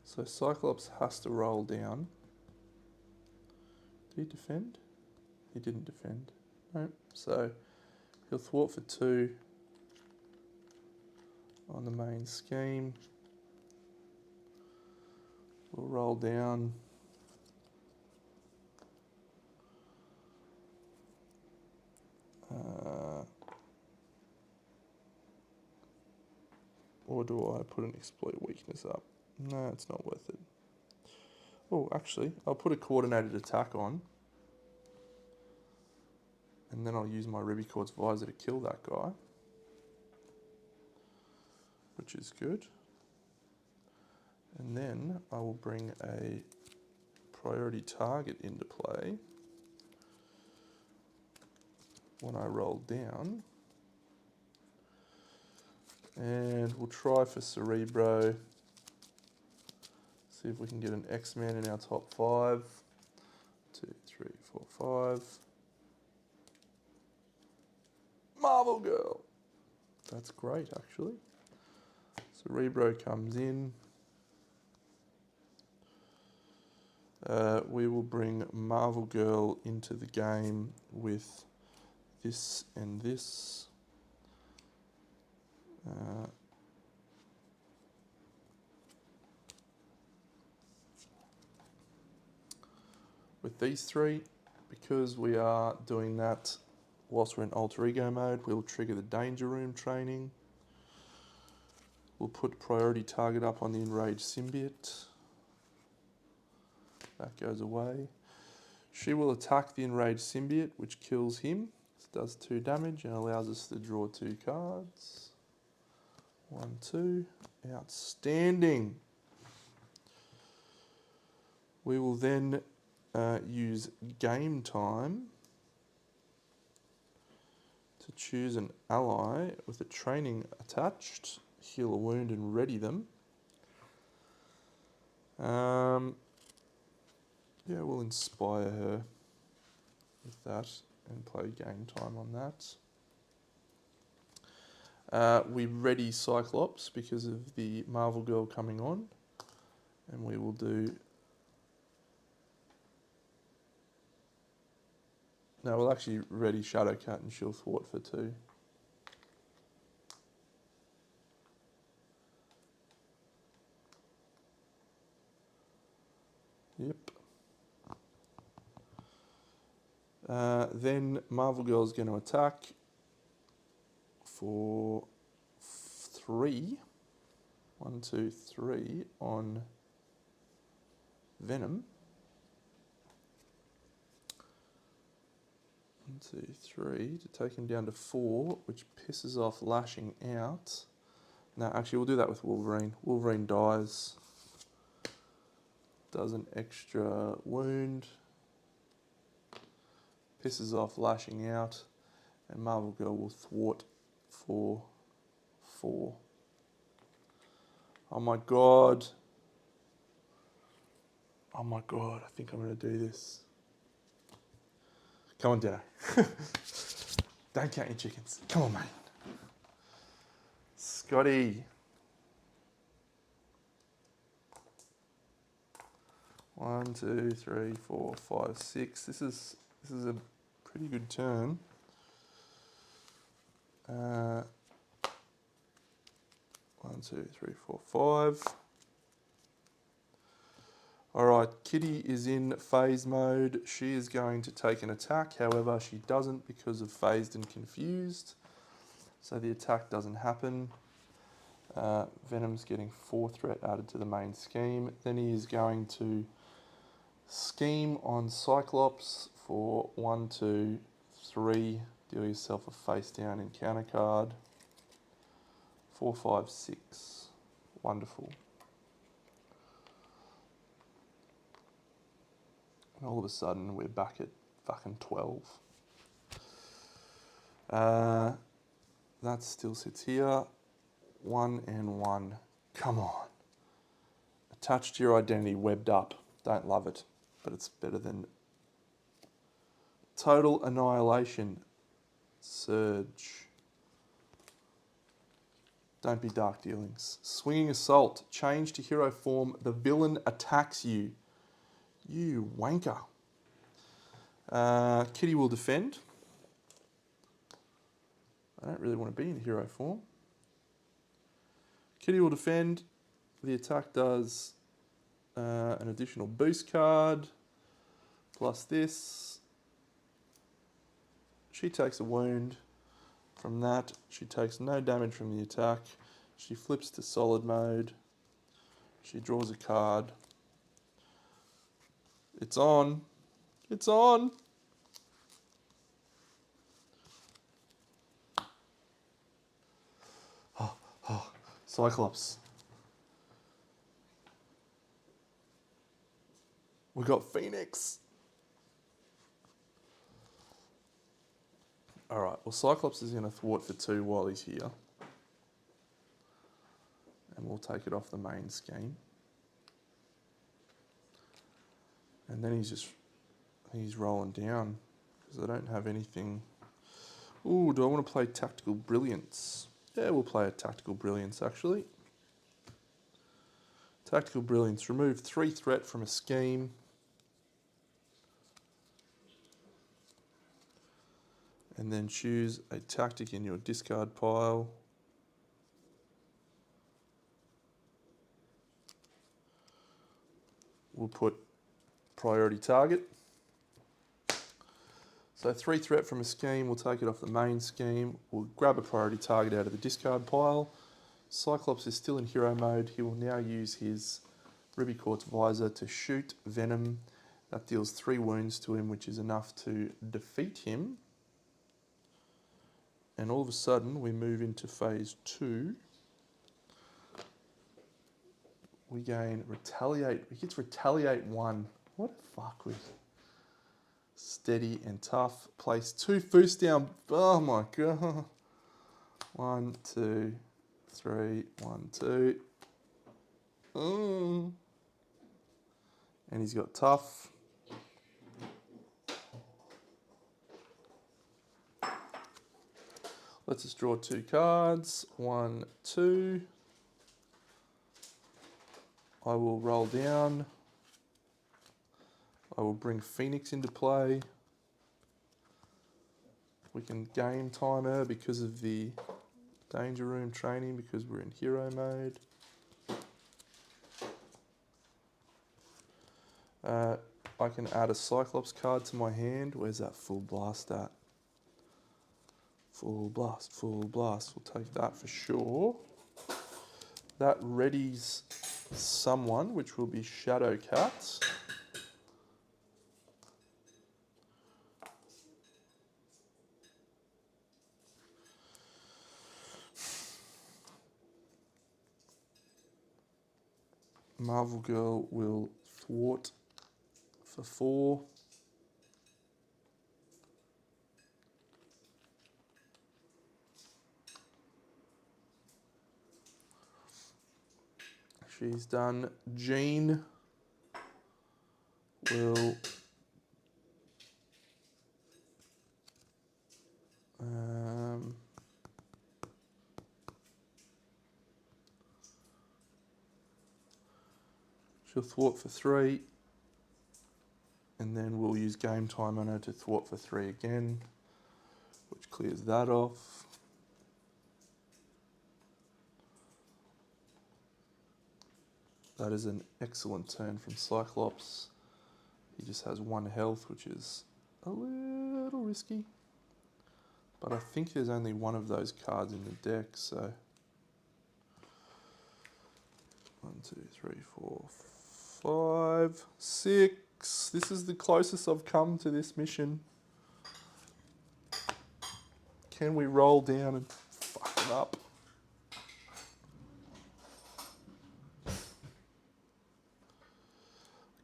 So Cyclops has to roll down. Did he defend? He didn't defend. No. So he'll thwart for 2 on the main scheme. We'll roll down. Or do I put an exploit weakness up? No, it's not worth it. Oh, actually, I'll put a coordinated attack on. And then I'll use my Ruby Quartz Visor to kill that guy. Which is good. And then I will bring a priority target into play when I roll down. And we'll try for Cerebro. See if we can get an X-Man in our top 5. 2, 3, 4, 5. Marvel Girl. That's great, actually. Cerebro comes in. We will bring Marvel Girl into the game with this and this. With these three, because we are doing that whilst we're in alter ego mode, we'll trigger the danger room training. We'll put priority target up on the enraged symbiote. That goes away. She will attack the enraged symbiote, which kills him. This does 2 damage and allows us to draw 2 cards. 1, 2. Outstanding. We will then use game time to choose an ally with a training attached, heal a wound and ready them. Yeah, we'll inspire her with that and play game time on that. We ready Cyclops because of the Marvel Girl coming on, and we will do... No, we'll actually ready Shadowcat and she'll thwart for 2. Yep. Then Marvel Girl's going to attack for 3. 1, 2, 3 on Venom. 1, 2, 3 to take him down to 4, which pisses off Lashing Out. No, actually, we'll do that with Wolverine. Wolverine dies. Does an extra wound. Pisses off Lashing Out. And Marvel Girl will thwart for 4. Oh my god. Oh my god, I think I'm going to do this. Come on, Dino. Don't count your chickens. Come on, mate. Scotty. 1, 2, 3, 4, 5, 6. This is a pretty good turn. 1, 2, 3, 4, 5. Alright, Kitty is in phase mode. She is going to take an attack. However, she doesn't because of phased and confused. So the attack doesn't happen. Venom's getting 4 threat added to the main scheme. Then he is going to scheme on Cyclops for 1, 2, 3. Deal yourself a face down encounter card. 4, 5, 6. Wonderful. And all of a sudden, we're back at fucking 12. That still sits here. 1 and 1. Come on. Attached to your identity, webbed up. Don't love it, but it's better than Total Annihilation. Surge. Don't be Dark Dealings. Swinging Assault. Change to hero form. The villain attacks you. You wanker. Kitty will defend. I don't really want to be in hero form. Kitty will defend. The attack does an additional boost card. Plus this. She takes a wound. From that, she takes no damage from the attack. She flips to solid mode. She draws a card. It's on. It's on. Cyclops. We got Phoenix. Alright, well Cyclops is going to thwart for 2 while he's here. And we'll take it off the main scheme. And then he's rolling down because I don't have anything. Ooh, do I want to play Tactical Brilliance? Yeah, we'll play a Tactical Brilliance actually. Tactical Brilliance, remove 3 threat from a scheme. And then choose a tactic in your discard pile. We'll put priority target. So 3 threat from a scheme, we'll take it off the main scheme. We'll grab a priority target out of the discard pile. Cyclops is still in hero mode. He will now use his Ruby Quartz Visor to shoot Venom. That deals 3 wounds to him, which is enough to defeat him. And all of a sudden, we move into phase 2. We gain Retaliate. He gets Retaliate 1. What a fuck with Steady and Tough. Place 2 boosts down. Oh my god. 1, 2, 3. 1, 2. And he's got Tough. Let's just draw 2 cards. 1, 2. I will roll down. I will bring Phoenix into play. We can game timer because of the Danger Room training because we're in hero mode. I can add a Cyclops card to my hand. Where's that full blast at? Full blast, full blast. We'll take that for sure. That readies someone, which will be Shadowcat. Marvel Girl will thwart for 4. She's done. Jean will she'll thwart for 3. And then we'll use game time on her to thwart for 3 again, which clears that off. That is an excellent turn from Cyclops. He just has 1 health, which is a little risky. But I think there's only 1 of those cards in the deck, so 1, 2, 3, 4, 5, 6. This is the closest I've come to this mission. Can we roll down and fuck it up?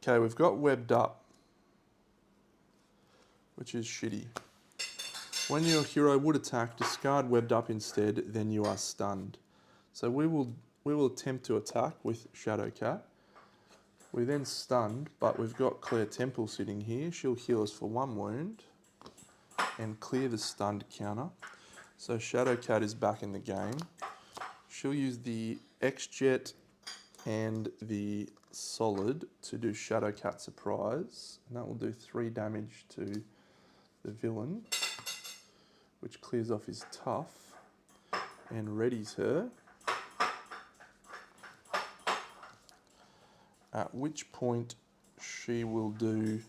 Okay, we've got webbed up, which is shitty. When your hero would attack, discard webbed up instead, then you are stunned. So we will attempt to attack with Shadowcat. We then stunned, but we've got Claire Temple sitting here. She'll heal us for 1 wound and clear the stunned counter. So Shadowcat is back in the game. She'll use the X-Jet and the Solid to do Shadowcat Surprise. And that will do 3 damage to the villain, which clears off his Tough and readies her. At which point she will do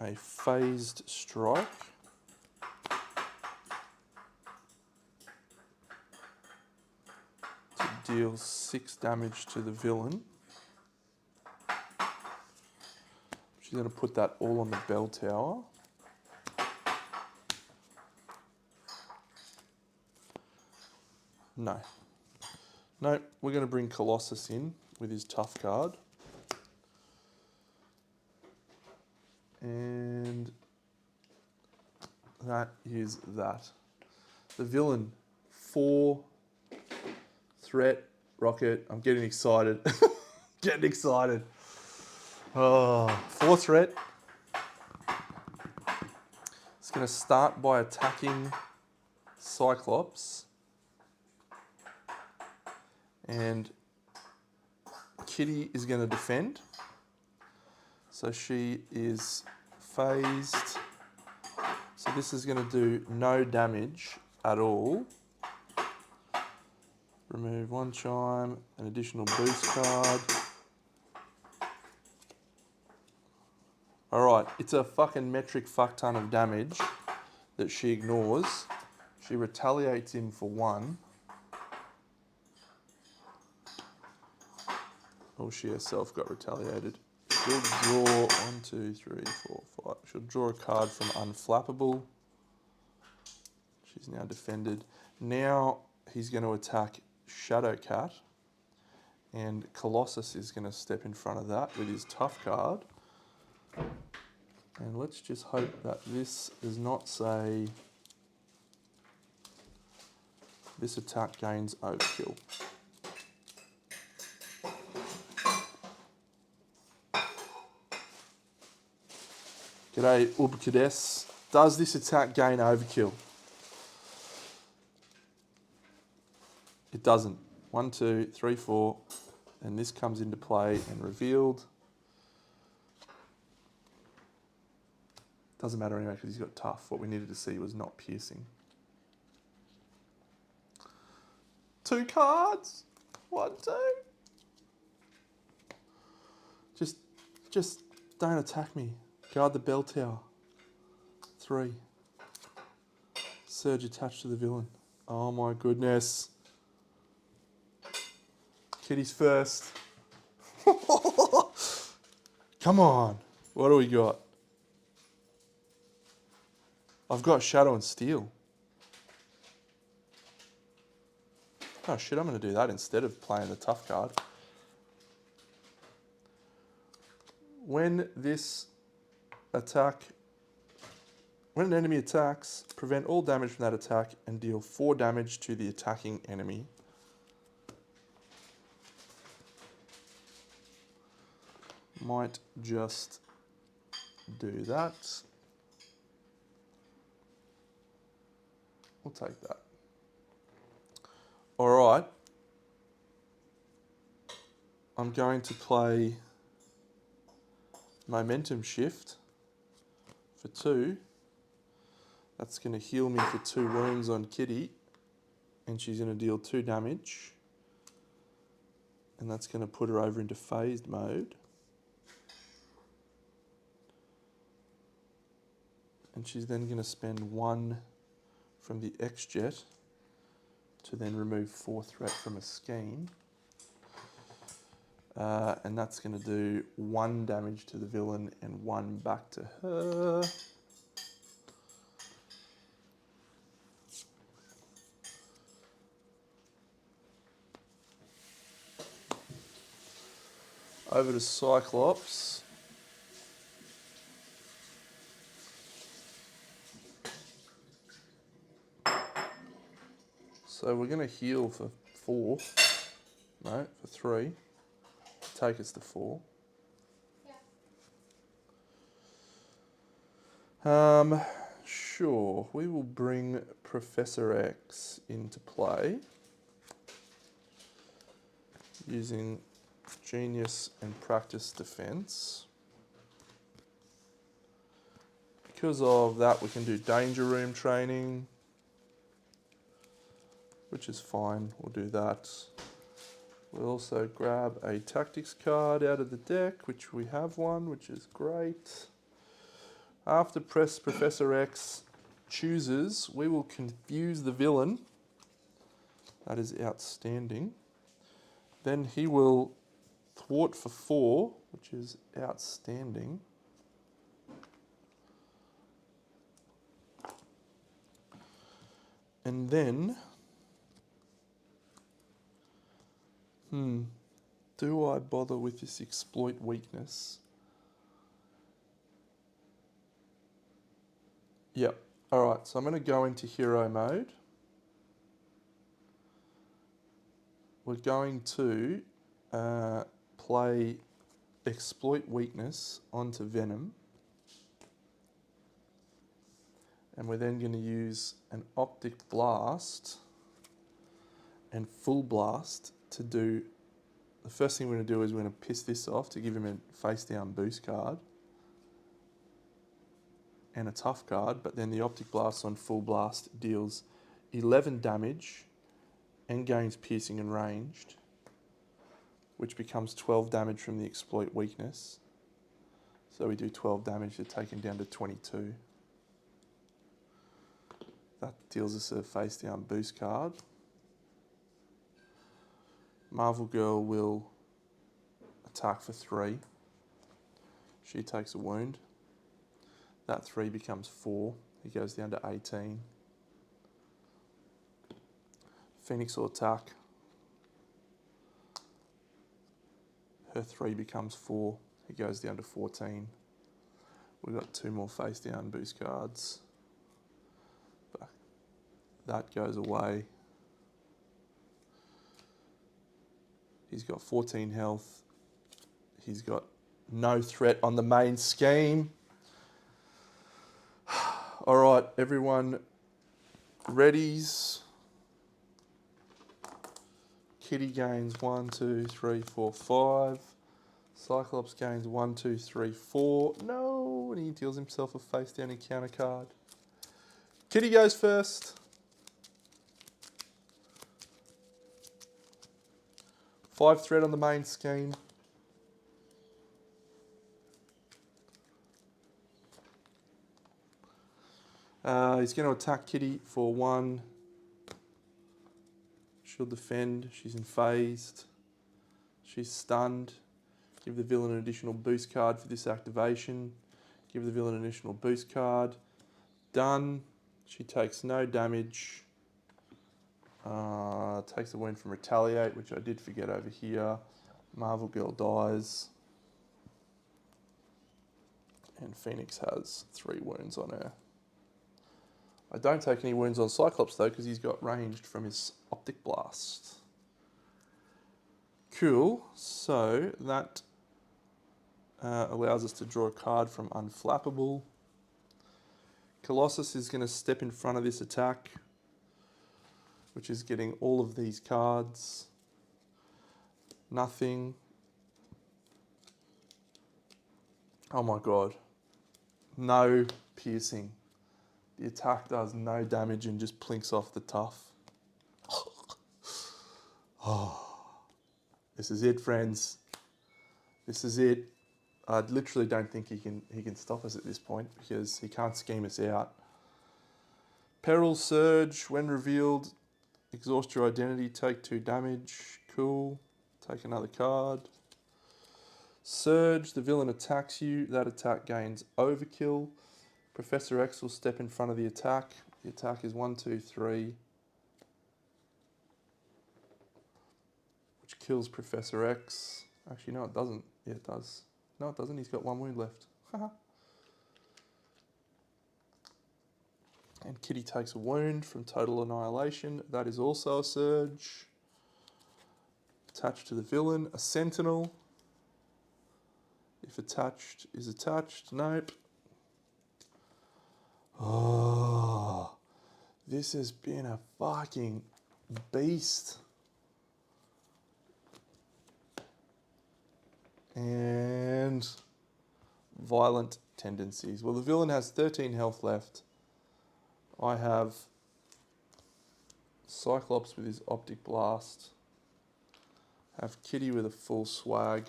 a phased strike. deal 6 damage to the villain. She's going to put that all on the bell tower. No. No, we're going to bring Colossus in with his tough card. And that is that. The villain, 4 threat, rocket. I'm getting excited. Getting excited. Oh, 4 threat. It's going to start by attacking Cyclops. And Kitty is going to defend. So she is phased. So this is going to do no damage at all. Remove 1 chime, an additional boost card. Alright, it's a fucking metric fuck ton of damage that she ignores. She retaliates him for 1. Oh, she herself got retaliated. She'll draw 1, 2, 3, 4, 5. She'll draw a card from Unflappable. She's now defended. Now he's going to attack Shadowcat. And Colossus is going to step in front of that with his tough card. And let's just hope that this does not say this attack gains overkill. G'day, Ubkades. Does this attack gain overkill? It doesn't. 1, 2, 3, 4. And this comes into play and revealed. Doesn't matter anyway because he's got tough. What we needed to see was not piercing. 2 cards. 1, 2. Just don't attack me. Guard the bell tower. 3. Surge attached to the villain. Oh my goodness. Kitty's first. Come on. What do we got? I've got Shadow and Steel. Oh shit, I'm going to do that instead of playing the tough card. When an enemy attacks, prevent all damage from that attack and deal 4 damage to the attacking enemy. Might just do that. We'll take that. All right. I'm going to play Momentum Shift for 2. That's going to heal me for 2 wounds on Kitty. And she's going to deal 2 damage. And that's going to put her over into phased mode. And she's then going to spend 1 from the X-Jet to then remove 4 threat from a scheme. And that's going to do 1 damage to the villain and 1 back to her. Over to Cyclops. So we're going to heal for 4. No, for 3. Take us to 4. Yeah. Sure. We will bring Professor X into play using Genius and Practice Defense. Because of that, we can do Danger Room training, which is fine. We'll do that. We'll also grab a Tactics card out of the deck, which we have one, which is great. After Professor X chooses, we will confuse the villain. That is outstanding. Then he will thwart for 4, which is outstanding. And then, do I bother with this exploit weakness? Yep. All right, so I'm going to go into hero mode. We're going to play exploit weakness onto Venom. And we're then going to use an optic blast and full blast to do. The first thing we're going to do is we're going to piss this off to give him a face down boost card and a tough card, but then the optic blast on full blast deals 11 damage and gains piercing and ranged, which becomes 12 damage from the exploit weakness. So we do 12 damage to take him down to 22. That deals us a face down boost card. Marvel Girl will attack for 3. She takes a wound. That 3 becomes 4. He goes down to 18. Phoenix will attack. Her 3 becomes 4. He goes down to 14. We've got 2 more face down boost cards. But that goes away. He's got 14 health. He's got no threat on the main scheme. All right, everyone, readies. Kitty gains 1, 2, 3, 4, 5. Cyclops gains 1, 2, 3, 4. No, and he deals himself a face down encounter card. Kitty goes first. 5 threat on the main scheme. He's going to attack Kitty for 1. She'll defend. She's enfazed. She's stunned. Give the villain an additional boost card for this activation. Give the villain an additional boost card. Done. She takes no damage. Takes a wound from Retaliate, which I did forget over here. Marvel Girl dies. And Phoenix has 3 wounds on her. I don't take any wounds on Cyclops though, because he's got ranged from his optic blast. Cool. So that allows us to draw a card from Unflappable. Colossus is going to step in front of this attack, which is getting all of these cards. Nothing. Oh my god. No piercing. The attack does no damage and just plinks off the tough. Oh, this is it, friends. This is it. I literally don't think he can stop us at this point because he can't scheme us out. Peril Surge, when revealed, exhaust your identity, take 2 damage. Cool. Take another card. Surge, the villain attacks you. That attack gains Overkill. Professor X will step in front of the attack. The attack is 1, 2, 3. Which kills Professor X. Actually, no, it doesn't. Yeah, it does. No, it doesn't. He's got 1 wound left. And Kitty takes a wound from Total Annihilation. That is also a surge. Attached to the villain. A Sentinel. If attached is attached. Nope. Oh, this has been a fucking beast. And violent tendencies. Well, the villain has 13 health left. I have Cyclops with his optic blast. Have Kitty with a full swag.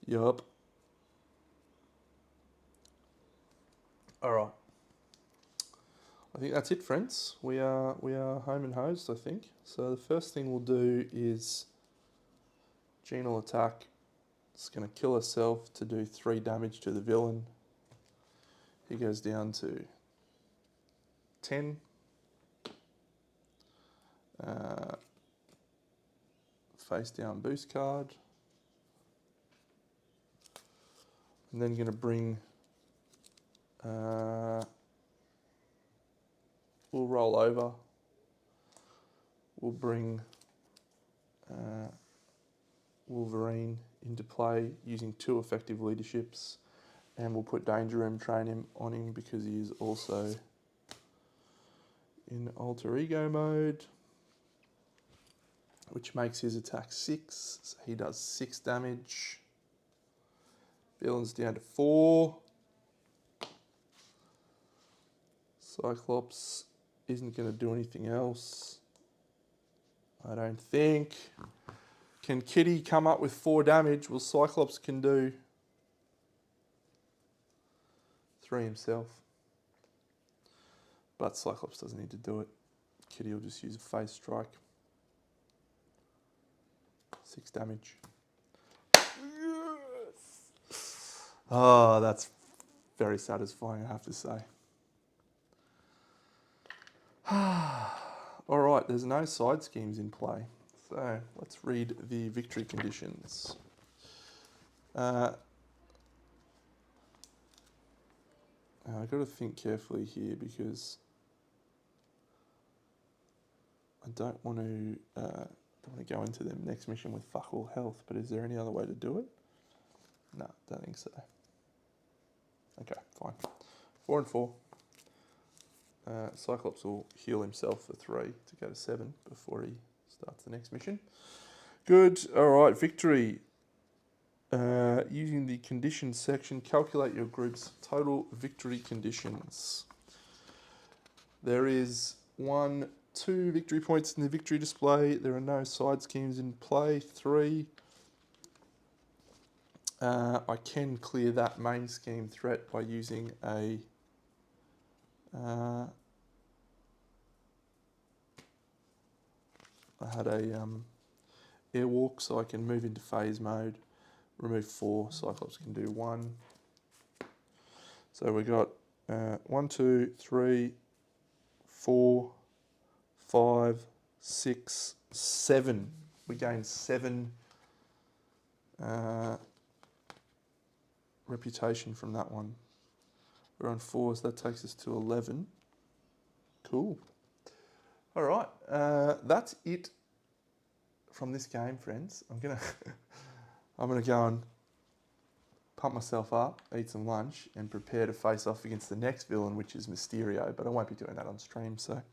Yup. Alright. I think that's it, friends. We are home and hosed, I think. So the first thing we'll do is Gene attack. It's going to kill herself to do 3 damage to the villain. He goes down to 10. Face down boost card. And then going to bring... we'll roll over. We'll bring Wolverine into play using 2 effective leaderships. And we'll put Danger Room Train on him because he is also in alter ego mode, which makes his attack 6. So he does 6 damage. Villain's down to 4. Cyclops isn't going to do anything else, I don't think. Can Kitty come up with 4 damage? Well, Cyclops can do 3 himself. But Cyclops doesn't need to do it. Kitty will just use a phase strike. 6 damage. Yes! Oh, that's very satisfying, I have to say. All right, there's no side schemes in play. So let's read the victory conditions. I've got to think carefully here because I don't want to go into the next mission with fuck all health, but is there any other way to do it? No, don't think so. Okay, fine. 4 and 4. Cyclops will heal himself for 3 to go to 7 before he starts the next mission. Good. All right, victory. Using the conditions section, calculate your group's total victory conditions. There is 2 victory points in the victory display. There are no side schemes in play. 3. I can clear that main scheme threat by using a I had a airwalk, so I can move into phase mode, remove 4, Cyclops can do 1. So we got 1, 2, 3, 4, 5, 6, 7. We gained 7 reputation from that one. We're on 4, so that takes us to 11. Cool. All right, that's it from this game, friends. I'm gonna go and pump myself up, eat some lunch, and prepare to face off against the next villain, which is Mysterio. But I won't be doing that on stream. So,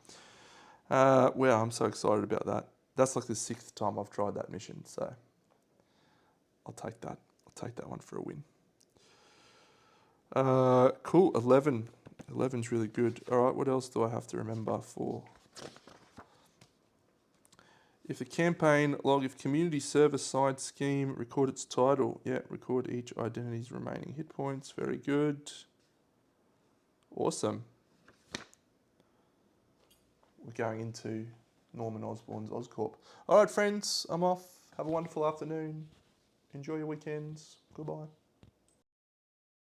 well, I'm so excited about that. That's like the 6th time I've tried that mission. So, I'll take that. I'll take that one for a win. Cool. 11. 11's really good. All right. What else do I have to remember for? If the campaign log, if community service side scheme, record its title. Yeah, record each identity's remaining hit points. Very good. Awesome. We're going into Norman Osborn's Oscorp. All right, friends, I'm off. Have a wonderful afternoon. Enjoy your weekends. Goodbye.